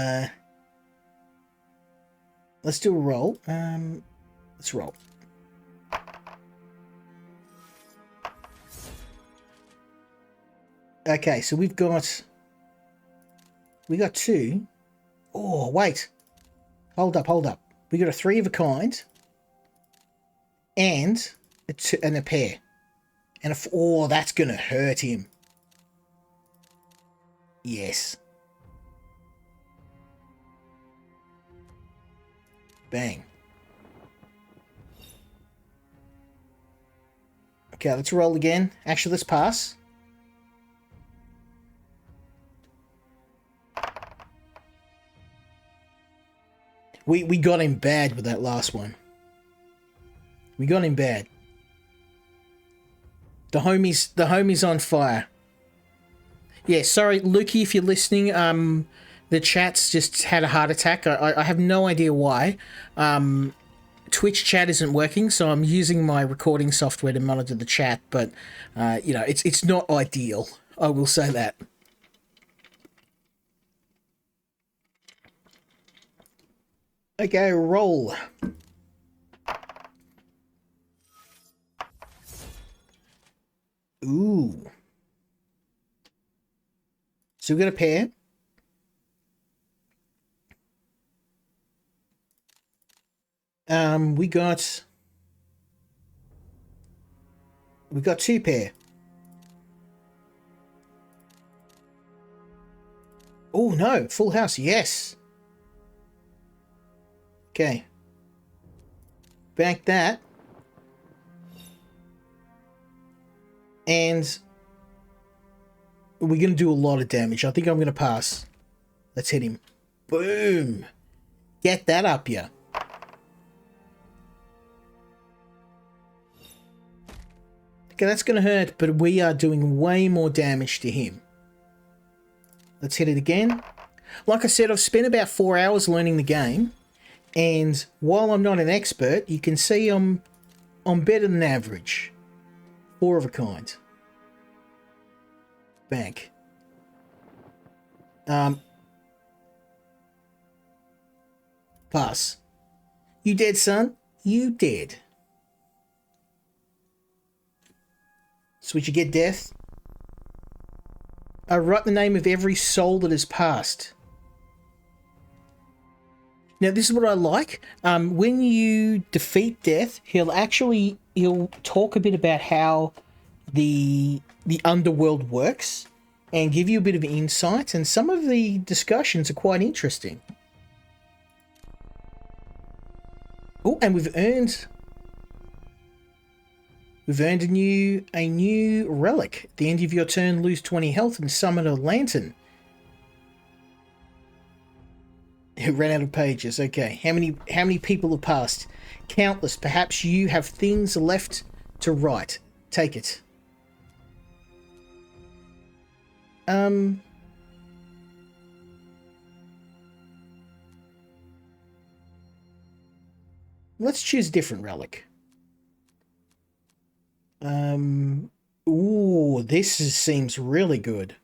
A: a roll. Let's roll. Okay, so we got 2. Oh, wait. Hold up. We got a 3 of a kind. And a pair. And oh, that's going to hurt him. Yes. Bang. Okay, let's roll again. Actually, let's pass. We got him bad with that last one. We got him bad. The homie's on fire. Yeah, sorry, Lukey, if you're listening. The chat's just had a heart attack. I have no idea why. Twitch chat isn't working, so I'm using my recording software to monitor the chat. But it's not ideal. I will say that. Okay, roll. Ooh. So we got a pair. We got We've got 2 pair. Oh, no. Full house. Yes. Okay. Bank that. And we're going to do a lot of damage. I think I'm going to pass. Let's hit him. Boom. Get that up, yeah. Okay, that's going to hurt, but we are doing way more damage to him. Let's hit it again. Like I said, I've spent about 4 hours learning the game, and while I'm not an expert, you can see I'm better than average. 4 of a kind. Bank. Pass. You dead, son? You dead. So would you get death? I write the name of every soul that has passed. Now this is what I like. When you defeat death, he'll talk a bit about how the underworld works and give you a bit of insight, and some of the discussions are quite interesting. Oh, and we've earned a new relic. At the end of your turn, lose 20 health and summon a lantern. It ran out of pages. Okay. How many people have passed? Countless. Perhaps you have things left to write. Take it. Let's choose a different relic. Ooh, seems really good.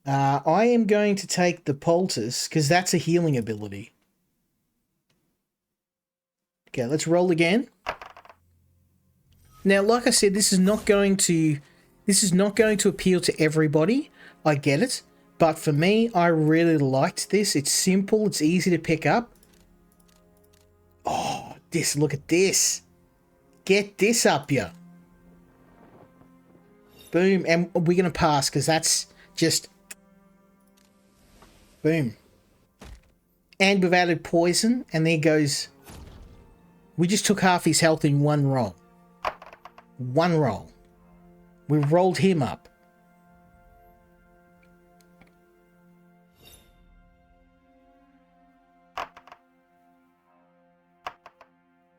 A: I am going to take the poultice because that's a healing ability. Okay, let's roll again. Now, like I said, this is not going to appeal to everybody. I get it, but for me, I really liked this. It's simple, it's easy to pick up. Oh, look at this. Get this up, ya. Boom, and we're going to pass because that's just... Boom. And we've added poison, and there goes... We just took half his health in one roll. One roll. We rolled him up.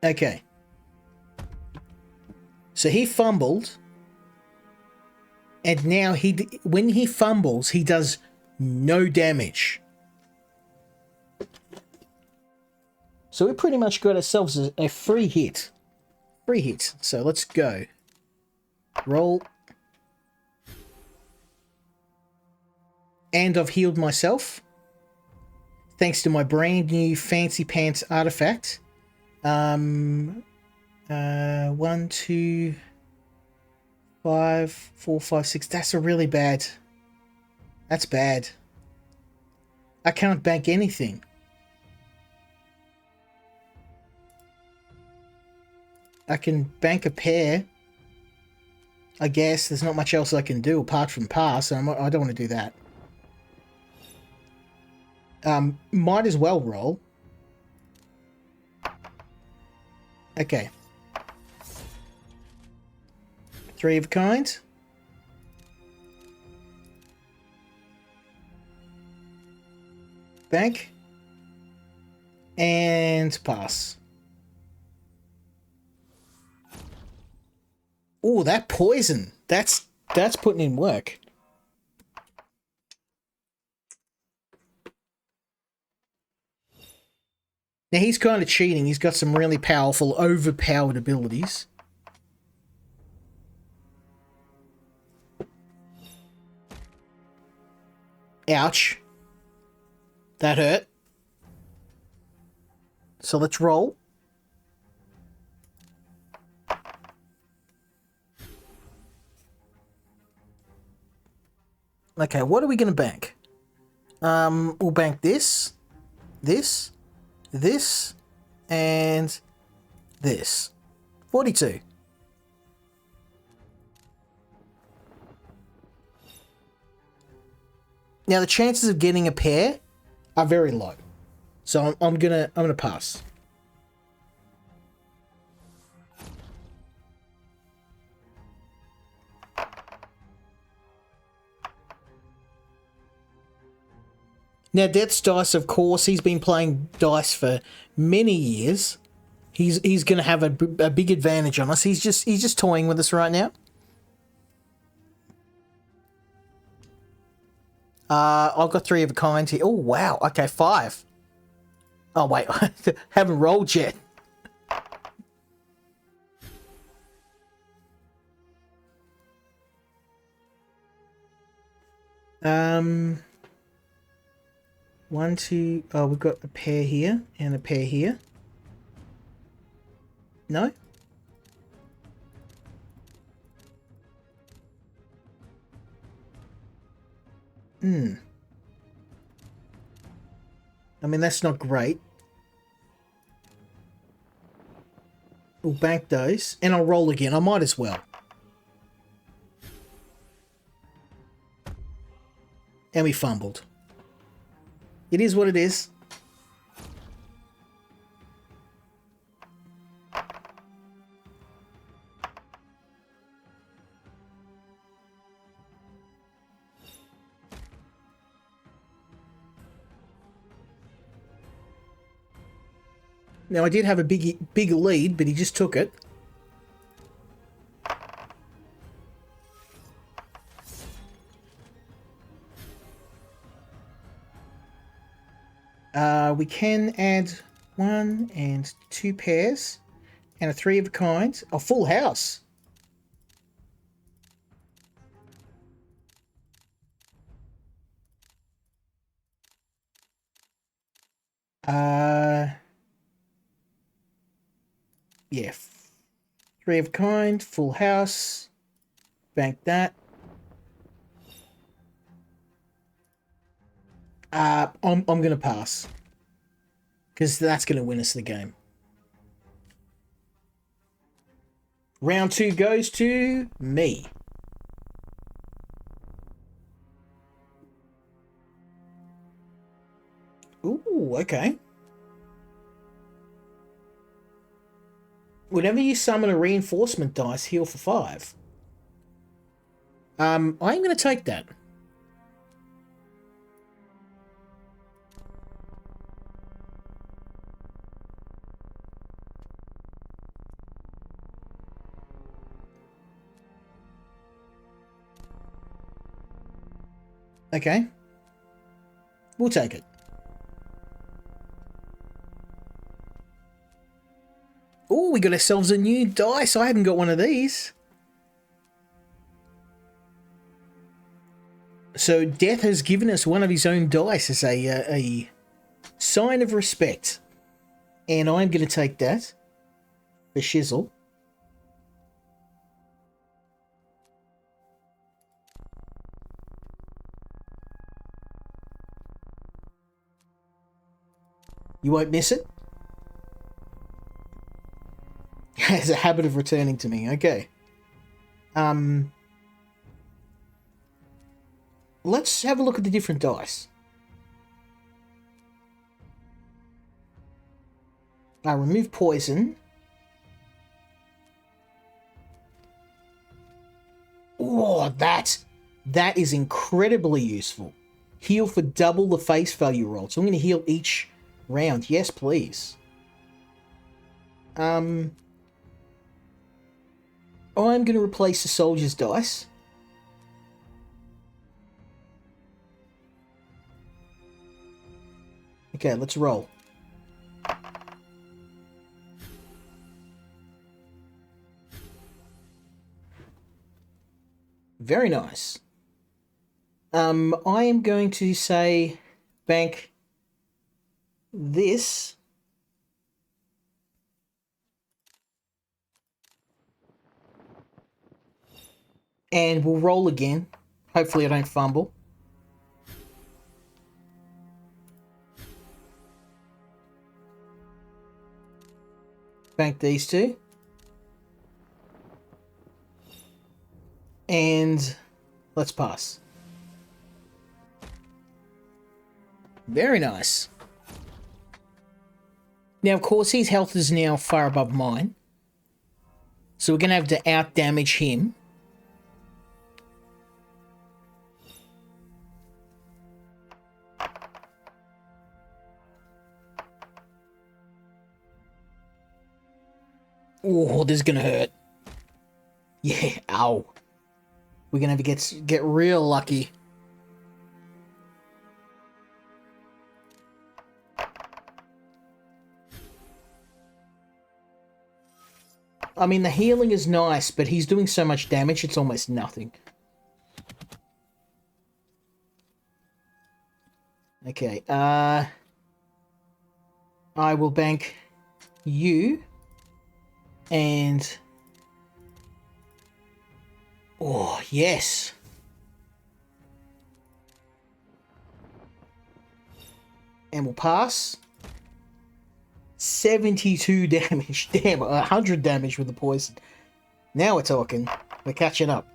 A: Okay. So he fumbled... And now when he fumbles, he does no damage. So we pretty much got ourselves a free hit. Free hit. So let's go. Roll. And I've healed myself. Thanks to my brand new Fancy Pants artifact. 1, 2... 5, 4, 5, 6. That's a really bad. That's bad. I can't bank anything. I can bank a pair. I guess there's not much else I can do apart from pass, and I don't want to do that. Might as well roll. Okay. 3 of a kind. Bank. And pass. Oh, that poison. That's putting in work. Now he's kind of cheating. He's got some really powerful, overpowered abilities. Ouch. That hurt. So let's roll. Okay, what are we going to bank? We'll bank this, this, and this. 42. Now the chances of getting a pair are very low, so I'm gonna pass. Now Death's Dice, of course, he's been playing dice for many years. He's going to have a big advantage on us. He's just toying with us right now. I've got 3 of a kind here. Oh wow. Okay, 5. Oh wait, haven't rolled yet. One, two. Oh, we've got a pair here and a pair here. No? I mean, that's not great. We'll bank those, and I'll roll again. I might as well. And we fumbled. It is what it is. Now, I did have a big lead, but he just took it. We can add 1 and 2 pairs and a 3 of a kind. A full house. Yeah. 3 of a kind, full house. Bank that. I'm gonna pass. Because that's gonna win us the game. Round 2 goes to me. Ooh, okay. Whenever you summon a reinforcement dice, heal for 5. I'm going to take that. Okay. We'll take it. Oh, we got ourselves a new dice. I haven't got one of these. So Death has given us one of his own dice as a sign of respect. And I'm going to take that for shizzle. You won't miss it. Has a habit of returning to me. Okay. Let's have a look at the different dice. Remove poison. Oh, that is incredibly useful. Heal for double the face value roll. So I'm going to heal each round. Yes, please. I'm going to replace the soldier's dice. Okay, let's roll. Very nice. I am going to say bank this. And we'll roll again. Hopefully I don't fumble. Bank these 2. And let's pass. Very nice. Now, of course, his health is now far above mine. So we're going to have to out-damage him. Oh, this is going to hurt. Yeah, ow. We're going to have to get real lucky. I mean, the healing is nice, but he's doing so much damage, it's almost nothing. Okay, I will bank you. And... oh, yes. And we'll pass. 72 damage. Damn, 100 damage with the poison. Now we're talking. We're catching up.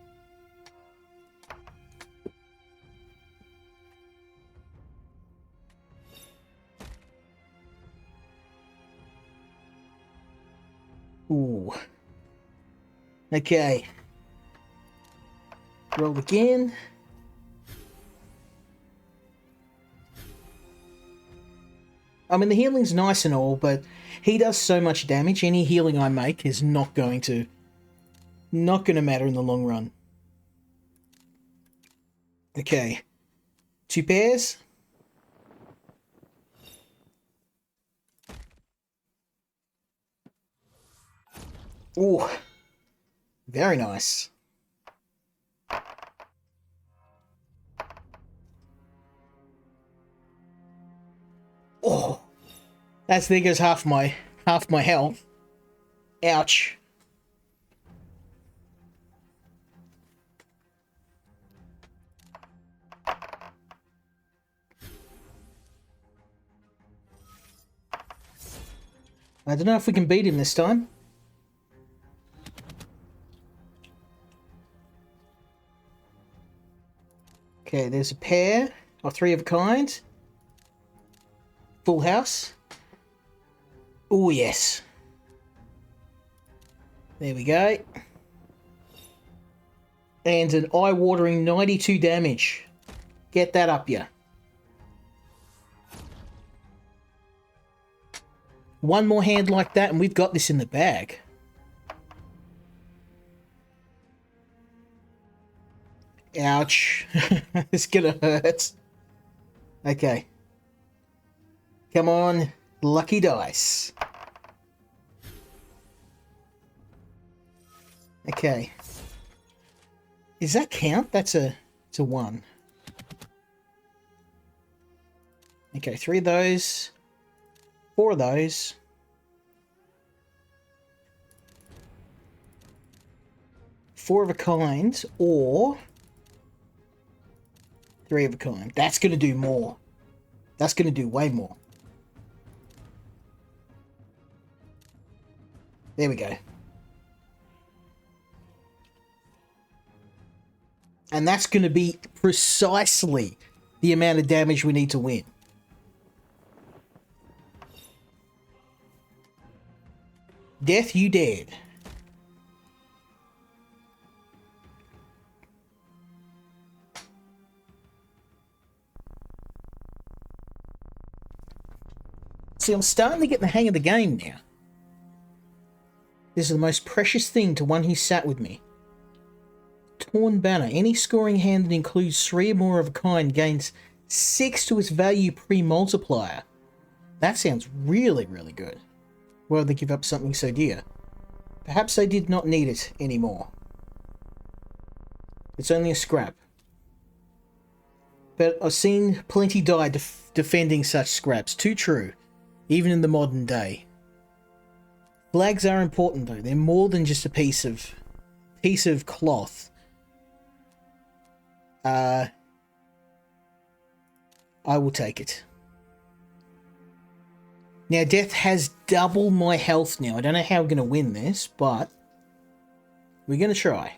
A: Ooh. Okay. Roll again. I mean, the healing's nice and all, but he does so much damage. Any healing I make is not going to matter in the long run. Okay. 2 pairs. Ooh. Very nice. Oh. There goes half my health. Ouch. I don't know if we can beat him this time. Okay, there's a pair or 3 of a kind. Full house. Oh, yes. There we go. And an eye-watering 92 damage. Get that up ya. One more hand like that and we've got this in the bag. Ouch. It's gonna hurt. Okay. Come on, lucky dice. Okay. Does that count? It's a 1. Okay, 3 of those. 4 of those. 4 of a kind, or 3 of a kind. That's going to do more. That's going to do way more. There we go. And that's going to be precisely the amount of damage we need to win. Death, you dead. See, I'm starting to get the hang of the game now. This is the most precious thing to one who sat with me. Torn Banner. Any scoring hand that includes 3 or more of a kind gains 6 to its value pre-multiplier. That sounds really, really good. Why would they give up something so dear? Perhaps they did not need it anymore. It's only a scrap. But I've seen plenty die defending such scraps. Too true, even in the modern day. Flags are important though. They're more than just a piece of cloth. I will take it. Now, Death has double my health now. I don't know how I'm going to win this, but we're going to try.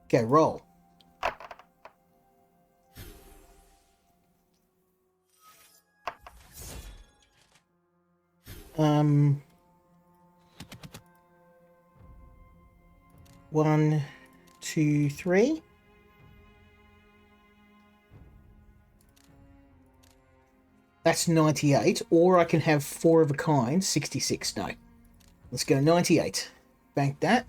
A: Okay, roll. 1, 2, 3. That's 98. Or I can have 4 of a kind. 66. No. Let's go 98. Bank that.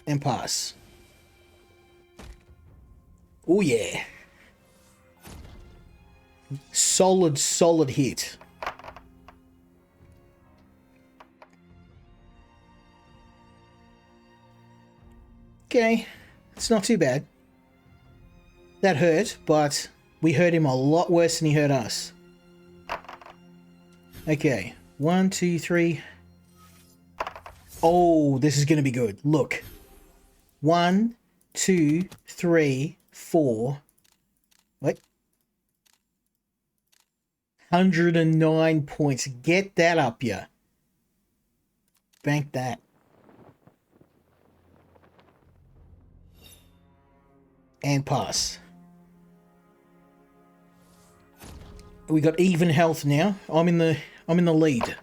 A: And pass. Oh yeah. Solid hit. Okay, it's not too bad. That hurt, but we hurt him a lot worse than he hurt us. Okay, 1, 2, 3. Oh, this is going to be good. Look. 1, 2, 3, 4. What? 109 points. Get that up, yeah. Bank that. And pass. We got even health now. I'm in the lead.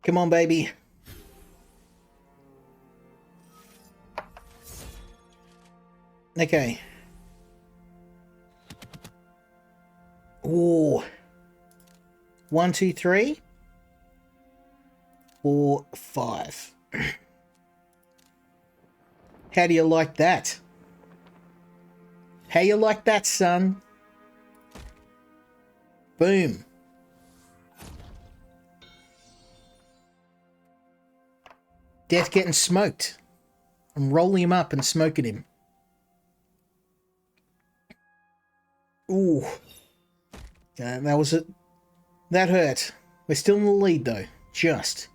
A: Come on, baby. Okay. Ooh. 1, 2, 3. 4, 5. How do you like that? How you like that, son? Boom. Death getting smoked. I'm rolling him up and smoking him. Ooh. That was it. That hurt. We're still in the lead though. Just.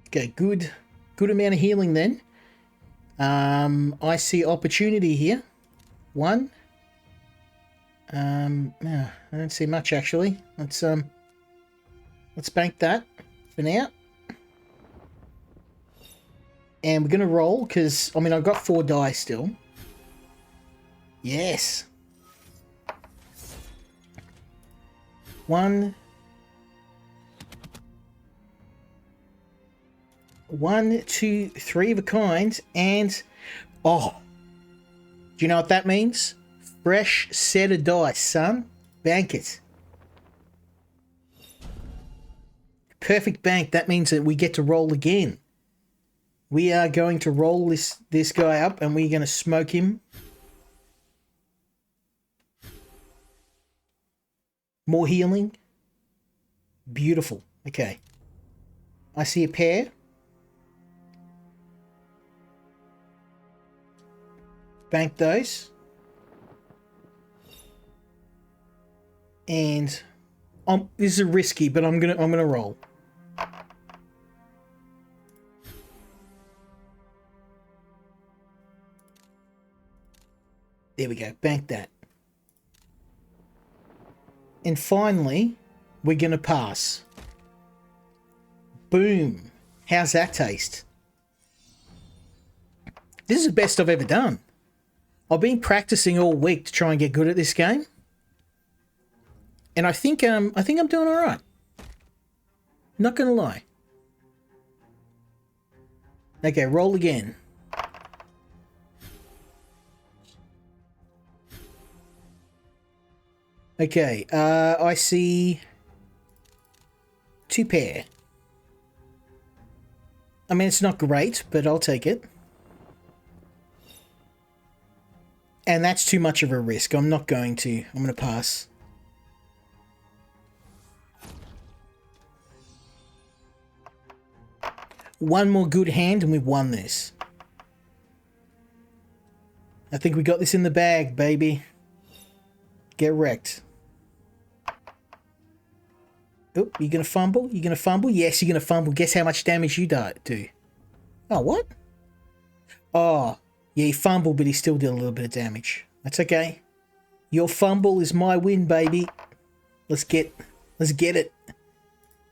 A: Okay, good amount of healing then. I see opportunity here. 1. I don't see much actually. Let's bank that for now. And we're gonna roll because I mean I've got 4 die still. Yes. 1, 2, 3 of a kind, and oh, do you know what that means? Fresh set of dice, son. Bank it. Perfect bank. That means that we get to roll again. We are going to roll this guy up and we're going to smoke him. More healing. Beautiful. Okay. I see a pair. Bank those. And this is risky, but I'm gonna roll. There we go. Bank that. And finally, we're gonna pass. Boom. How's that taste? This is the best I've ever done. I've been practicing all week to try and get good at this game. And I think I'm doing all right. Not gonna lie. Okay, roll again. Okay, I see 2 pair. I mean, it's not great, but I'll take it. And that's too much of a risk. I'm not going to. I'm going to pass. One more good hand and we've won this. I think we got this in the bag, baby. Get wrecked. Oh, you gonna fumble? You gonna fumble? Yes, you're gonna fumble. Guess how much damage you do? Oh, what? Oh, yeah, he fumbled, but he still did a little bit of damage. That's okay. Your fumble is my win, baby. Let's get it.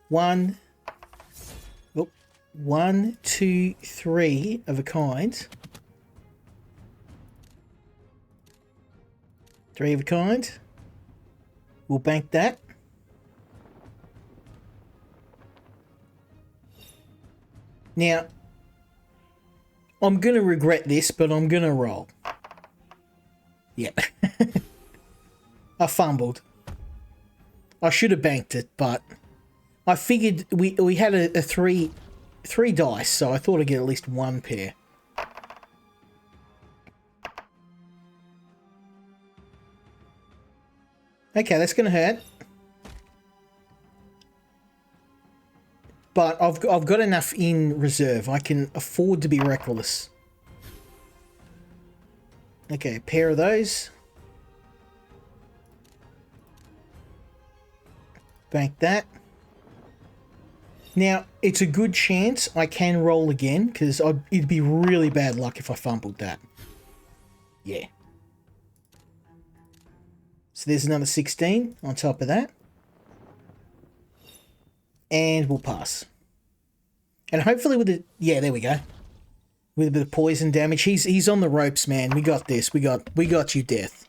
A: One, 2, 3 of a kind. 3 of a kind. We'll bank that. Now, I'm going to regret this, but I'm going to roll. Yep. I fumbled. I should have banked it, but I figured we had a three dice, so I thought I'd get at least one pair. Okay, that's going to hurt. But I've got enough in reserve. I can afford to be reckless. Okay, a pair of those. Bank that. Now, it's a good chance I can roll again, because it'd be really bad luck if I fumbled that. Yeah. So there's another 16 on top of that. And we'll pass. And hopefully with the... Yeah, there we go. With a bit of poison damage. He's on the ropes, man. We got this. We got you, Death.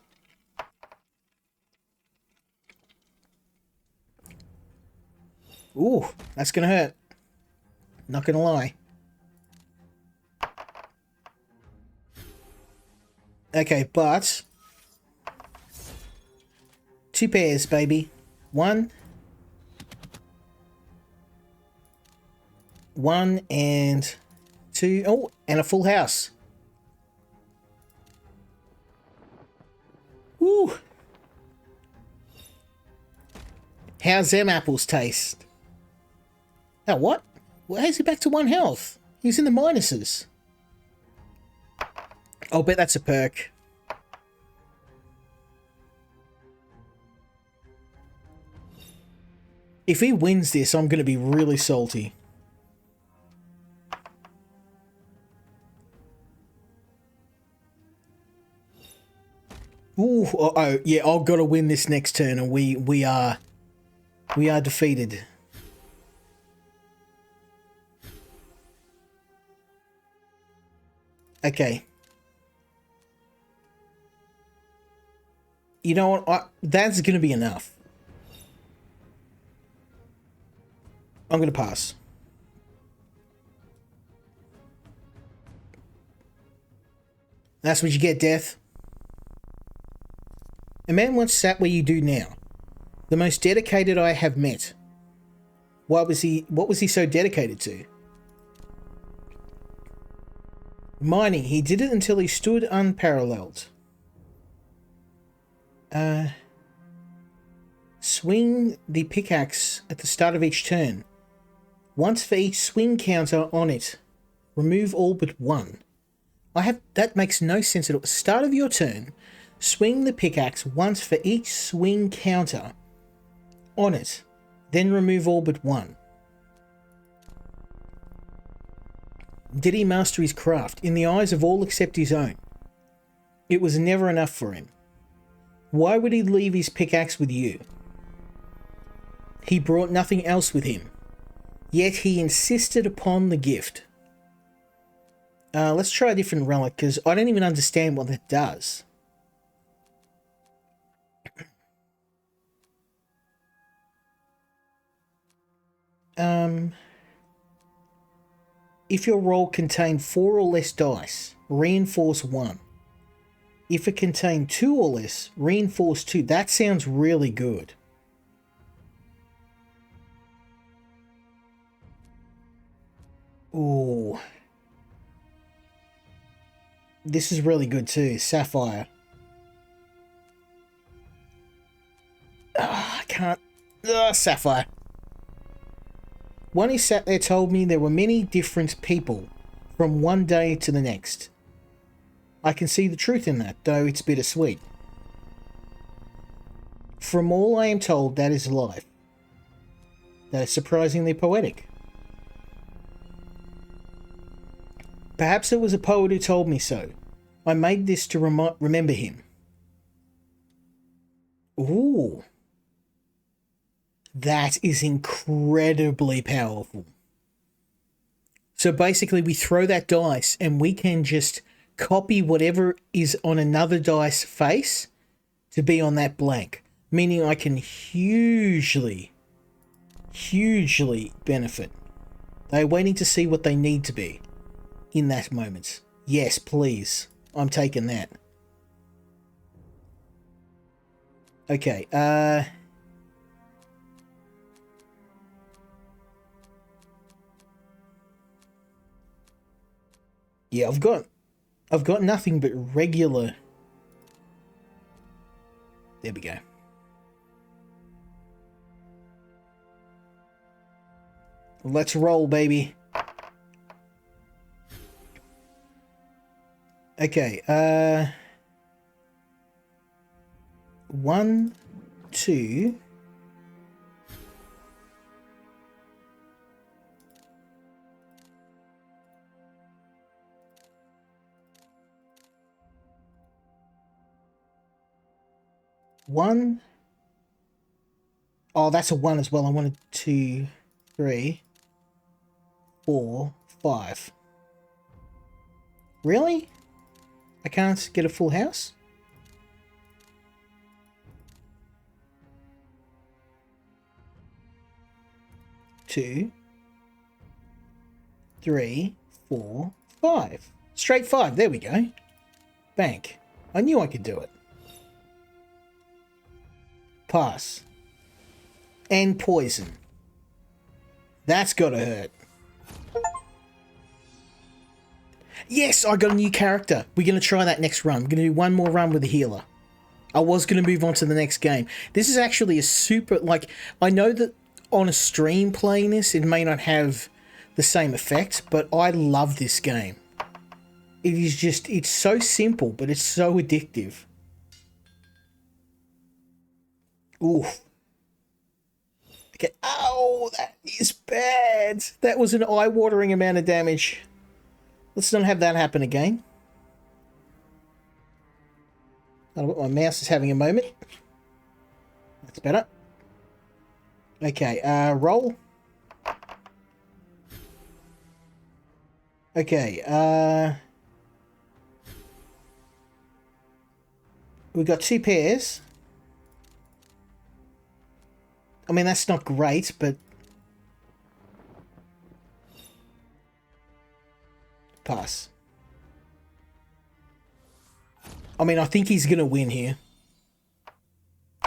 A: Ooh, that's gonna hurt. Not gonna lie. Okay, but... 2 pairs, baby. 1... 1 and 2. Oh, and a full house. Woo! How's them apples taste? Oh, what? Why is he back to 1 health? He's in the minuses. I'll bet that's a perk. If he wins this, I'm going to be really salty. Ooh, oh, yeah, I've got to win this next turn, and we are defeated. Okay. You know what? That's going to be enough. I'm going to pass. That's what you get, Death. A man once sat where you do now. The most dedicated I have met. What was he so dedicated to? Mining. He did it until he stood unparalleled. Swing the pickaxe at the start of each turn. Once for each swing counter on it. Remove all but 1. That makes no sense at all. Start of your turn. Swing the pickaxe once for each swing counter on it. Then remove all but 1. Did he master his craft in the eyes of all except his own? It was never enough for him. Why would he leave his pickaxe with you? He brought nothing else with him. Yet he insisted upon the gift. Let's try a different relic, because I don't even understand what that does. If your roll contained 4 or less dice, reinforce 1. If it contained 2 or less, reinforce 2. That sounds really good. Ooh. This is really good too. Sapphire. I can't. Sapphire. One who sat there told me there were many different people from one day to the next. I can see the truth in that, though it's bittersweet. From all I am told, that is life. That is surprisingly poetic. Perhaps it was a poet who told me so. I made this to remember him. Ooh. That is incredibly powerful. So basically we throw that dice and we can just copy whatever is on another dice face to be on that blank. Meaning I can hugely benefit. They're waiting to see what they need to be in that moment. Yes, please. I'm taking that. Okay, yeah, I've got nothing but regular. There we go. Let's roll, baby. Okay, 1, 2. One. Oh, that's a 1 as well. I wanted 2, 3, 4, 5. Really? I can't get a full house? Two, 3, 4, 5. Straight 5. There we go. Bank. I knew I could do it. Pass. And poison. That's gotta hurt. Yes, I got a new character. We're going to try that next run. We're going to do one more run with the healer. I was going to move on to the next game. This is actually a super, like, I know that on a stream playing this, it may not have the same effect, but I love this game. It is just, it's so simple, but it's so addictive. Oof. Okay. Oh, that is bad. That was an eye-watering amount of damage. Let's not have that happen again. My mouse is having a moment. That's better. Okay, roll. Okay, we've got 2 pairs. I mean, that's not great, but... Pass. I mean, I think he's going to win here.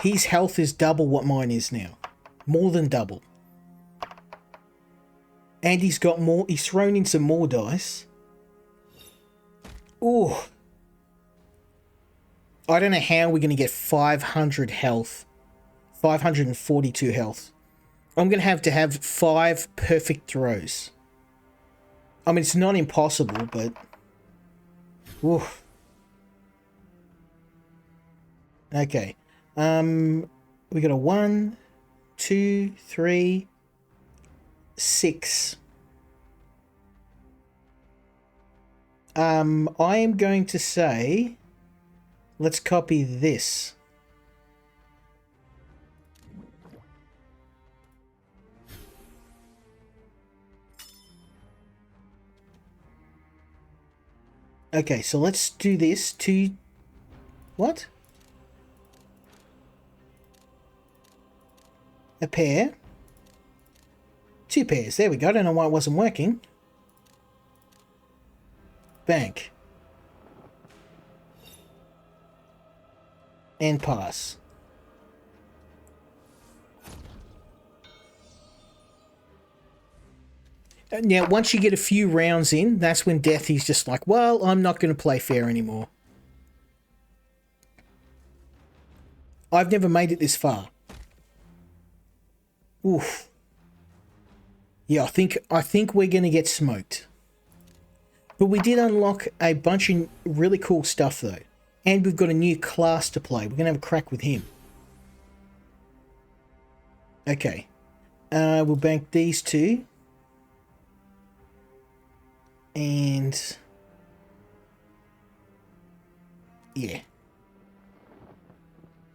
A: His health is double what mine is now. More than double. And he's got more... He's thrown in some more dice. Ooh. I don't know how we're going to get 500 health. 542 health. I'm going to have 5 perfect throws. I mean, it's not impossible, but... Ooh. Okay. We got a 1, 2, 3, 6. I am going to say... Let's copy this. Okay, so let's do this to... What? A pair. 2 pairs. There we go. I don't know why it wasn't working. Bank. And pass. Now, once you get a few rounds in, that's when Deathy's just like, well, I'm not going to play fair anymore. I've never made it this far. Oof. Yeah, I think we're going to get smoked. But we did unlock a bunch of really cool stuff, though. And we've got a new class to play. We're going to have a crack with him. Okay. We'll bank these 2. And yeah.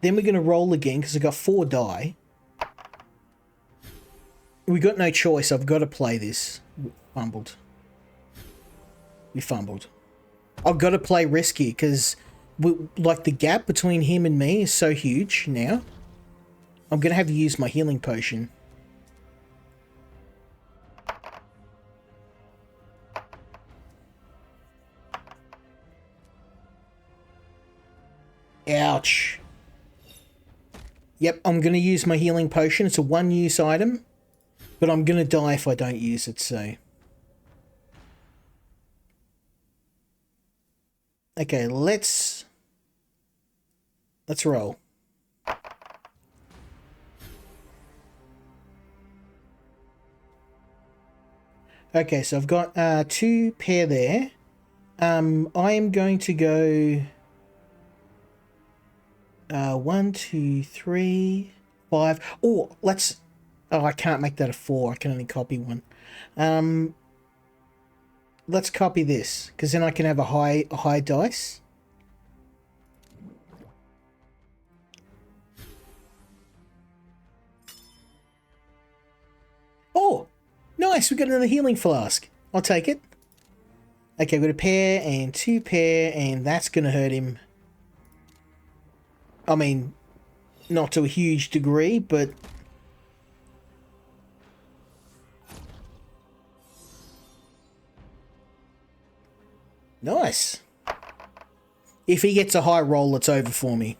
A: Then we're going to roll again because I've got 4 die. We got no choice. I've got to play this. Fumbled. We fumbled. I've got to play risky because like the gap between him and me is so huge now. I'm going to have to use my healing potion. Ouch. Yep, I'm going to use my healing potion. It's a 1-use item, but I'm going to die if I don't use it, so. Okay, let's roll. Okay, so I've got 2 pair there. I am going to go 1, 2, 3, 5. Oh, let's. Oh, I can't make that a 4. I can only copy one. Let's copy this because then I can have a high dice. Oh, nice! We got another healing flask. I'll take it. Okay, we've got a pair and 2 pair, and that's gonna hurt him. I mean, not to a huge degree, but nice. If he gets a high roll, it's over for me.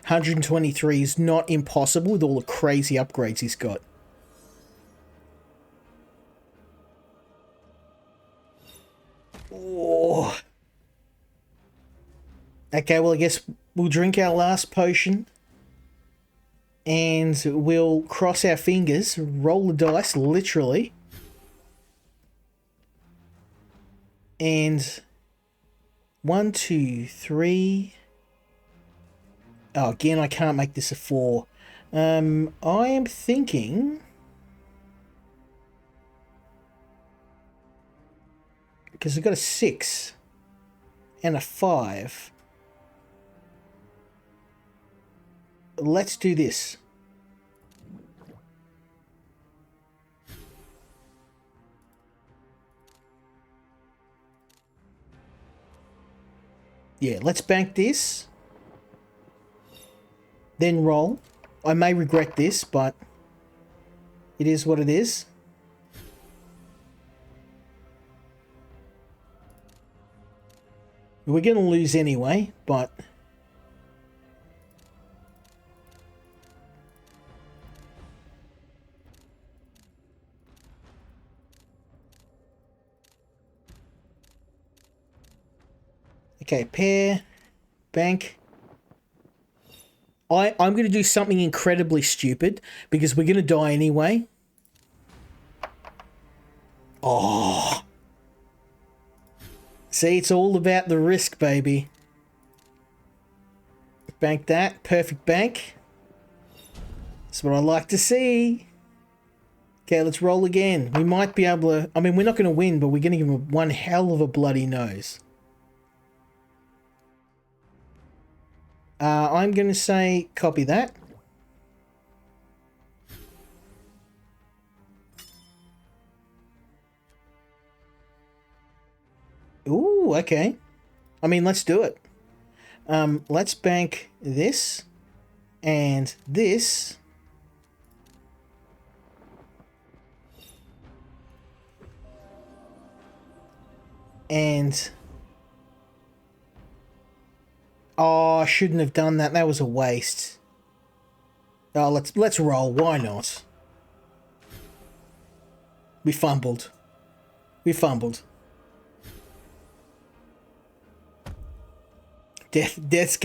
A: 123 is not impossible with all the crazy upgrades he's got. Oh. Okay, well, I guess we'll drink our last potion. And we'll cross our fingers, roll the dice, literally. And 1, 2, 3. Oh, again, I can't make this a 4. I am thinking. Because I've got a 6 and a 5. Let's do this. Yeah, let's bank this. Then roll. I may regret this, but it is what it is. We're going to lose anyway, but okay, pair, bank. I'm going to do something incredibly stupid because we're going to die anyway. Oh. See, it's all about the risk, baby. Bank that. Perfect bank. That's what I like to see. Okay, let's roll again. We might be able to. I mean, we're not going to win, but we're going to give him one hell of a bloody nose. I'm going to say copy that. Ooh, okay. I mean, let's do it. Let's bank this and this. And oh, I shouldn't have done that. That was a waste. Oh, let's roll. Why not? We fumbled. We fumbled. Death's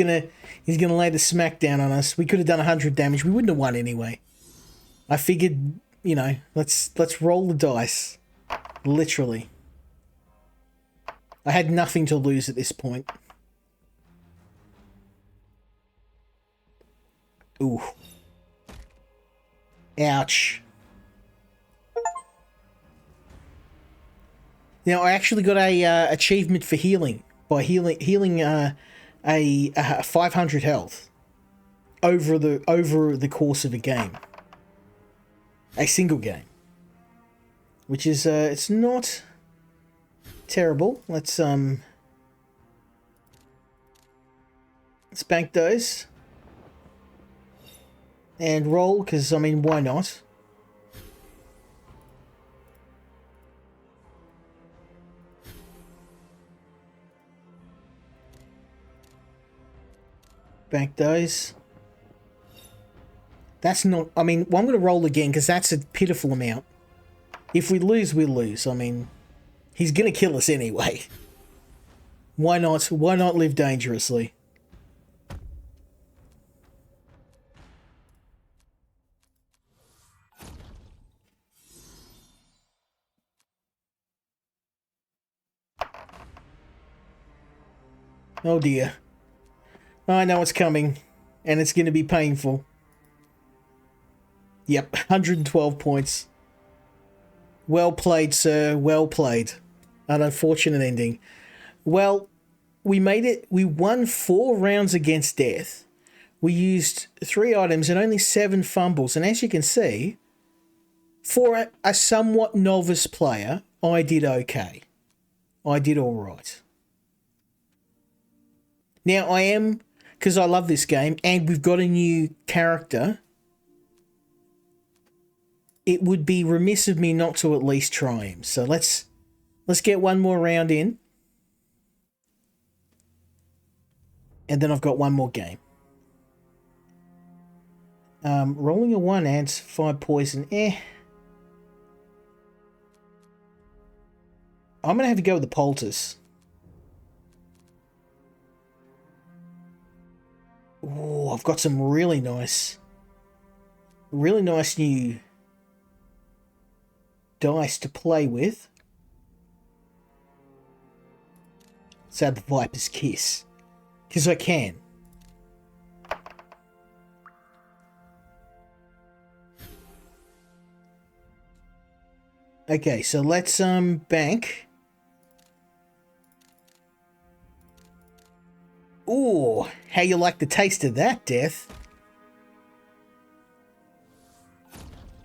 A: he's gonna lay the smack down on us. We could have done 100 damage. We wouldn't have won anyway. I figured, you know, let's roll the dice. Literally. I had nothing to lose at this point. Ooh. Ouch. Now, I actually got a achievement for healing by healing a 500 health over the course of a game, a single game, which is it's not terrible. Let's bank those and roll, because I mean, why not? Bank those. That's not... I mean, well, I'm going to roll again because that's a pitiful amount. If we lose, we lose. I mean, he's going to kill us anyway. Why not? Why not live dangerously? Oh dear. I know it's coming, and it's going to be painful. Yep, 112 points. Well played, sir. Well played. An unfortunate ending. Well, we made it. We won 4 rounds against death. We used 3 items and only 7 fumbles. And as you can see, for a somewhat novice player, I did okay. I did all right. Now, I am... because I love this game, and we've got a new character, it would be remiss of me not to at least try him. So let's get one more round in. And then I've got one more game. Rolling a 1 adds 5 poison. I'm going to have to go with the poultice. Oh, I've got some really nice new dice to play with. Let's add the Viper's Kiss, because I can. Okay, so let's bank. Ooh, how you like the taste of that, Death?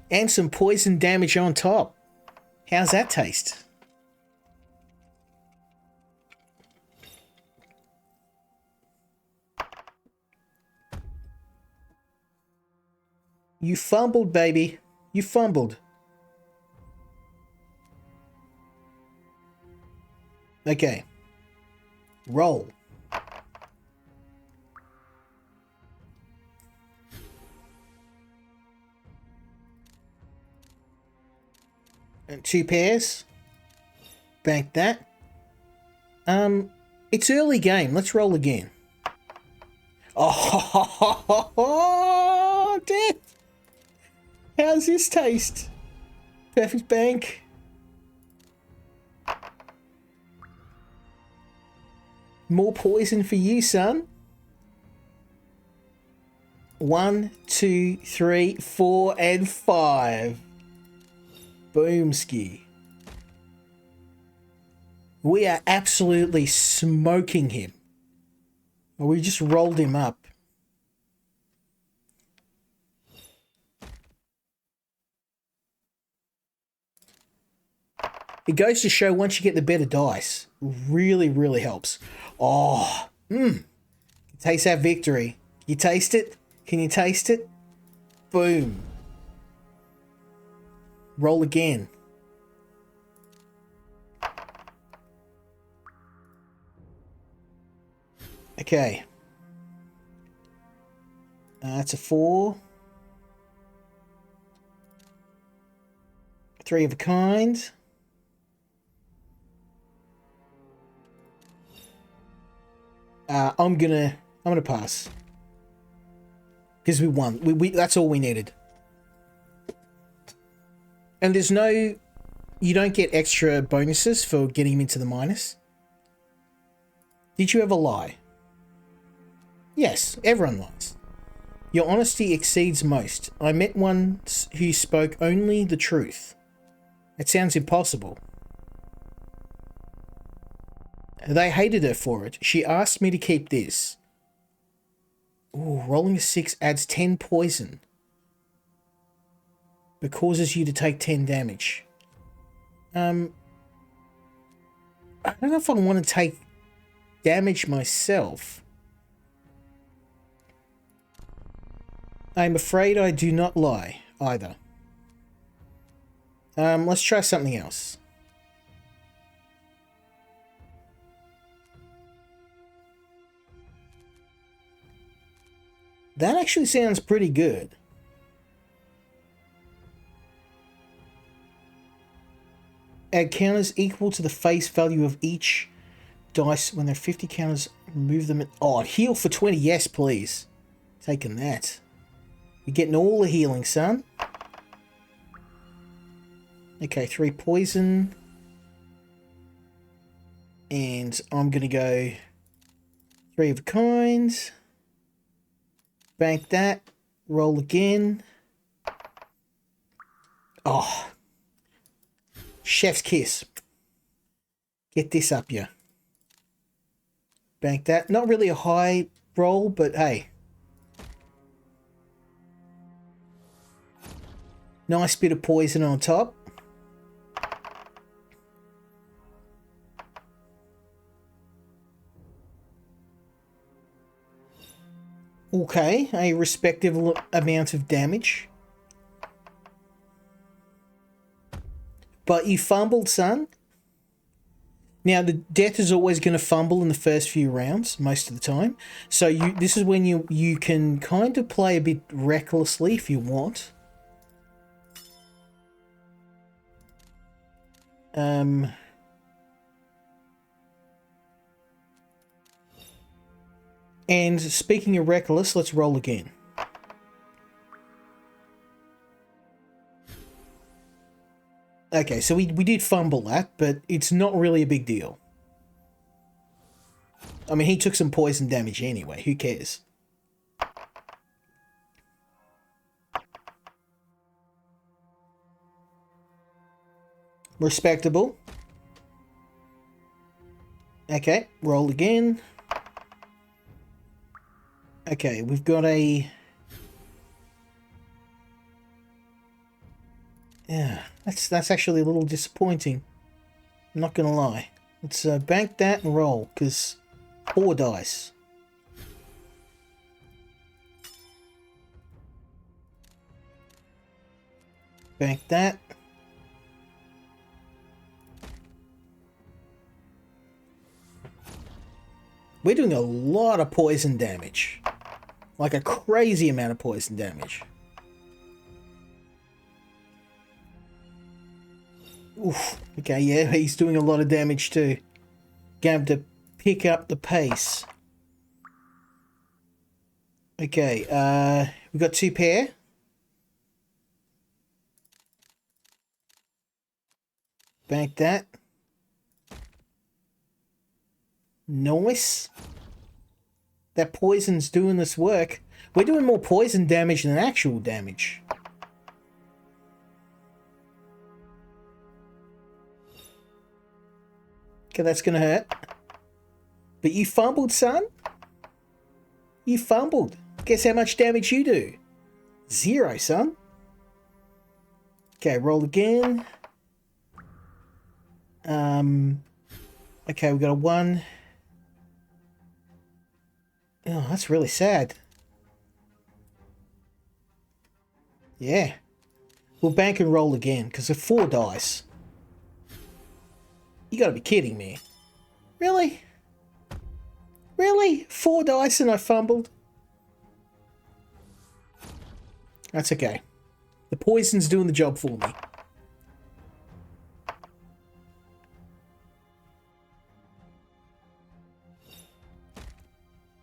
A: And some poison damage on top. How's that taste? You fumbled, baby. You fumbled. Okay. Roll. And 2 pairs. Bank that. It's early game. Let's roll again. Oh, Death. How's this taste? Perfect bank. More poison for you, son. 1, 2, 3, 4, and 5. Boomski. We are absolutely smoking him. We just rolled him up. It goes to show once you get the better dice, really, really helps. Oh, taste that victory. You taste it? Can you taste it? Boom. Roll again. Okay. That's a 4. 3 of a kind. I'm gonna pass. Because we won. We that's all we needed. And there's no... You don't get extra bonuses for getting him into the minus. Did you ever lie? Yes, everyone lies. Your honesty exceeds most. I met one who spoke only the truth. It sounds impossible. They hated her for it. She asked me to keep this. Ooh, rolling a 6 adds 10 poison, but causes you to take 10 damage. I don't know if I want to take damage myself. I'm afraid I do not lie either. Let's try something else. That actually sounds pretty good. Add counters equal to the face value of each dice. When there are 50 counters, remove them. Oh, heal for 20. Yes, please. Taking that. You're getting all the healing, son. Okay, 3 poison. And I'm going to go 3 of a kind. Bank that. Roll again. Oh. Chef's kiss. Get this up you. Bank that. Not really a high roll, but hey. Nice bit of poison on top. Okay, a respectable amount of damage. But you fumbled, son. Now, the death is always going to fumble in the first few rounds, most of the time. So this is when you can kind of play a bit recklessly if you want. And speaking of reckless, let's roll again. Okay, so we did fumble that, but it's not really a big deal. I mean, he took some poison damage anyway. Who cares? Respectable. Okay, roll again. Okay, we've got a... Yeah, that's actually a little disappointing. I'm not going to lie. Let's bank that and roll, because 4 dice. Bank that. We're doing a lot of poison damage. Like a crazy amount of poison damage. Oof. Okay, yeah, he's doing a lot of damage too. Going to pick up the pace. Okay, we've got 2 pair. Bank that. Nice. That poison's doing this work. We're doing more poison damage than actual damage. Okay, that's gonna hurt. But you fumbled, son. You fumbled. Guess how much damage you do? 0, son. Okay, roll again. Okay, we got a 1. Oh, that's really sad. Yeah. We'll bank and roll again, because of 4 dice. You gotta be kidding me. Really? Really? 4 dice and I fumbled? That's okay. The poison's doing the job for me.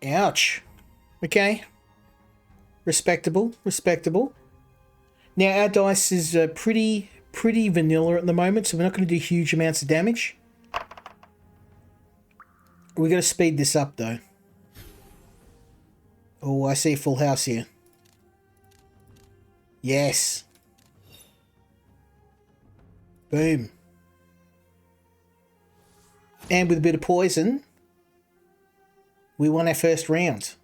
A: Ouch. Okay. Respectable. Respectable. Now, our dice is pretty vanilla at the moment, so we're not going to do huge amounts of damage. We got to speed this up, though. Oh, I see a full house here. Yes. Boom. And with a bit of poison, we won our first round.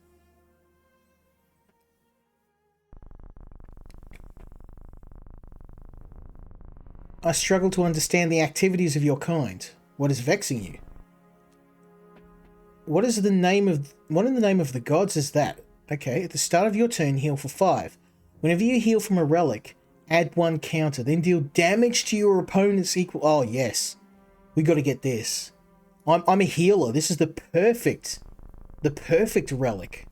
A: I struggle to understand the activities of your kind. What is vexing you? What is the name of... What in the name of the gods is that? Okay, at the start of your turn, heal for 5. Whenever you heal from a relic, add 1 counter. Then deal damage to your opponent's equal... Oh, yes. We got to get this. I'm a healer. This is the perfect relic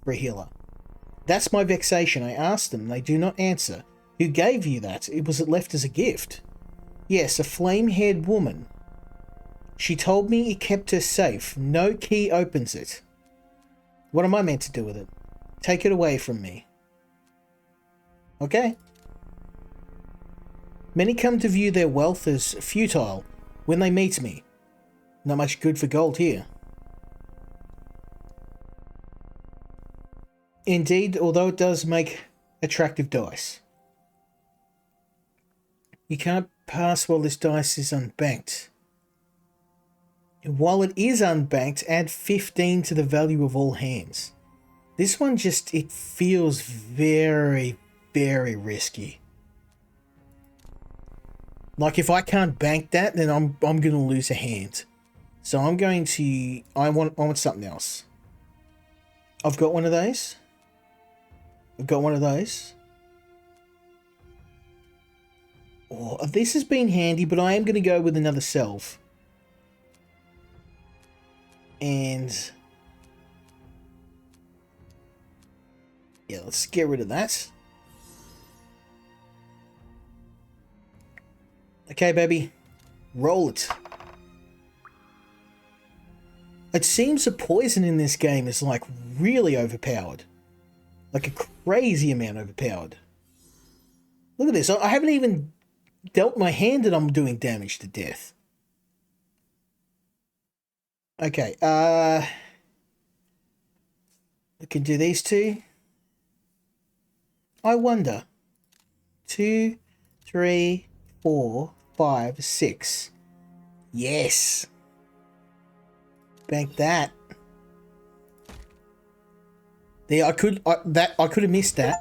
A: for a healer. That's my vexation. I asked them. They do not answer. Who gave you that? Was it left as a gift? Yes, a flame-haired woman. She told me it kept her safe. No key opens it. What am I meant to do with it? Take it away from me. Okay. Many come to view their wealth as futile when they meet me. Not much good for gold here. Indeed, although it does make attractive dice. You can't pass while this dice is unbanked. While it is unbanked, add 15 to the value of all hands. This one just, it feels very, very risky. Like if I can't bank that, then I'm going to lose a hand. So I'm going to, I want something else. I've got one of those. I've got one of those. Oh, this has been handy, but I am going to go with another salve. And yeah, let's get rid of that. Okay, baby, roll it. It seems the poison in this game is like really overpowered. Like a crazy amount overpowered. Look at this. I haven't even dealt my hand and I'm doing damage to death. Okay, we can do these two. I wonder. 2, 3, 4, 5, 6. Yes. Bank that. There, I could have missed that.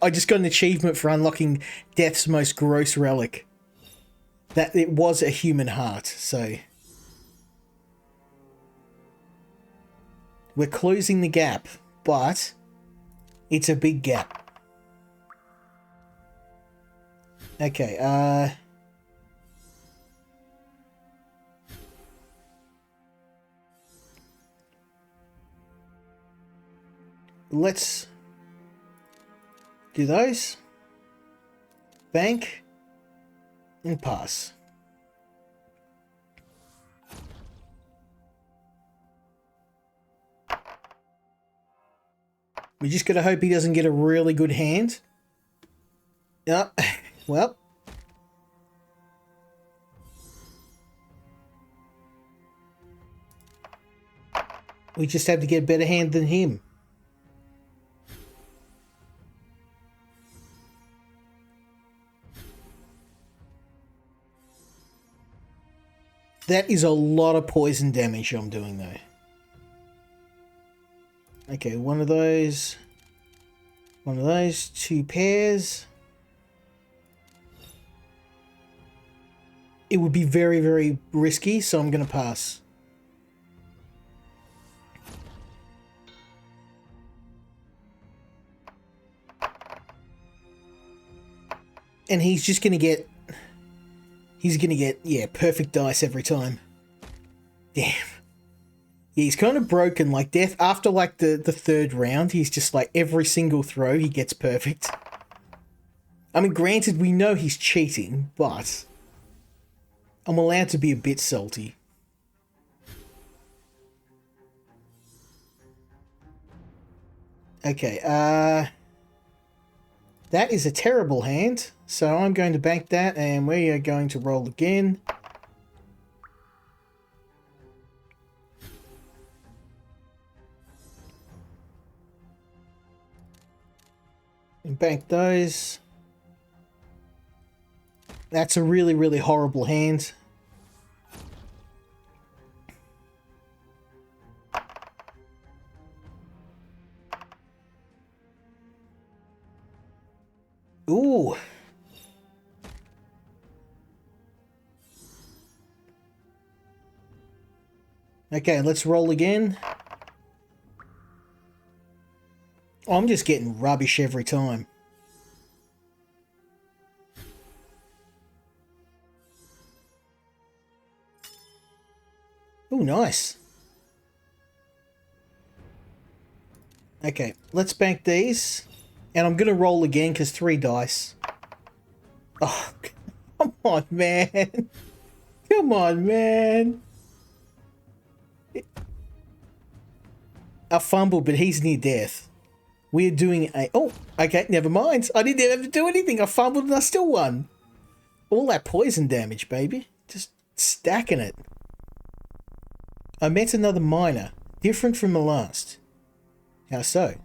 A: I just got an achievement for unlocking Death's most gross relic. That it was a human heart, so we're closing the gap, but it's a big gap. Okay, let's do those. Bank and pass. We just gotta hope he doesn't get a really good hand. Well. We just have to get a better hand than him. That is a lot of poison damage I'm doing though. Okay, one of those, 2 pairs. It would be very, very risky, so I'm going to pass. And he's just going to get... He's going to get, yeah, perfect dice every time. Damn. Yeah, he's kind of broken. Like, Death, after, like, the 3rd round, he's just, like, every single throw, he gets perfect. I mean, granted, we know he's cheating, but I'm allowed to be a bit salty. Okay, that is a terrible hand. So I'm going to bank that, and we are going to roll again. And bank those. That's a really, really horrible hand. Ooh. Okay, let's roll again. Oh, I'm just getting rubbish every time. Oh, nice. Okay, let's bank these. And I'm going to roll again because 3 dice. Oh, come on, man. Come on, man. I fumbled, but he's near death. We're doing a... Oh, okay, never mind. I didn't have to do anything. I fumbled and I still won. All that poison damage, baby. Just stacking it. I met another miner. Different from the last. How so?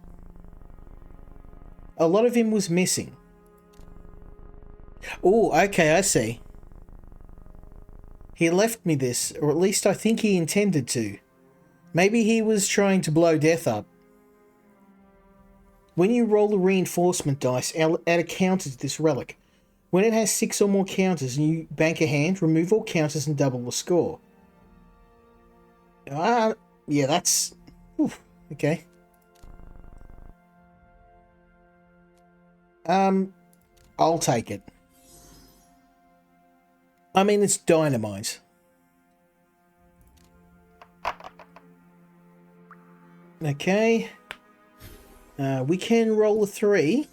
A: A lot of him was missing. Oh, okay, I see. He left me this, or at least I think he intended to. Maybe he was trying to blow death up. When you roll a reinforcement dice, add a counter to this relic. When it has 6 or more counters and you bank a hand, remove all counters and double the score. Yeah, that's... Oof, okay. I'll take it. I mean, it's dynamite. Okay. We can roll a 3.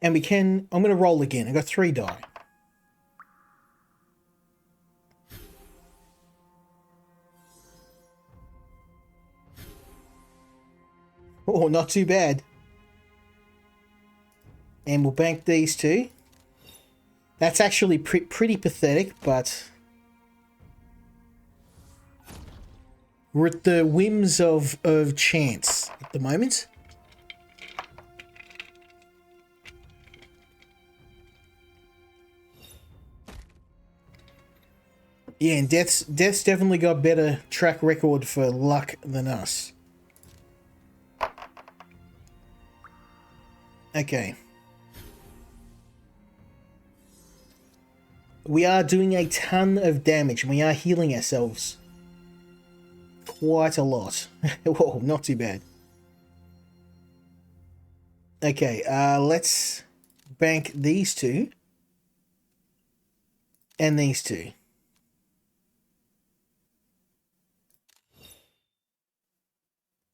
A: And we can... I'm going to roll again. I got 3 die. Oh, not too bad. And we'll bank these 2. That's actually pretty pathetic, but... we're at the whims of chance at the moment. Yeah, and Death's definitely got better track record for luck than us. Okay. We are doing a ton of damage, and we are healing ourselves quite a lot. Whoa, not too bad. Okay, let's bank these 2. And these 2.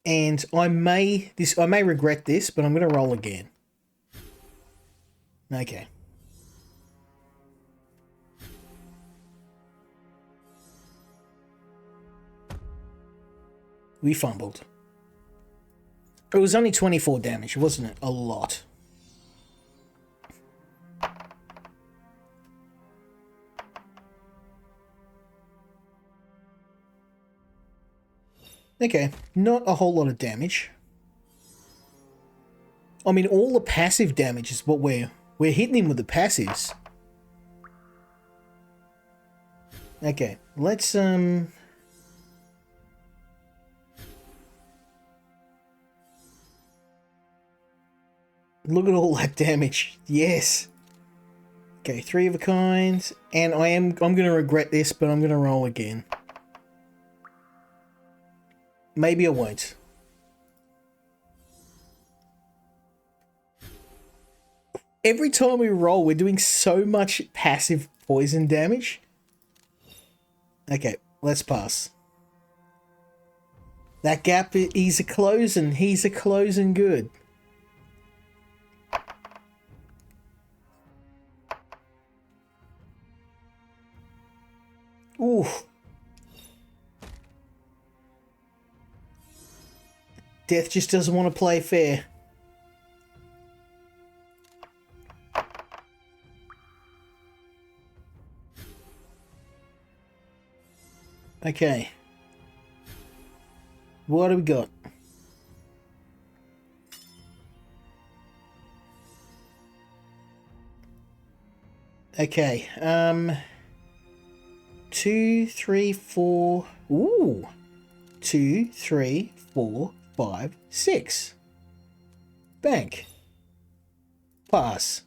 A: And I may regret this, but I'm going to roll again. Okay. We fumbled. It was only 24 damage, wasn't it? A lot. Okay, not a whole lot of damage. I mean, all the passive damage is what we're hitting him with the passives. Okay, let's look at all that damage. Yes. Okay, 3 of a kind, and I'm going to regret this, but I'm going to roll again. Maybe I won't. Every time we roll, we're doing so much passive poison damage. Okay, let's pass. That gap, he's a closing. He's a closing good. Ooh. Death just doesn't want to play fair. Okay. What do we got? Okay, 2, 3, 4. Ooh, 2, 3, 4, 5, 6. Bank. Pass.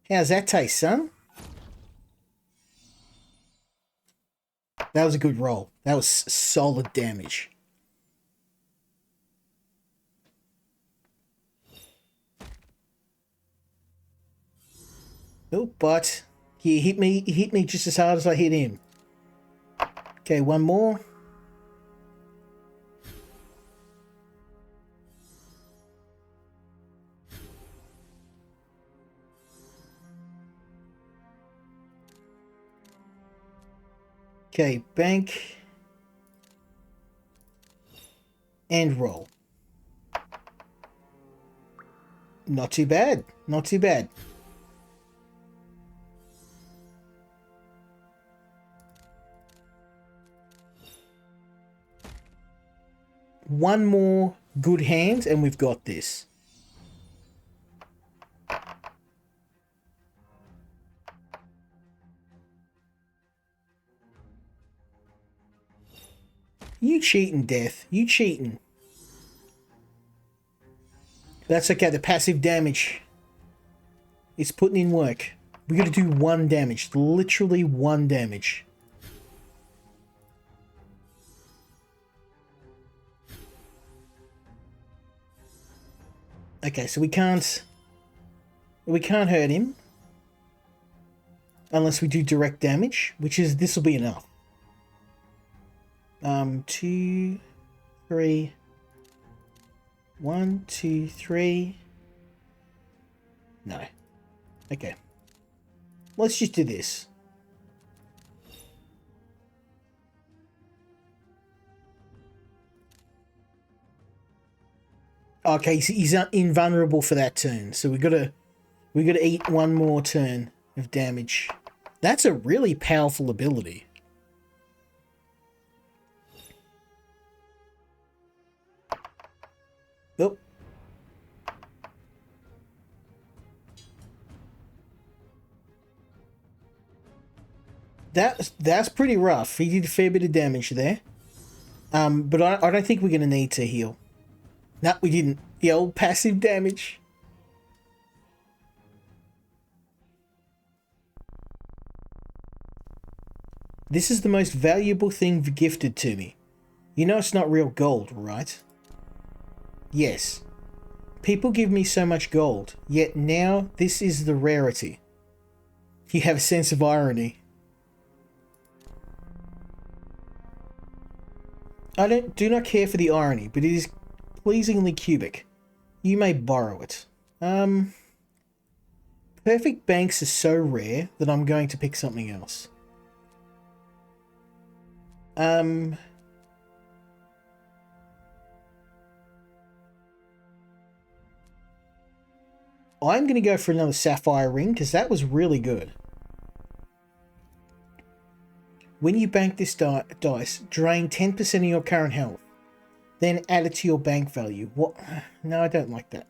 A: How's that taste, son? That was a good roll. That was solid damage. Oh, but he hit me just as hard as I hit him. Okay, one more. Okay, bank. And roll. Not too bad. Not too bad. One more good hand and we've got this. You cheating, Death. You cheating. That's okay. The passive damage is putting in work. We got to do 1 damage. Literally 1 damage. Okay, so we can't hurt him unless we do direct damage, which is this will be enough. 2, 3. 1, 2, 3. No. Okay. Let's just do this. Okay, so he's invulnerable for that turn, so we gotta eat 1 more turn of damage. That's a really powerful ability. Oh. That's pretty rough. He did a fair bit of damage there. But I don't think we're gonna need to heal. No, we didn't. The old passive damage. This is the most valuable thing gifted to me. You know it's not real gold, right? Yes. People give me so much gold, yet now this is the rarity. You have a sense of irony. I do not care for the irony, but it is pleasingly cubic. You may borrow it. Perfect banks are so rare that I'm going to pick something else. I'm going to go for another sapphire ring because that was really good. When you bank this dice, drain 10% of your current health. Then add it to your bank value. What? No, I don't like that.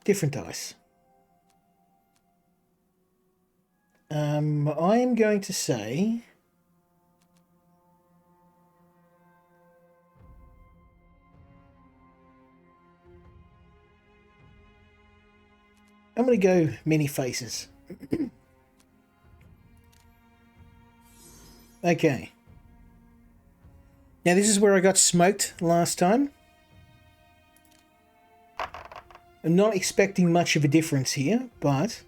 A: Different dice. I am going to say... I'm going to go many faces. Okay. Now this is where I got smoked last time. I'm not expecting much of a difference here, but...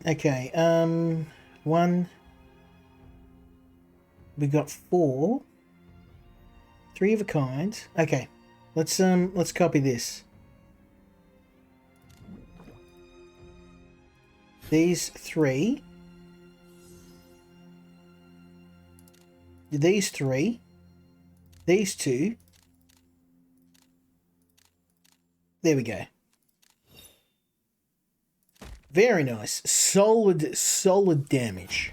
A: Okay, 1... We got 4. 3 of a kind. Okay, let's copy this. These 3. These 3. These 2. There we go. Very nice. Solid damage.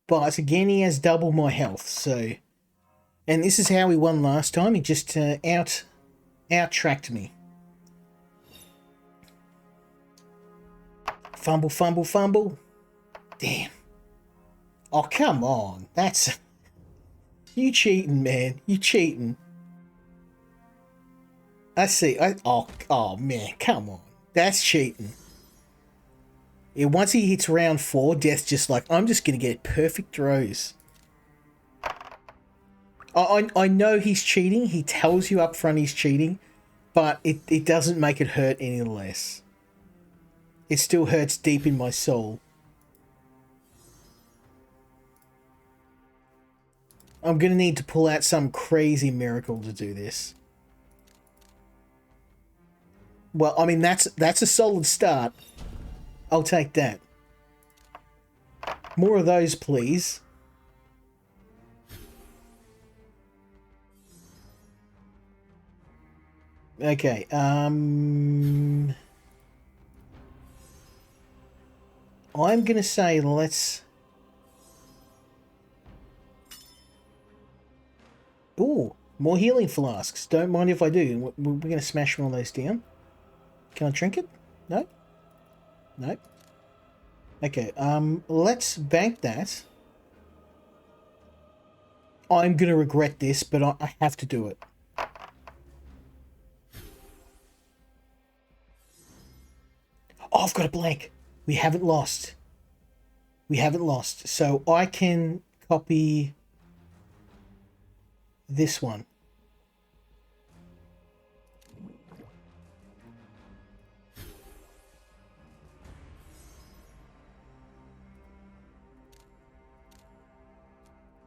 A: But again, he has double my health, so... And this is how he won last time. He just out-tracked me. Fumble, fumble, fumble. Damn. Oh, come on. That's... You cheating, man. You cheating. I see. Oh, man. Come on. That's cheating. Yeah, once he hits round 4, Death's just like, I'm just going to get perfect throws. I know he's cheating. He tells you up front he's cheating. But it doesn't make it hurt any less. It still hurts deep in my soul. I'm going to need to pull out some crazy miracle to do this. Well, I mean, that's a solid start. I'll take that. More of those, please. Okay, I'm gonna say let's... Ooh, more healing flasks. Don't mind if I do. We're gonna smash one of those down. Can I drink it? No? No? Okay, let's bank that. I'm gonna regret this, but I have to do it. Oh, I've got a blank. We haven't lost. We haven't lost. So I can copy this one.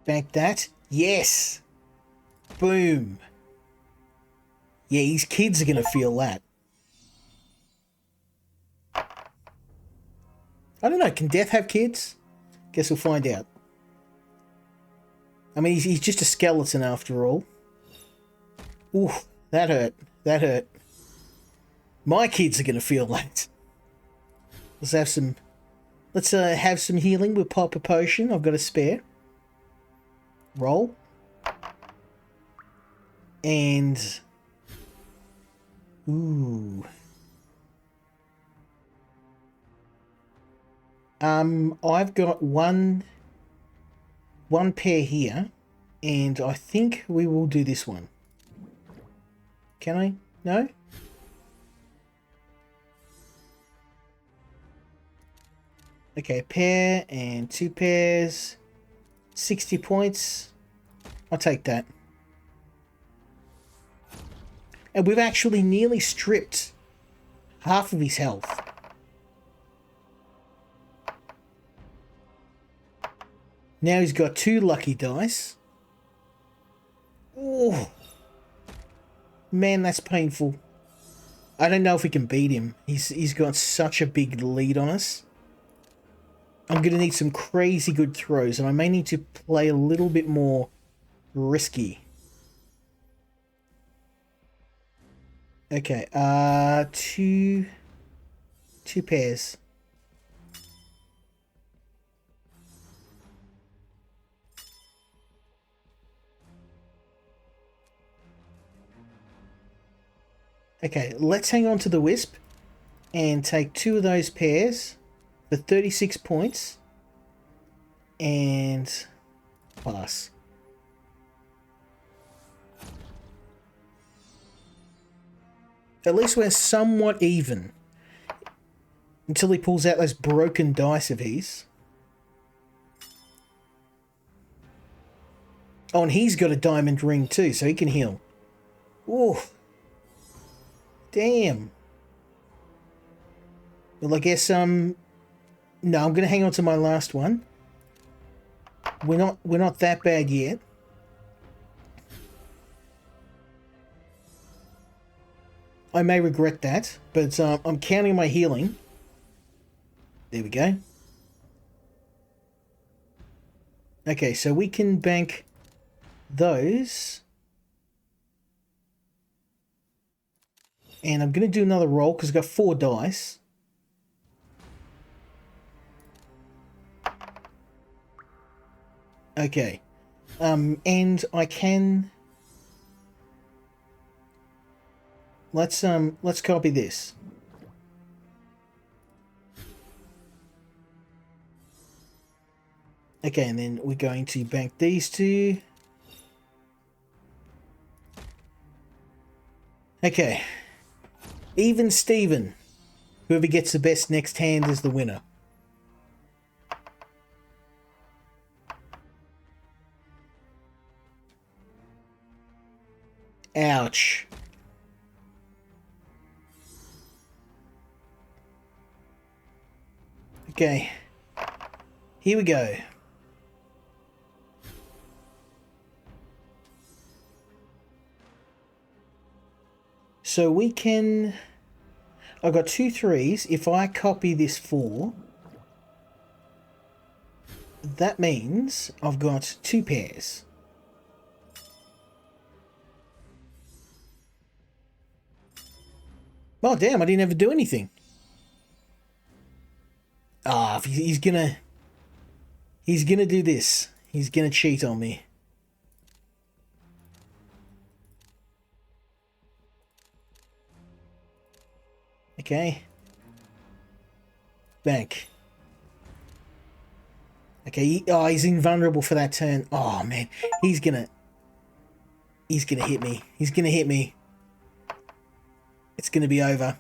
A: Bank that. Yes. Boom. Yeah, his kids are going to feel that. I don't know. Can Death have kids? Guess we'll find out. I mean, he's just a skeleton after all. Ooh, that hurt. That hurt. My kids are going to feel that. Let's have some... Let's have some healing. We'll pop a potion. I've got a spare. Roll. And... Ooh... I've got one pair here, and I think we will do this one. Can I? No? Okay, a pair and 2 pairs. 60 points. I'll take that. And we've actually nearly stripped half of his health. Now he's got 2 lucky dice. Oh, man, that's painful. I don't know if we can beat him. He's got such a big lead on us. I'm going to need some crazy good throws, and I may need to play a little bit more risky. Okay, 2 pairs. Okay, let's hang on to the wisp and take 2 of those pairs for 36 points and pass. At least we're somewhat even until he pulls out those broken dice of his. Oh, and he's got a diamond ring too, so he can heal. Ooh. Damn. Well, I guess, no, I'm going to hang on to my last one. We're not that bad yet. I may regret that, but I'm counting my healing. There we go. Okay, so we can bank those. And I'm going to do another roll because I've got 4 dice. Okay. And I can... Let's copy this. Okay, and then we're going to bank these 2. Okay. Even Steven. Whoever gets the best next hand is the winner. Ouch. Okay. Here we go. So we can... I've got 2 3s. If I copy this 4, that means I've got 2 pairs. Oh, damn, I didn't ever do anything. Ah, he's gonna do this. He's gonna cheat on me. Okay. Bank. Okay, he's invulnerable for that turn. Oh, man. He's gonna hit me. He's gonna hit me. It's gonna be over.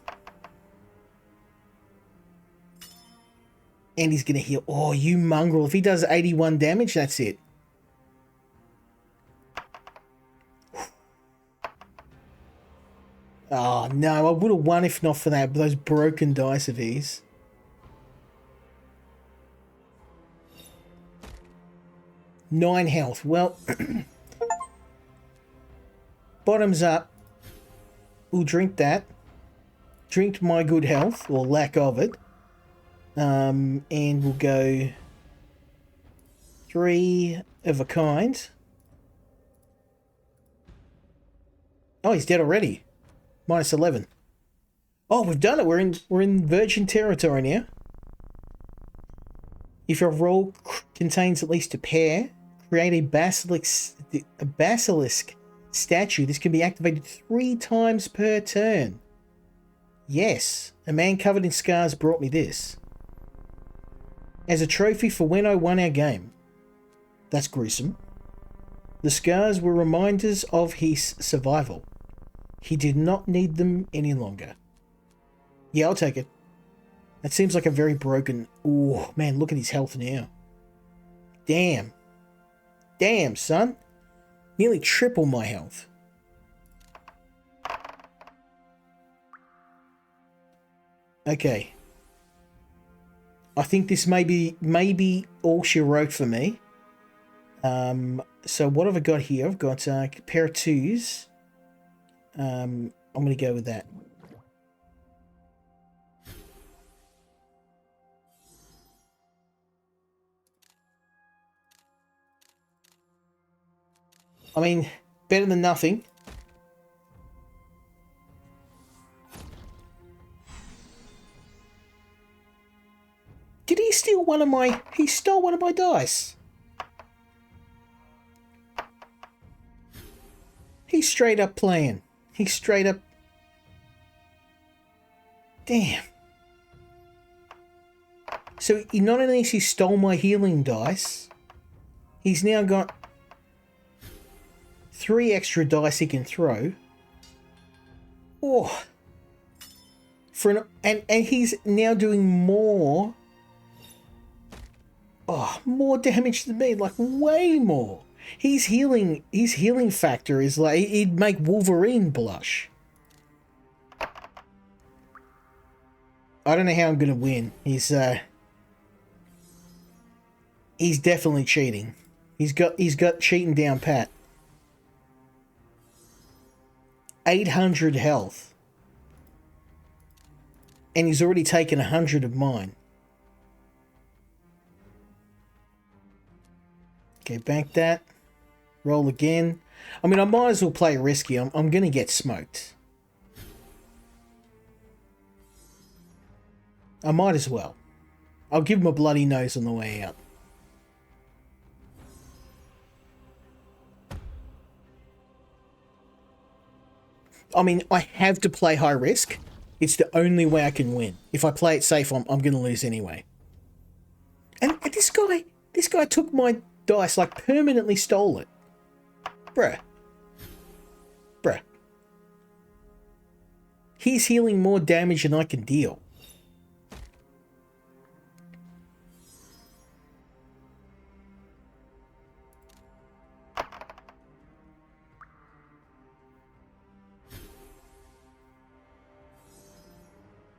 A: And he's gonna heal. Oh, you mongrel. If he does 81 damage, that's it. Oh, no. I would have won if not for that. Those broken dice of his. Nine health. Well, bottoms up. We'll drink that. Drink my good health, or lack of it. And we'll go 3 of a kind. Oh, he's dead already. Minus 11. Oh, we've done it. We're in virgin territory now. If your roll contains at least a pair, create a basilisk statue. This can be activated 3 times per turn. Yes, a man covered in scars brought me this. As a trophy for when I won our game. That's gruesome. The scars were reminders of his survival. He did not need them any longer. Yeah, I'll take it. That seems like a very broken... Oh, man, look at his health now. Damn. Damn, son. Nearly triple my health. Okay. I think this may be all she wrote for me. So what have I got here? I've got a pair of 2s. I'm going to go with that. I mean, better than nothing. Did he steal one of my... He stole one of my dice. He's straight up playing. He's straight up... Damn. So he not only has he stole my healing dice, he's now got 3 extra dice he can throw. Oh. And he's now doing more... Oh, more damage than me, like way more. His healing factor is like, it'd make Wolverine blush. I don't know how I'm gonna win. He's definitely cheating. He's got cheating down pat. 800 health. And he's already taken 100 of mine. Okay, bank that. Roll again. I mean, I might as well play risky. I'm going to get smoked. I might as well. I'll give him a bloody nose on the way out. I mean, I have to play high risk. It's the only way I can win. If I play it safe, I'm going to lose anyway. And this guy took my dice, like permanently stole it. Bruh. He's healing more damage than I can deal.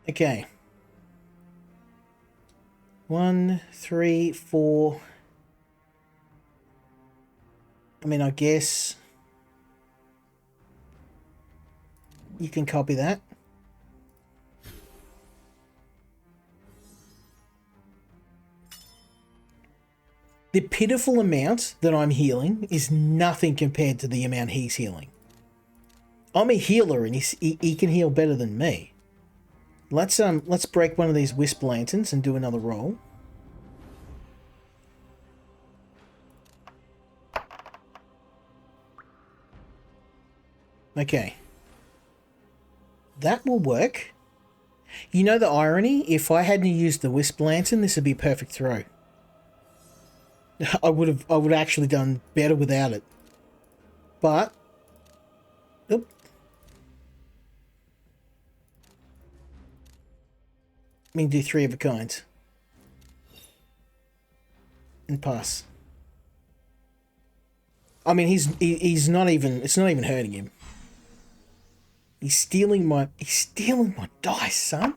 A: Okay. 1, 3, 4. I mean, I guess you can copy that. The pitiful amount that I'm healing is nothing compared to the amount he's healing. I'm a healer and he can heal better than me. Let's break one of these wisp lanterns and do another roll. Okay. That will work. You know the irony? If I hadn't used the wisp lantern, this would be a perfect throw. I would have actually done better without it. But oop. Let me do 3 of a kind. And pass. I mean, he's not even, it's not even hurting him. He's stealing my dice, son.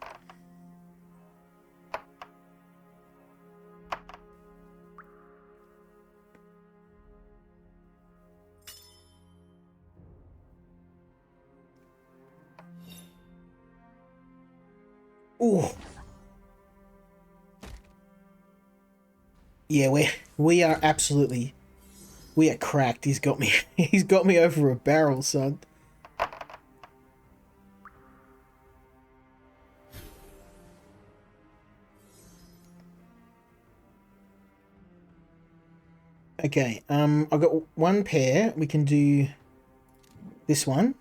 A: Ooh. Yeah, we are absolutely, we are cracked. He's got me over a barrel, son. Okay, I've got one pair. We can do this one.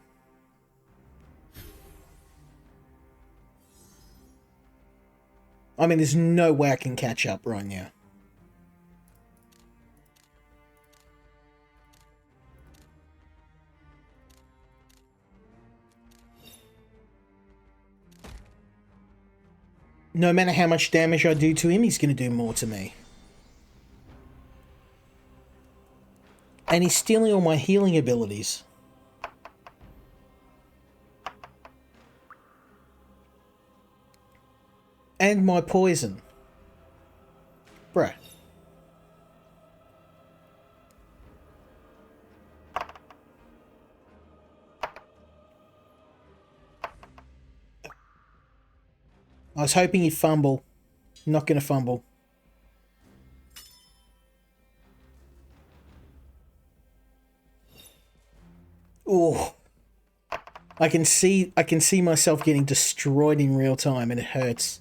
A: I mean, there's no way I can catch up right now. No matter how much damage I do to him, he's going to do more to me. And he's stealing all my healing abilities. And my poison. Bruh. I was hoping he'd fumble. Not going to fumble. Oh, I can see myself getting destroyed in real time, and it hurts.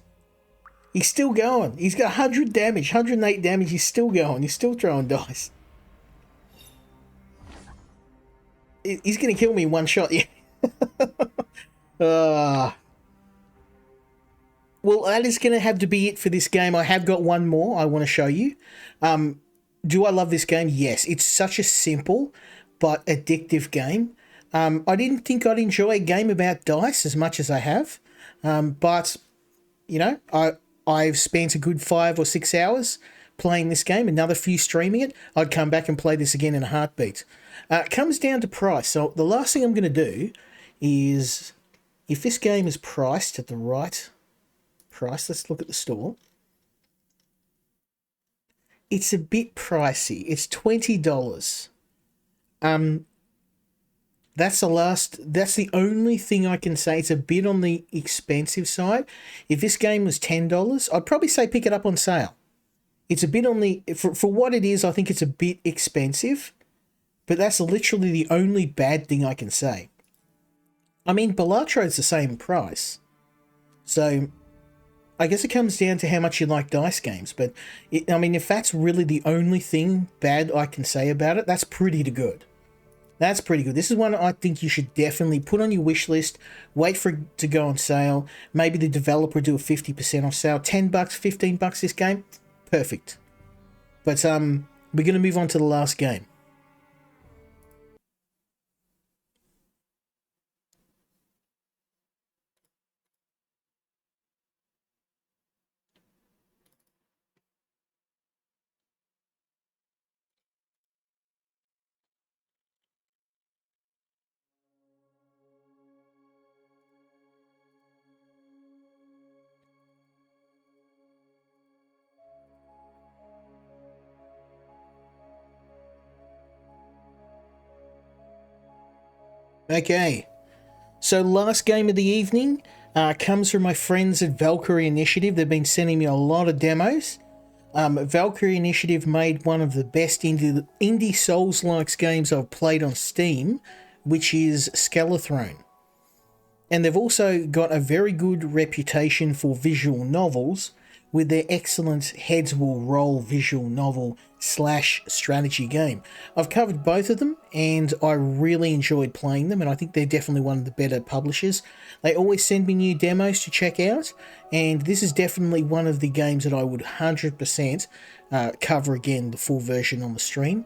A: He's still going. He's got 100 damage, 108 damage. He's still going. He's still throwing dice. He's going to kill me in one shot. Yeah. Well, that is going to have to be it for this game. I have got one more I want to show you. Do I love this game? Yes. It's such a simple but addictive game. I didn't think I'd enjoy a game about dice as much as I have. But, you know, I've spent a good 5 or 6 hours playing this game, another few streaming it. I'd come back and play this again in a heartbeat. It comes down to price. So the last thing I'm going to do is, if this game is priced at the right price, let's look at the store. It's a bit pricey. It's $20. That's the only thing I can say. It's a bit on the expensive side. If this game was $10, I'd probably say pick it up on sale. It's a bit on the, for what it is, I think it's a bit expensive, but that's literally the only bad thing I can say. I mean, Balatro is the same price. So, I guess it comes down to how much you like dice games, but I mean, if that's really the only thing bad I can say about it, that's pretty good. That's pretty good. This is one I think you should definitely put on your wish list. Wait for it to go on sale. Maybe the developer do a 50% off sale. $10, $15 this game. Perfect. But we're going to move on to the last game. Okay. So last game of the evening comes from my friends at Valkyrie Initiative. They've been sending me a lot of demos. Valkyrie Initiative made one of the best indie Souls-likes games I've played on Steam, which is Skelethrone. And they've also got a very good reputation for visual novels with their excellent Heads Will Roll visual novel / strategy game. I've covered both of them and I really enjoyed playing them, and I think they're definitely one of the better publishers. They always send me new demos to check out, and this is definitely one of the games that I would 100% cover again, the full version on the stream.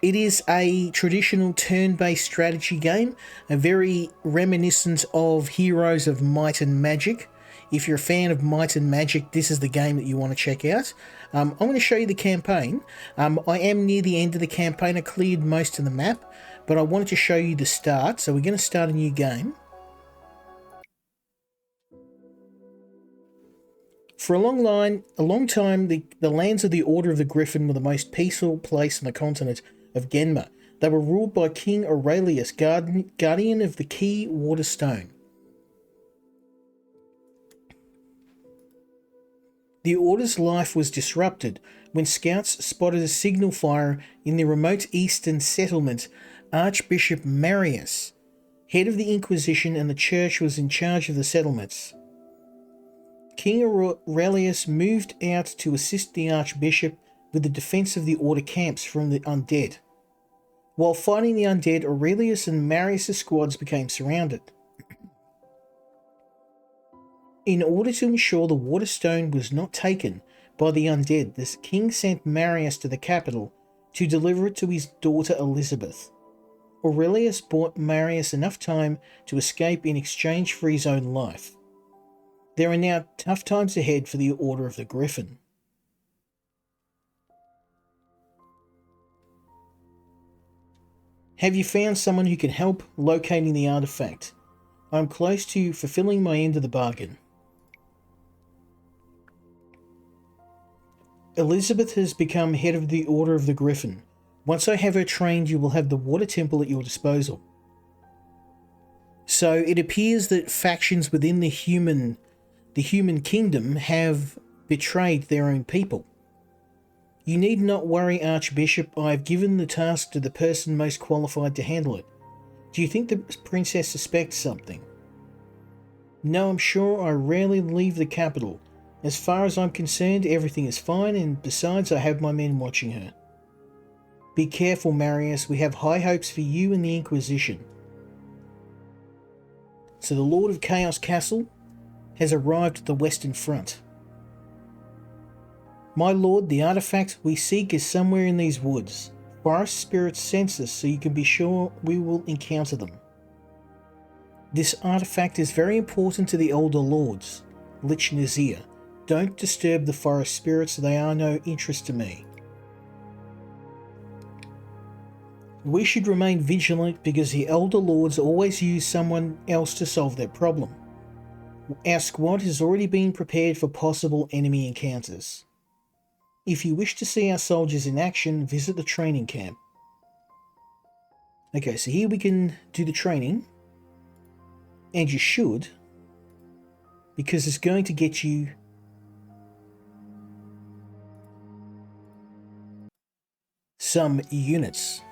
A: It is a traditional turn-based strategy game, a very reminiscent of Heroes of Might and Magic. If you're a fan of Might and Magic, this is the game that you want to check out. I'm going to show you the campaign. I am near the end of the campaign. I cleared most of the map, but I wanted to show you the start. So we're going to start a new game. For a long time, the lands of the Order of the Griffin were the most peaceful place on the continent of Genma. They were ruled by King Aurelius, guardian of the Key Waterstone. The Order's life was disrupted when scouts spotted a signal fire in the remote eastern settlement. Archbishop Marius, head of the Inquisition and the Church, was in charge of the settlements. King Aurelius moved out to assist the Archbishop with the defense of the Order camps from the undead. While fighting the undead, Aurelius and Marius' squads became surrounded. In order to ensure the Waterstone was not taken by the undead, the king sent Marius to the capital to deliver it to his daughter Elizabeth. Aurelius bought Marius enough time to escape in exchange for his own life. There are now tough times ahead for the Order of the Griffin. Have you found someone who can help locating the artifact? I'm close to fulfilling my end of the bargain. Elizabeth has become head of the Order of the Griffin. Once I have her trained, you will have the water temple at your disposal. So it appears that factions within the human kingdom have betrayed their own people. You need not worry, Archbishop. I have given the task to the person most qualified to handle it. Do you think the princess suspects something? No, I'm sure. I rarely leave the capital. As far as I'm concerned, everything is fine, and besides, I have my men watching her. Be careful, Marius. We have high hopes for you and the Inquisition. So the Lord of Chaos Castle has arrived at the Western Front. My lord, the artifact we seek is somewhere in these woods. Forest spirits sense us, so you can be sure we will encounter them. This artifact is very important to the Elder Lords, Lich Nazir. Don't disturb the forest spirits, they are no interest to me. We should remain vigilant because the Elder Lords always use someone else to solve their problem. Our squad has already been prepared for possible enemy encounters. If you wish to see our soldiers in action, visit the training camp. Okay, so here we can do the training. And you should, because it's going to get you some units.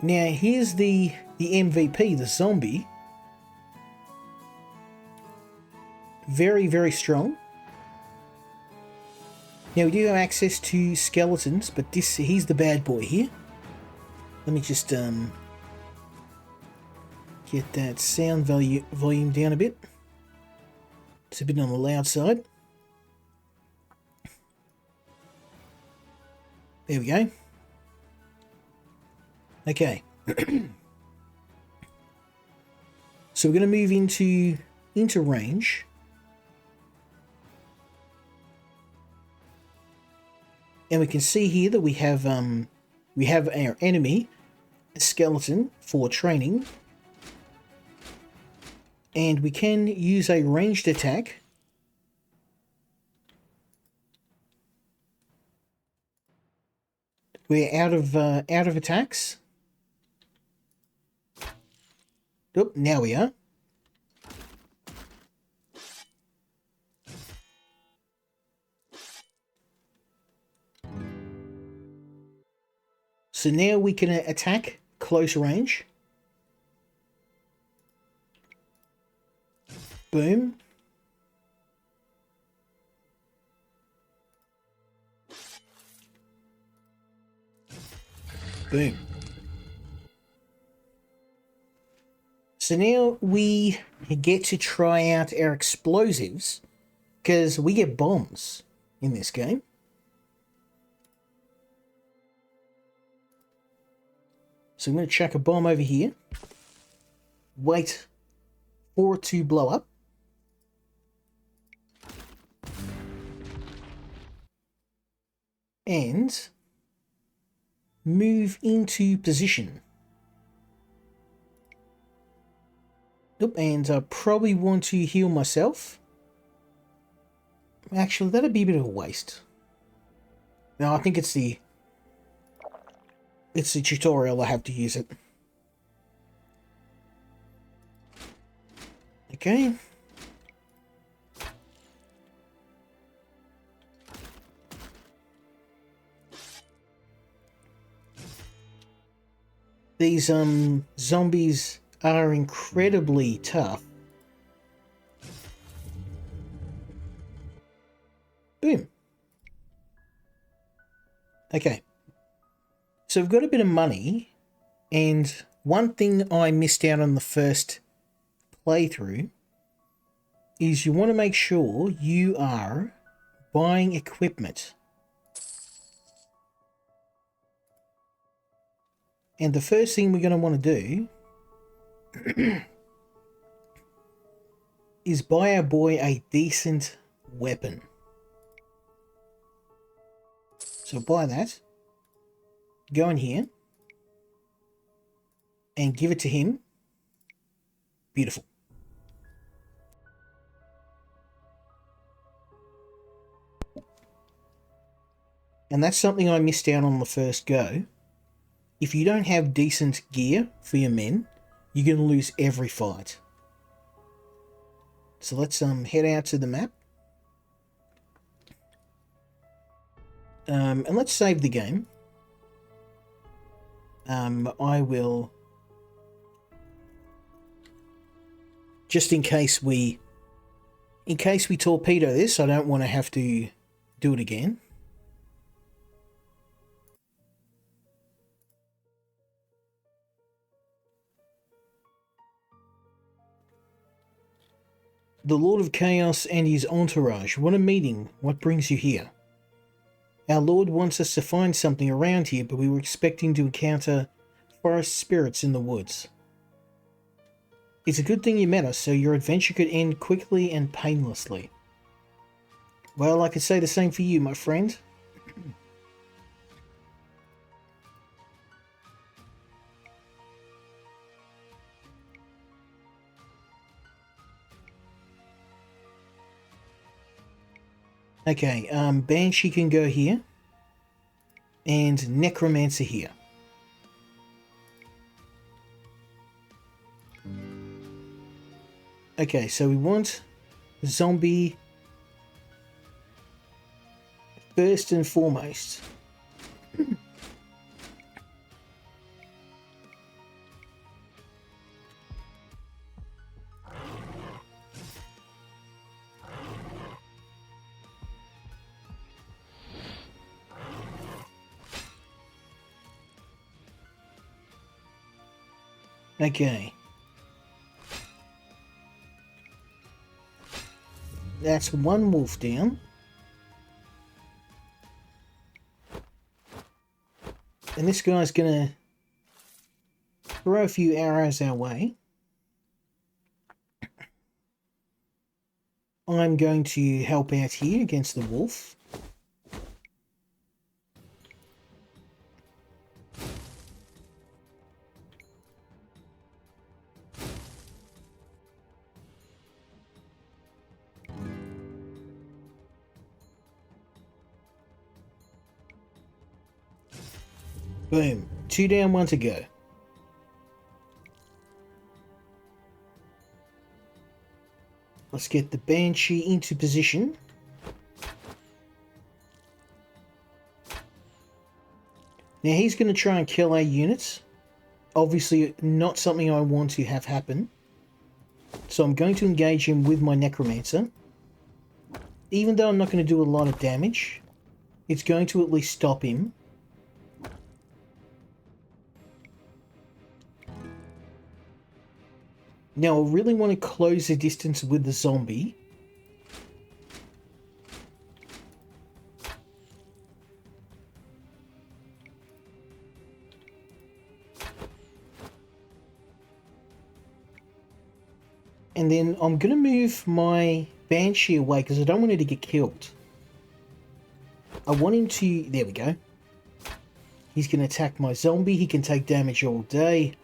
A: Now here's the MVP, the zombie. Very, very strong. Now we do have access to skeletons, but he's the bad boy here. Let me just get that sound volume down a bit. It's a bit on the loud side. There we go. Okay. So we're going to move into range. And we can see here that we have our enemy, a skeleton, for training. And we can use a ranged attack. We're out of attacks. Oh, now we are. So now we can attack close range. Boom. Boom. So now we get to try out our explosives, because we get bombs in this game. So I'm going to chuck a bomb over here. Wait for it to blow up. And move into position. Nope, and I probably want to heal myself. Actually, that'd be a bit of a waste. No, I think it's the tutorial I have to use it. Okay. These zombies are incredibly tough. Boom. Okay. So we've got a bit of money, and one thing I missed out on the first playthrough is you want to make sure you are buying equipment. And the first thing we're going to want to do is buy our boy a decent weapon. So buy that. Go in here. And give it to him. Beautiful. And that's something I missed out on the first go. If you don't have decent gear for your men, you're going to lose every fight. So let's head out to the map. And let's save the game. I will, just in case we torpedo this, I don't want to have to do it again. The Lord of Chaos and his entourage. What a meeting. What brings you here? Our Lord wants us to find something around here, but we were expecting to encounter forest spirits in the woods. It's a good thing you met us, so your adventure could end quickly and painlessly. Well, I could say the same for you, my friend. Okay, Banshee can go here. And Necromancer here. Okay, so we want zombie first and foremost. Okay. That's one wolf down. And this guy's gonna throw a few arrows our way. I'm going to help out here against the wolf. Boom. 2 down, 1 to go. Let's get the Banshee into position. Now he's going to try and kill our units. Obviously not something I want to have happen. So I'm going to engage him with my Necromancer. Even though I'm not going to do a lot of damage, it's going to at least stop him. Now I really want to close the distance with the zombie. And then I'm going to move my Banshee away because I don't want her to get killed. I want him to... There we go. He's going to attack my zombie. He can take damage all day.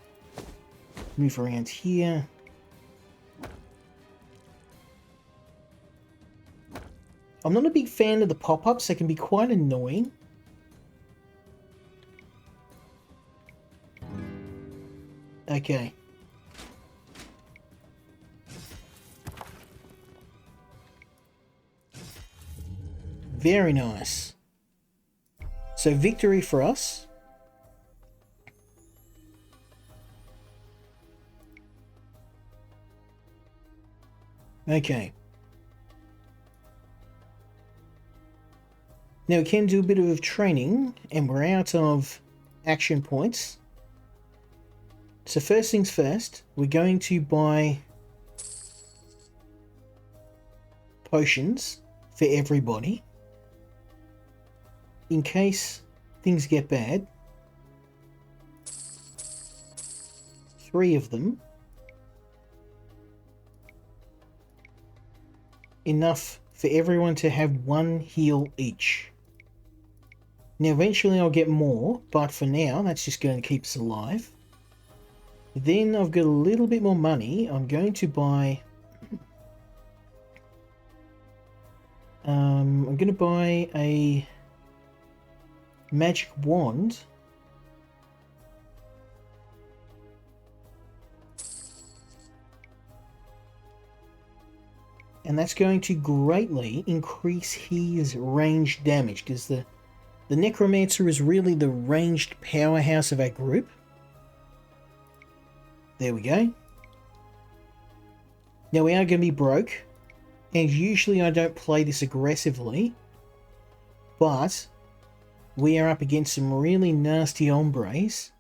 A: Move around here. I'm not a big fan of the pop-ups. They can be quite annoying. Okay. Very nice. So victory for us. Okay. Now we can do a bit of training and we're out of action points. So first things first, we're going to buy potions for everybody. In case things get bad. 3 of them. Enough for everyone to have 1 heal each. Now eventually I'll get more, but for now that's just going to keep us alive. Then I've got a little bit more money. I'm going to buy... I'm going to buy a magic wand. And that's going to greatly increase his ranged damage, because the Necromancer is really the ranged powerhouse of our group. There we go. Now we are going to be broke, and usually I don't play this aggressively, but we are up against some really nasty hombres.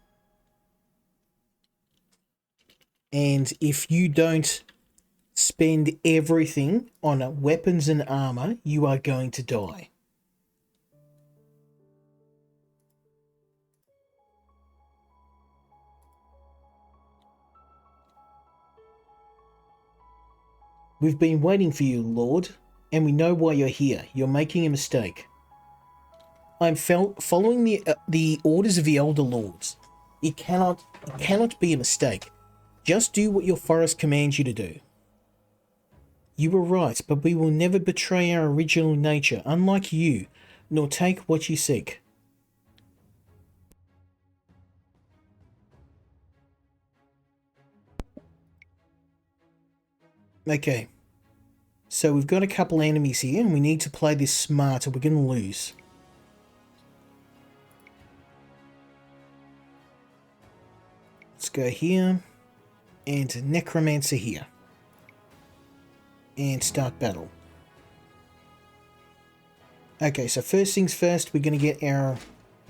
A: And if you don't spend everything on weapons and armor, you are going to die. We've been waiting for you, Lord, and we know why you're here. You're making a mistake. I'm following the orders of the Elder Lords. It cannot be a mistake. Just do what your forest commands you to do. You were right, but we will never betray our original nature, unlike you, nor take what you seek. Okay. So we've got a couple enemies here, and we need to play this smart or we're going to lose. Let's go here, and Necromancer here. And start battle. Okay, so first things first, we're going to get our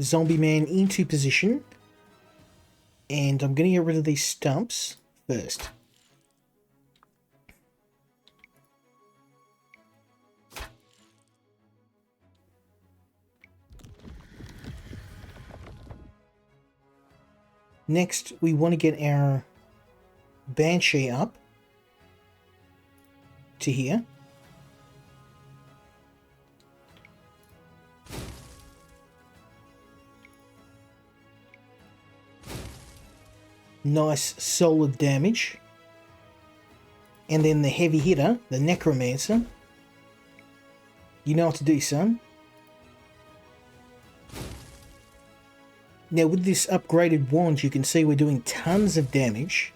A: zombie man into position. And I'm going to get rid of these stumps first. Next, we want to get our Banshee up to here. Nice solid damage. And then the heavy hitter, the Necromancer. You know what to do, son. Now with this upgraded wand, you can see we're doing tons of damage.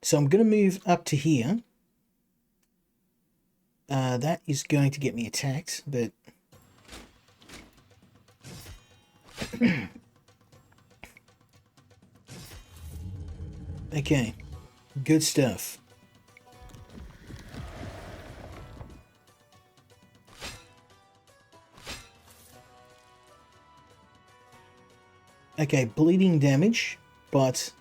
A: So I'm going to move up to here. That is going to get me attacked, but... Okay, good stuff. Okay, bleeding damage, but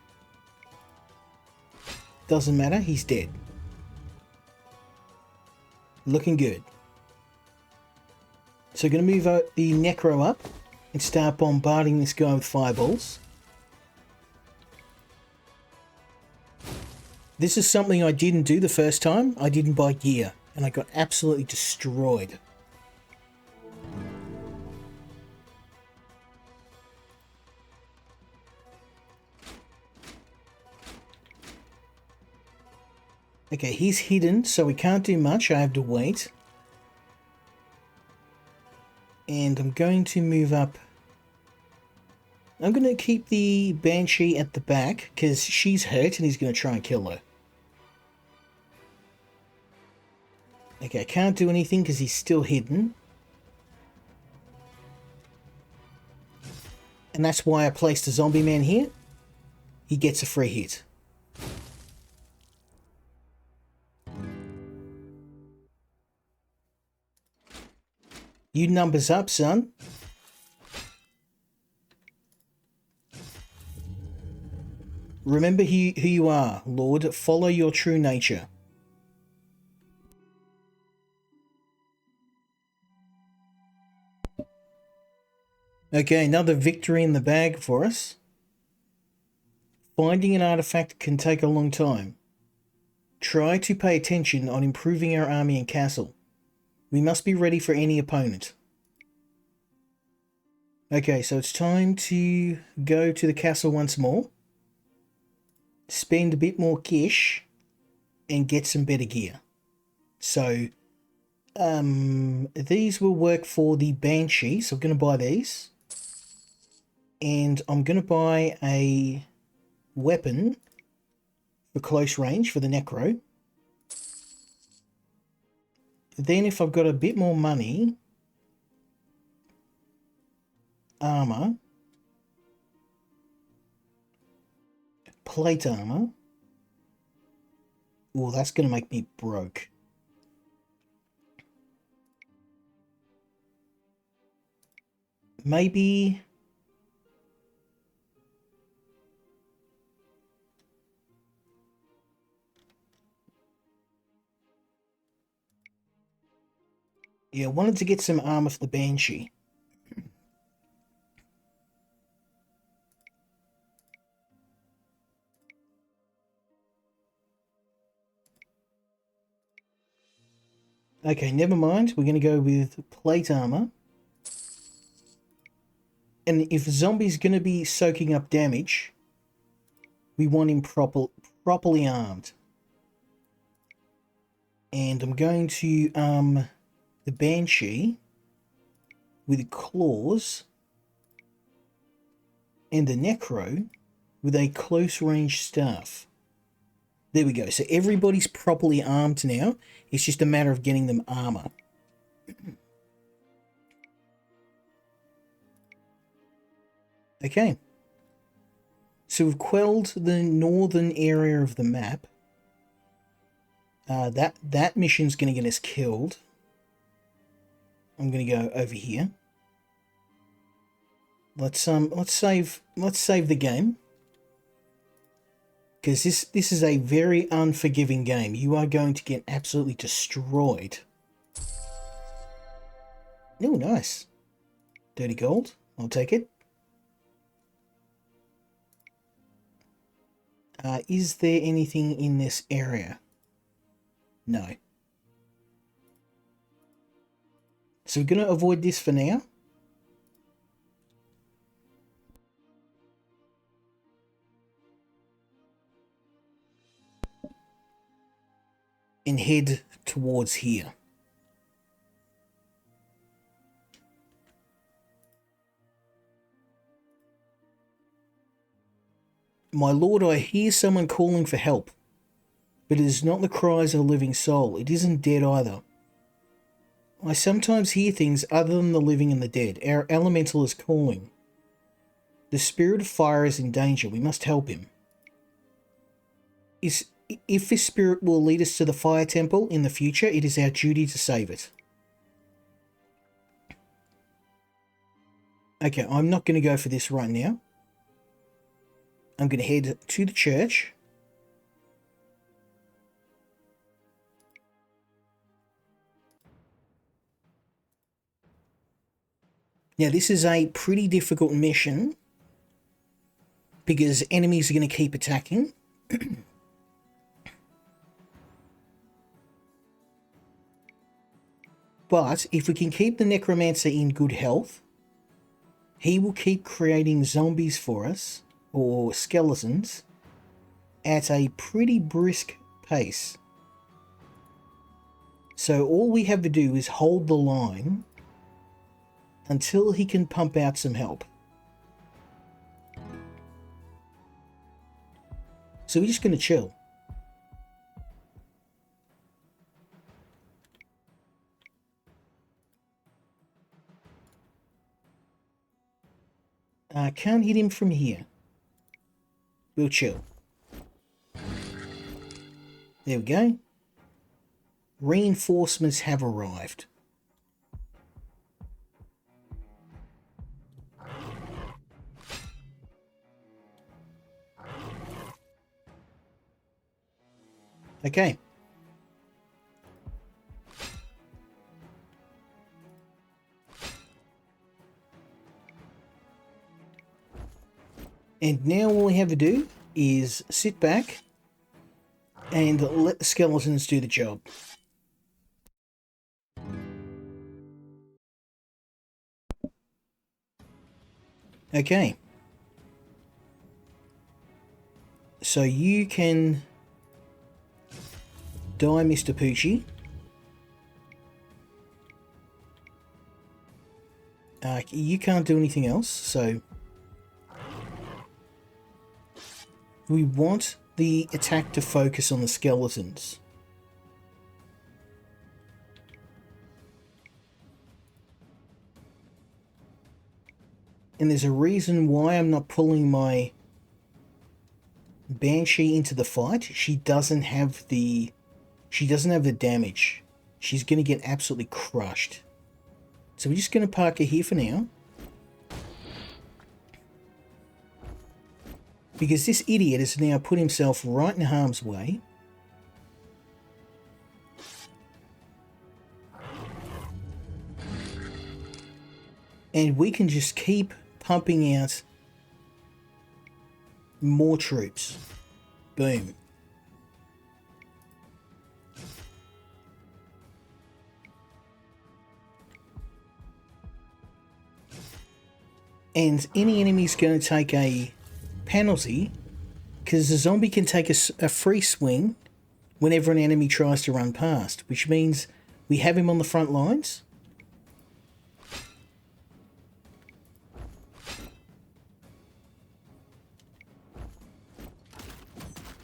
A: doesn't matter, he's dead. Looking good. So going to move the Necro up and start bombarding this guy with fireballs. This is something I didn't do the first time. I didn't buy gear, and I got absolutely destroyed. Okay, he's hidden, so we can't do much. I have to wait. And I'm going to move up. I'm going to keep the Banshee at the back, because she's hurt and he's going to try and kill her. Okay, I can't do anything because he's still hidden. And that's why I placed a zombie man here. He gets a free hit. You numbers up, son. Remember who you are, Lord. Follow your true nature. Okay, another victory in the bag for us. Finding an artifact can take a long time. Try to pay attention on improving our army and castle. We must be ready for any opponent. Okay, so it's time to go to the castle once more. Spend a bit more cash and get some better gear. So, these will work for the Banshee, so I'm going to buy these. And I'm going to buy a weapon for close range for the Necro. Then if I've got a bit more money, armor, plate armor. Oh, that's going to make me broke. Maybe... yeah, I wanted to get some armor for the Banshee. Okay, never mind. We're going to go with plate armor. And if zombie's going to be soaking up damage, we want him properly armed. And I'm going to arm the Banshee with claws and the Necro with a close range staff. There we go. So everybody's properly armed now. It's just a matter of getting them armor. Okay. So we've quelled the northern area of the map. That mission's going to get us killed. I'm going to go over here. Let's save the game, because this is a very unforgiving game. You are going to get absolutely destroyed. Oh, nice. Dirty gold. I'll take it. Is there anything in this area? No. So we're going to avoid this for now. And head towards here. My lord, I hear someone calling for help, but it is not the cries of a living soul. It isn't dead either. I sometimes hear things other than the living and the dead. Our elemental is calling. The spirit of fire is in danger. We must help him. If this spirit will lead us to the fire temple in the future, it is our duty to save it. Okay, I'm not going to go for this right now. I'm going to head to the church. Now, this is a pretty difficult mission because enemies are going to keep attacking. But if we can keep the Necromancer in good health, he will keep creating zombies for us, or skeletons, at a pretty brisk pace. So all we have to do is hold the line until he can pump out some help. So we're just going to chill. Can't hit him from here. We'll chill. There we go. Reinforcements have arrived. Okay. And now all we have to do is sit back and let the skeletons do the job. Okay. So you can die, Mr. Poochie. You can't do anything else, so we want the attack to focus on the skeletons. And there's a reason why I'm not pulling my Banshee into the fight. She doesn't have the damage. She's going to get absolutely crushed. So we're just going to park her here for now. Because this idiot has now put himself right in harm's way. And we can just keep pumping out more troops. Boom. And any enemy's going to take a penalty, because the zombie can take a free swing whenever an enemy tries to run past, which means we have him on the front lines.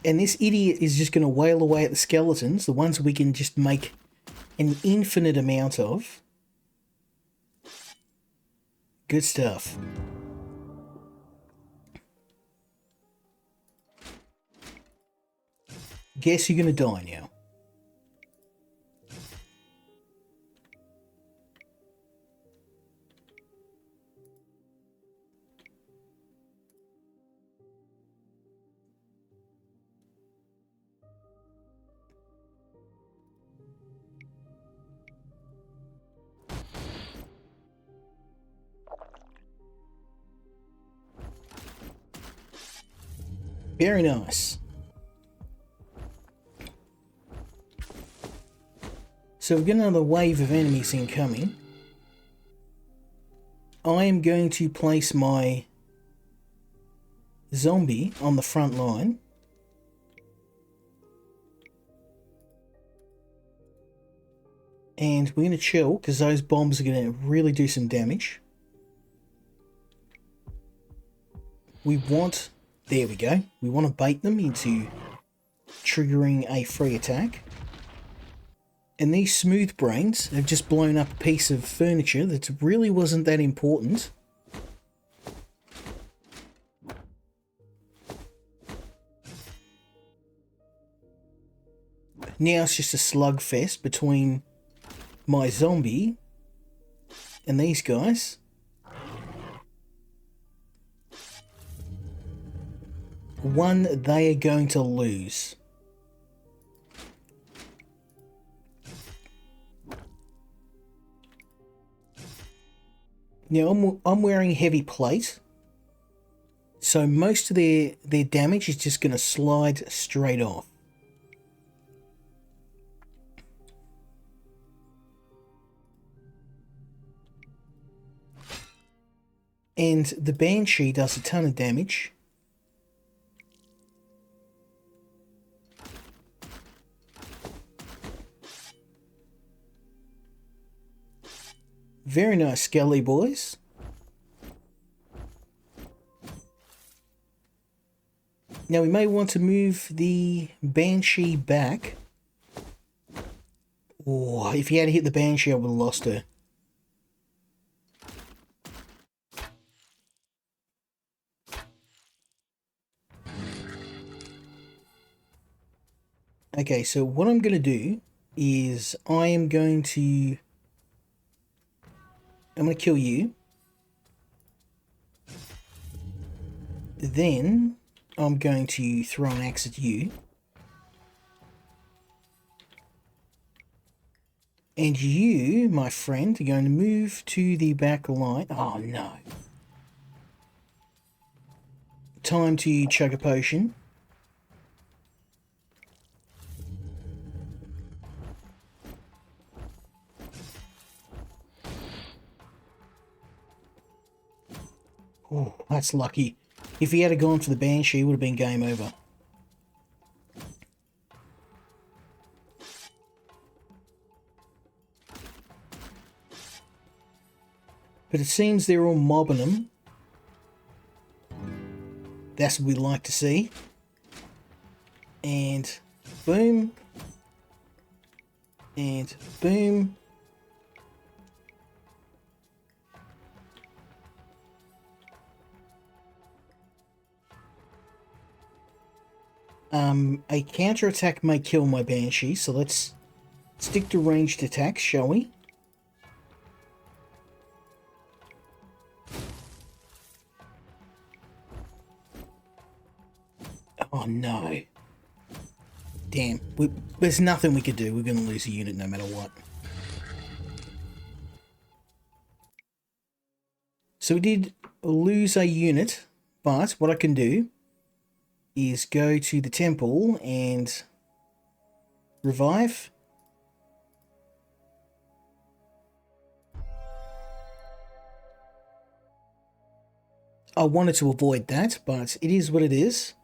A: And this idiot is just going to wail away at the skeletons, the ones we can just make an infinite amount of. Good stuff. Guess you're going to die now. Very nice. So we've got another wave of enemies incoming. I am going to place my zombie on the front line. And we're going to chill, because those bombs are going to really do some damage. We want... There we go. We want to bait them into triggering a free attack. And these smooth brains have just blown up a piece of furniture that really wasn't that important. Now it's just a slugfest between my zombie and these guys. One they are going to lose. Now I'm wearing heavy plate, so most of their damage is just going to slide straight off. And the Banshee does a ton of damage. Very nice skelly boys. Now we may want to move the Banshee back. Oh, if he had hit the Banshee, I would have lost her. Okay, so what I'm going to do is I'm going to kill you. Then I'm going to throw an axe at you. And you, my friend, are going to move to the back line. Oh no. Time to chug a potion. Oh, that's lucky. If he had gone for the Banshee, it would have been game over. But it seems they're all mobbing him. That's what we like to see. And boom. And boom. A counter-attack may kill my Banshee, so let's stick to ranged attacks, shall we? Oh no. Damn, there's nothing we could do. We're going to lose a unit no matter what. So we did lose a unit, but what I can do is go to the temple and revive. I wanted to avoid that, but it is what it is.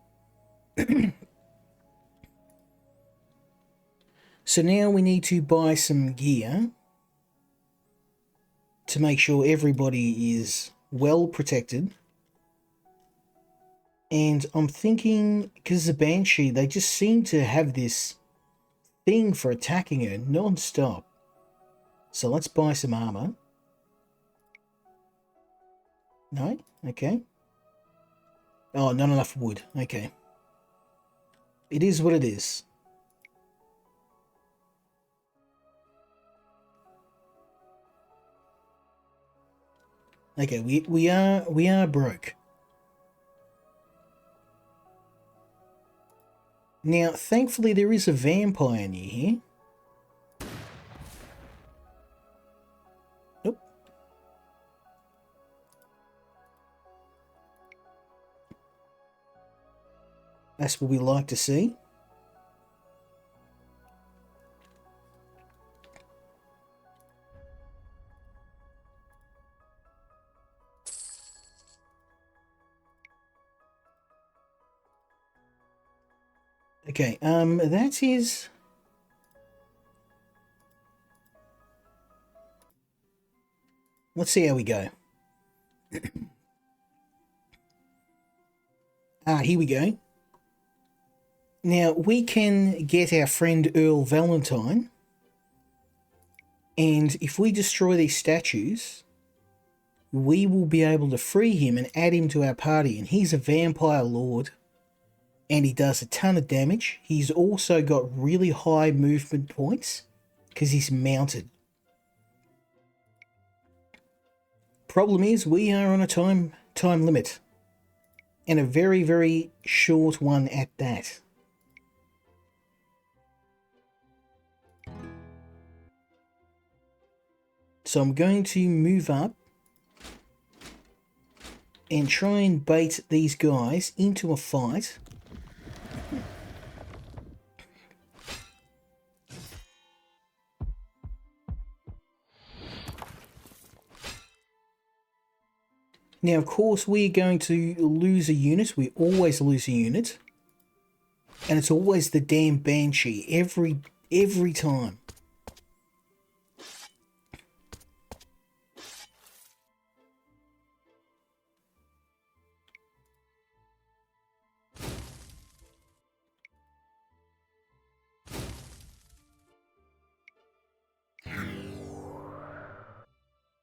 A: So now we need to buy some gear to make sure everybody is well protected. And I'm thinking, because the Banshee, they just seem to have this thing for attacking her non-stop. So let's buy some armor. No? Okay. Oh, not enough wood. Okay. It is what it is. Okay, we are broke. Now, thankfully, there is a vampire near here. Nope. That's what we like to see. Okay, that is... Let's see how we go. Here we go. Now, we can get our friend Earl Valentine, and if we destroy these statues, we will be able to free him and add him to our party, and he's a vampire lord, and he does a ton of damage. He's also got really high movement points, because he's mounted. Problem is, we are on a time limit, and a very, very short one at that. So I'm going to move up and try and bait these guys into a fight. Now, of course, we're going to lose a unit. We always lose a unit. And it's always the damn Banshee every time.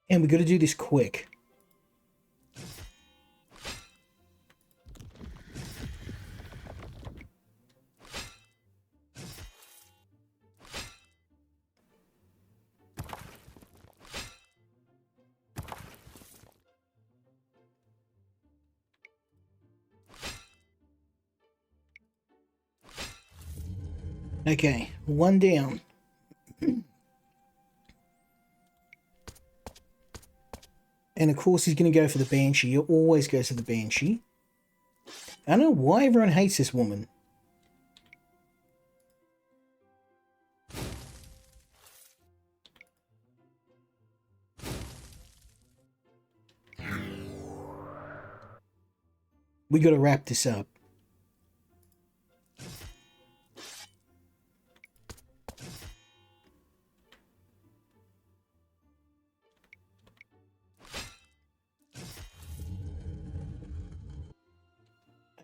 A: And we've got to do this quick. Okay, one down. And of course he's going to go for the Banshee. He always goes for the Banshee. I don't know why everyone hates this woman. We got to wrap this up.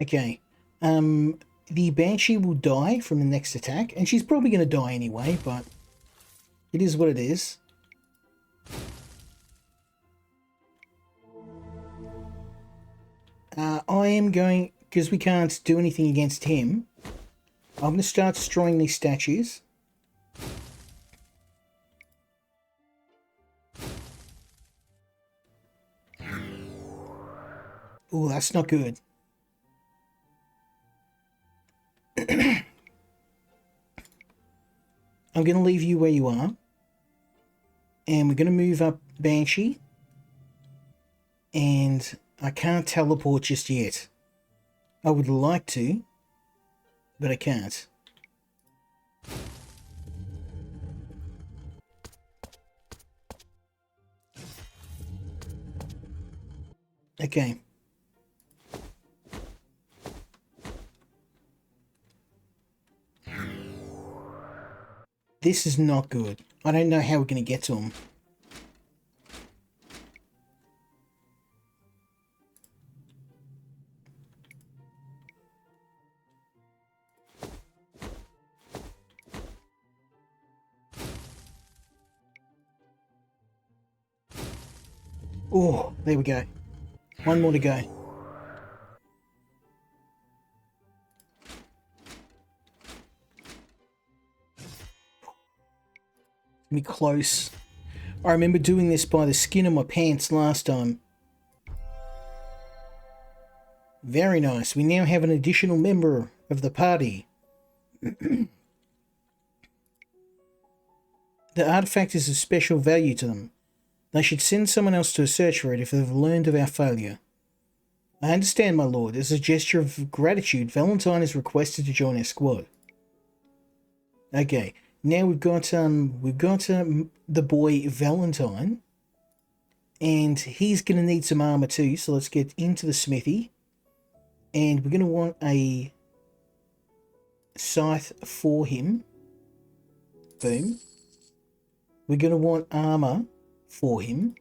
A: Okay, the Banshee will die from the next attack, and she's probably going to die anyway, but it is what it is. I am going, because we can't do anything against him, I'm going to start destroying these statues. Oh, that's not good. I'm going to leave you where you are. And we're going to move up Banshee. And I can't teleport just yet. I would like to, but I can't. Okay. This is not good. I don't know how we're going to get to him. Oh, there we go. One more to go. Me close. I remember doing this by the skin of my pants last time. Very nice. We now have an additional member of the party. The artifact is of special value to them. They should send someone else to search for it if they've learned of our failure. I understand, my lord. As a gesture of gratitude, Valentine is requested to join our squad. Okay, now we've got the boy Valentine, and he's going to need some armor too. So let's get into the smithy, and we're going to want a scythe for him. Boom. We're going to want armor for him.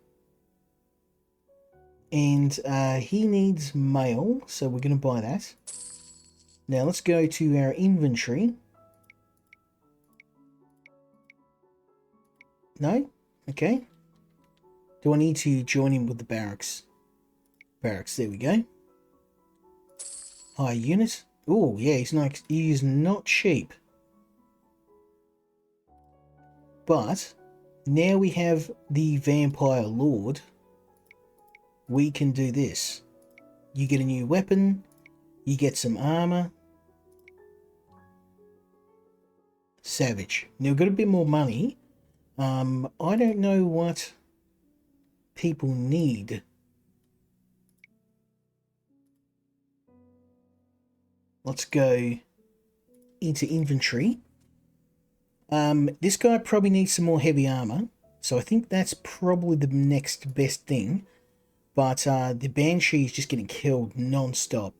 A: And he needs mail, so we're going to buy that. Now let's go to our inventory. No? Okay. Do I need to join him with the barracks? Barracks, there we go. High unit. Oh, yeah, he is not cheap. But now we have the Vampire Lord. We can do this. You get a new weapon. You get some armor. Savage. Now we've got a bit more money. I don't know what people need. Let's go into inventory. This guy probably needs some more heavy armor, so I think that's probably the next best thing. But the Banshee is just getting killed non-stop.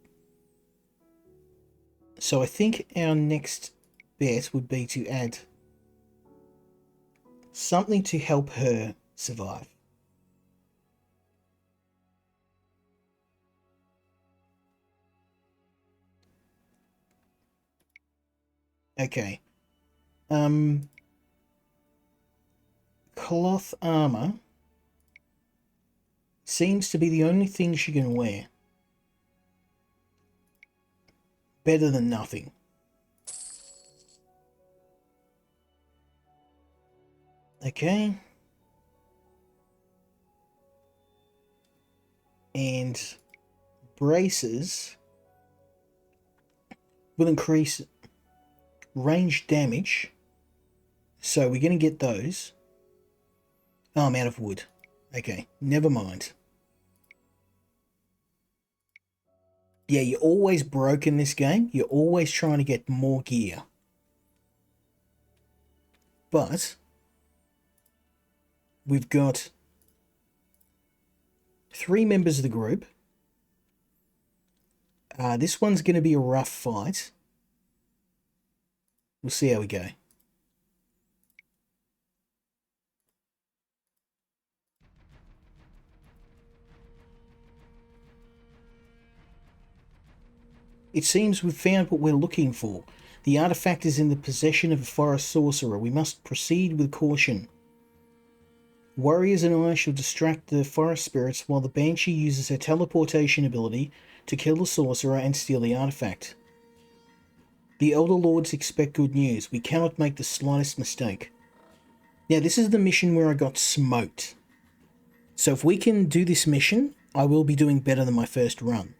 A: So I think our next bet would be to add something to help her survive. Okay. Cloth armor seems to be the only thing she can wear. Better than nothing. Okay. And braces will increase range damage. So we're going to get those. Oh, I'm out of wood. Okay, never mind. Yeah, you're always broke in this game. You're always trying to get more gear. But we've got 3 members of the group. This one's going to be a rough fight. We'll see how we go. It seems we've found what we're looking for. The artifact is in the possession of a forest sorcerer. We must proceed with caution. Warriors and I shall distract the forest spirits while the Banshee uses her teleportation ability to kill the sorcerer and steal the artifact. The Elder Lords expect good news. We cannot make the slightest mistake. Now, this is the mission where I got smoked. So if we can do this mission, I will be doing better than my first run.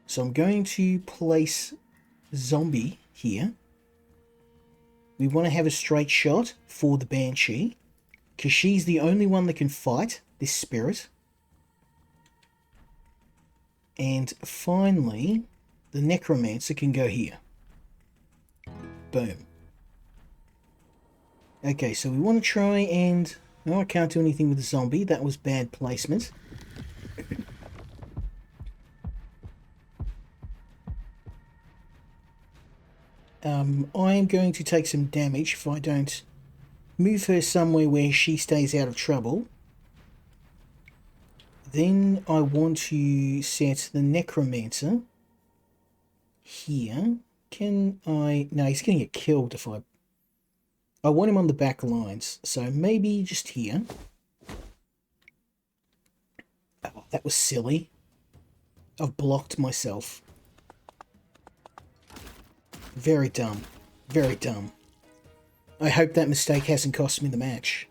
A: So I'm going to place zombie here. We want to have a straight shot for the Banshee, because she's the only one that can fight this spirit. And finally, the Necromancer can go here. Boom. Okay, so we want to try and... No, I can't do anything with the zombie. That was bad placement. I am going to take some damage if I don't move her somewhere where she stays out of trouble. Then I want to set the Necromancer here. Can I... No, he's going to get killed if I... I want him on the back lines, so maybe just here. Oh, that was silly. I've blocked myself. Very dumb. Very dumb. I hope that mistake hasn't cost me the match.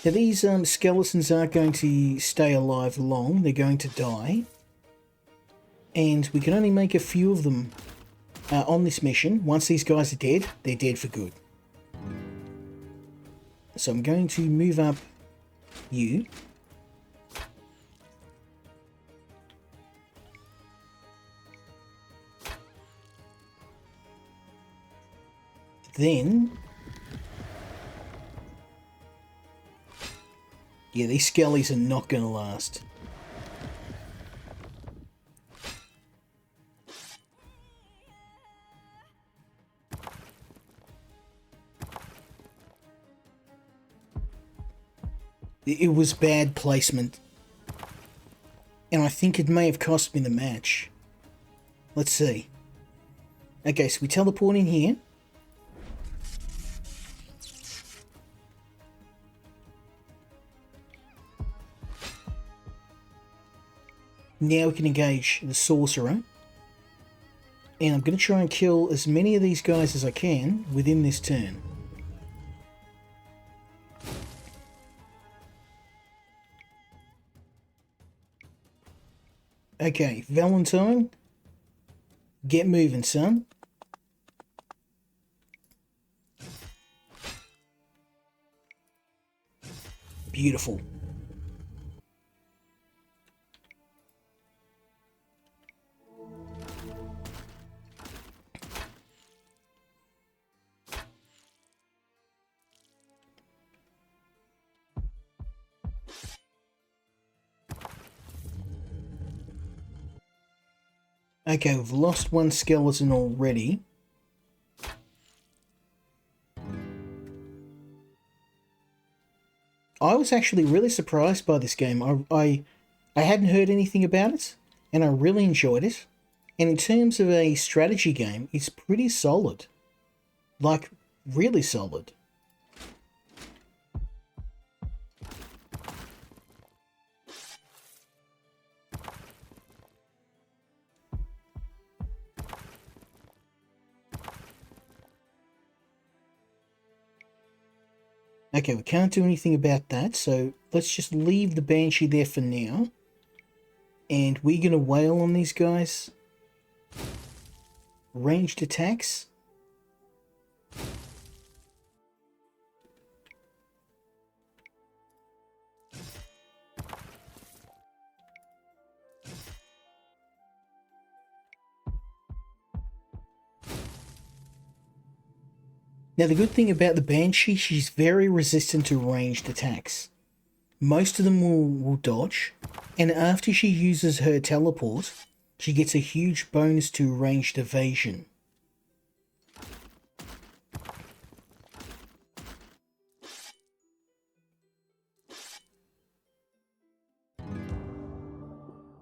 A: Now these skeletons aren't going to stay alive long. They're going to die. And we can only make a few of them on this mission. Once these guys are dead, they're dead for good. So I'm going to move up You. Then... yeah, these skellies are not going to last. It was bad placement. And I think it may have cost me the match. Let's see. Okay, so we teleport in here. Now we can engage the sorcerer. And I'm going to try and kill as many of these guys as I can within this turn. Okay, Valentine. Get moving, son. Beautiful. Okay, we've lost one skeleton already. I was actually really surprised by this game. I hadn't heard anything about it, and I really enjoyed it. And in terms of a strategy game, it's pretty solid. Like, really solid. Okay, we can't do anything about that, so let's just leave the Banshee there for now. And we're going to wail on these guys. Ranged attacks. Now, the good thing about the Banshee, she's very resistant to ranged attacks. Most of them will dodge, and after she uses her teleport, she gets a huge bonus to ranged evasion.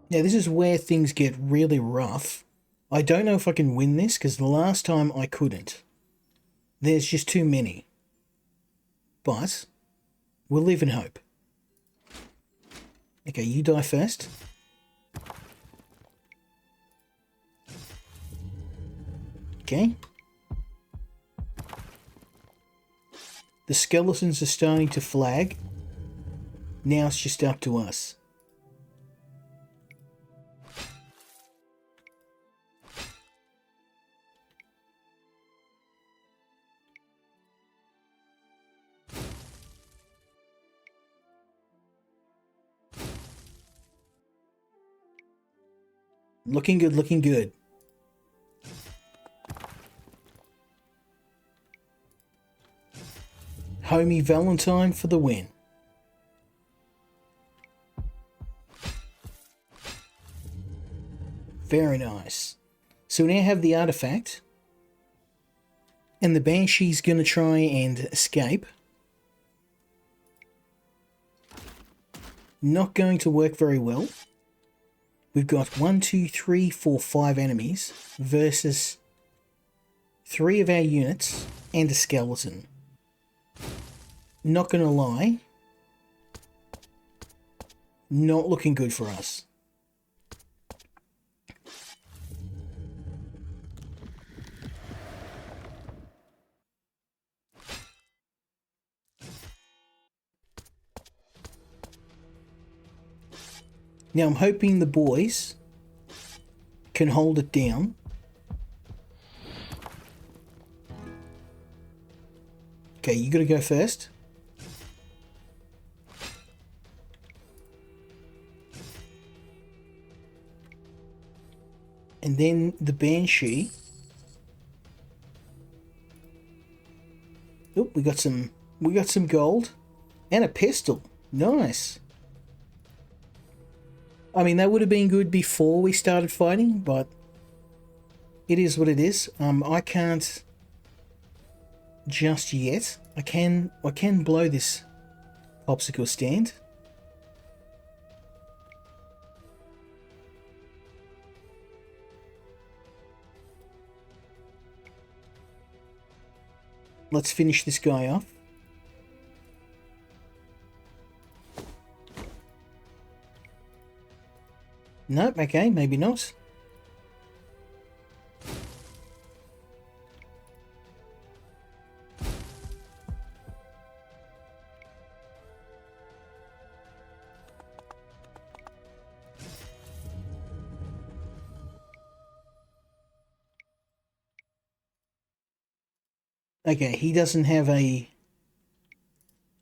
A: Now, this is where things get really rough. I don't know if I can win this, because the last time I couldn't. There's just too many. But we'll live in hope. Okay, you die first. Okay. The skeletons are starting to flag. Now it's just up to us. Looking good, looking good. Homie Valentine for the win. Very nice. So we now have the artifact. And the Banshee's going to try and escape. Not going to work very well. We've got 1, 2, 3, 4, 5 enemies versus 3 of our units and a skeleton. Not gonna lie, not looking good for us. Now I'm hoping the boys can hold it down. Okay, you gotta go first. And then the Banshee. Oh, we got some gold and a pistol. Nice. I mean, that would have been good before we started fighting, but it is what it is. I can't just yet. I can blow this popsicle stand. Let's finish this guy off. Nope, okay, maybe not. Okay, he doesn't have a...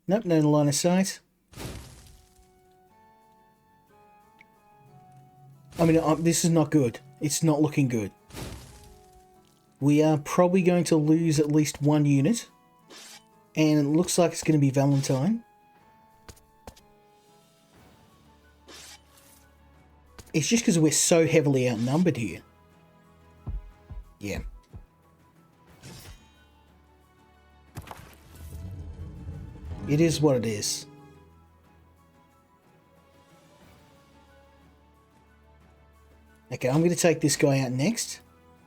A: Nope, no line of sight. I mean, this is not good. It's not looking good. We are probably going to lose at least one unit. And it looks like it's going to be Valentine. It's just because we're so heavily outnumbered here. Yeah. It is what it is. Okay, I'm going to take this guy out next,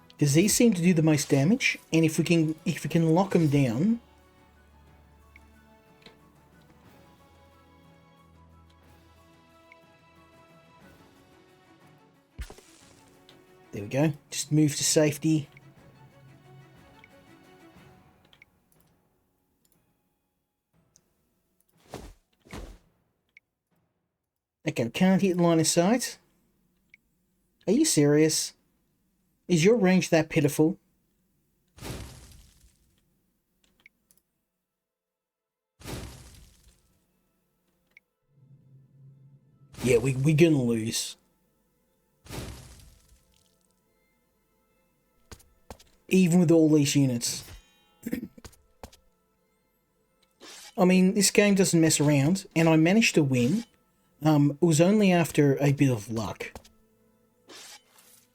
A: because these seem to do the most damage, and if we can lock them down, there we go. Just move to safety. Okay, can't hit line of sight. Are you serious? Is your range that pitiful? Yeah, we're gonna lose. Even with all these units. I mean, this game doesn't mess around, and I managed to win. It was only after a bit of luck.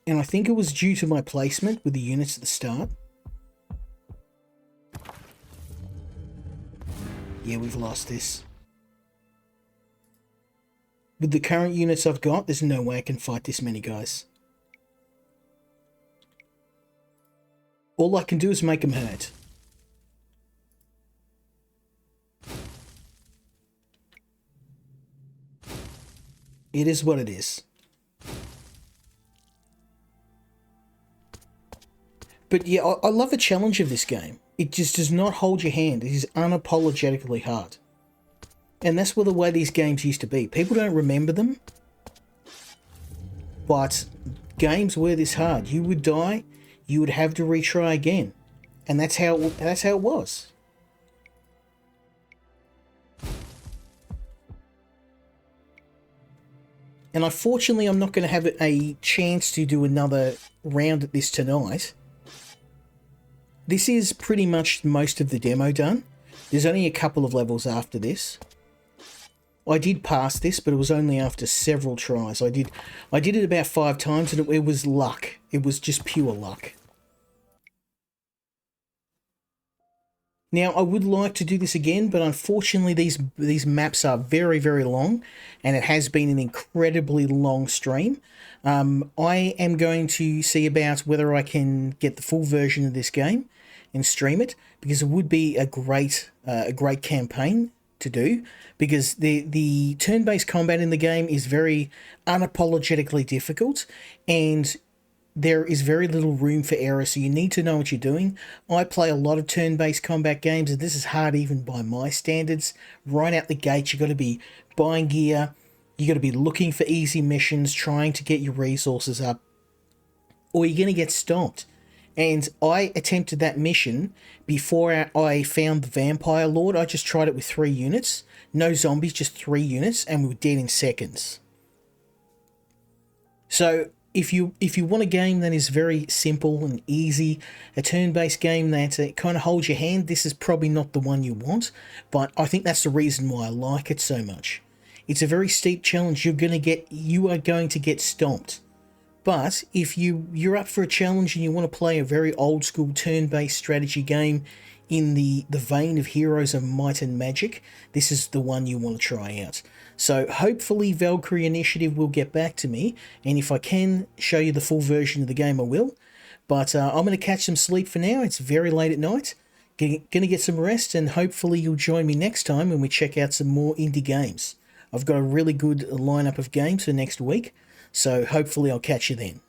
A: And I think it was due to my placement with the units at the start. Yeah, we've lost this. With the current units I've got, there's no way I can fight this many guys. All I can do is make them hurt. It is what it is. But yeah, I love the challenge of this game. It just does not hold your hand. It is unapologetically hard. And that's the way these games used to be. People don't remember them. But games were this hard. You would die, you would have to retry again. And that's how it was. And unfortunately, I'm not going to have a chance to do another round at this tonight. This is pretty much most of the demo done. There's only a couple of levels after this. I did pass this, but it was only after several tries. I did it about 5 times, and it was luck. It was just pure luck. Now, I would like to do this again, but unfortunately these maps are very, very long, and it has been an incredibly long stream. I am going to see about whether I can get the full version of this game and stream it, because it would be a great campaign to do, because the turn-based combat in the game is very unapologetically difficult, and there is very little room for error, so you need to know what you're doing. I play a lot of turn-based combat games, and this is hard even by my standards. Right out the gate, you've got to be buying gear, you've got to be looking for easy missions, trying to get your resources up, or you're going to get stomped. And I attempted that mission before I found the Vampire Lord. I just tried it with 3 units. No zombies, just 3 units, and we were dead in seconds. So if you want a game that is very simple and easy, a turn-based game that kind of holds your hand, this is probably not the one you want. But I think that's the reason why I like it so much. It's a very steep challenge. You are going to get stomped. But if you're up for a challenge and you want to play a very old school turn-based strategy game in the vein of Heroes of Might and Magic, this is the one you want to try out. So hopefully Valkyrie Initiative will get back to me, and if I can show you the full version of the game, I will. But I'm going to catch some sleep for now. It's very late at night. Going to get some rest, and hopefully you'll join me next time when we check out some more indie games. I've got a really good lineup of games for next week, so hopefully I'll catch you then.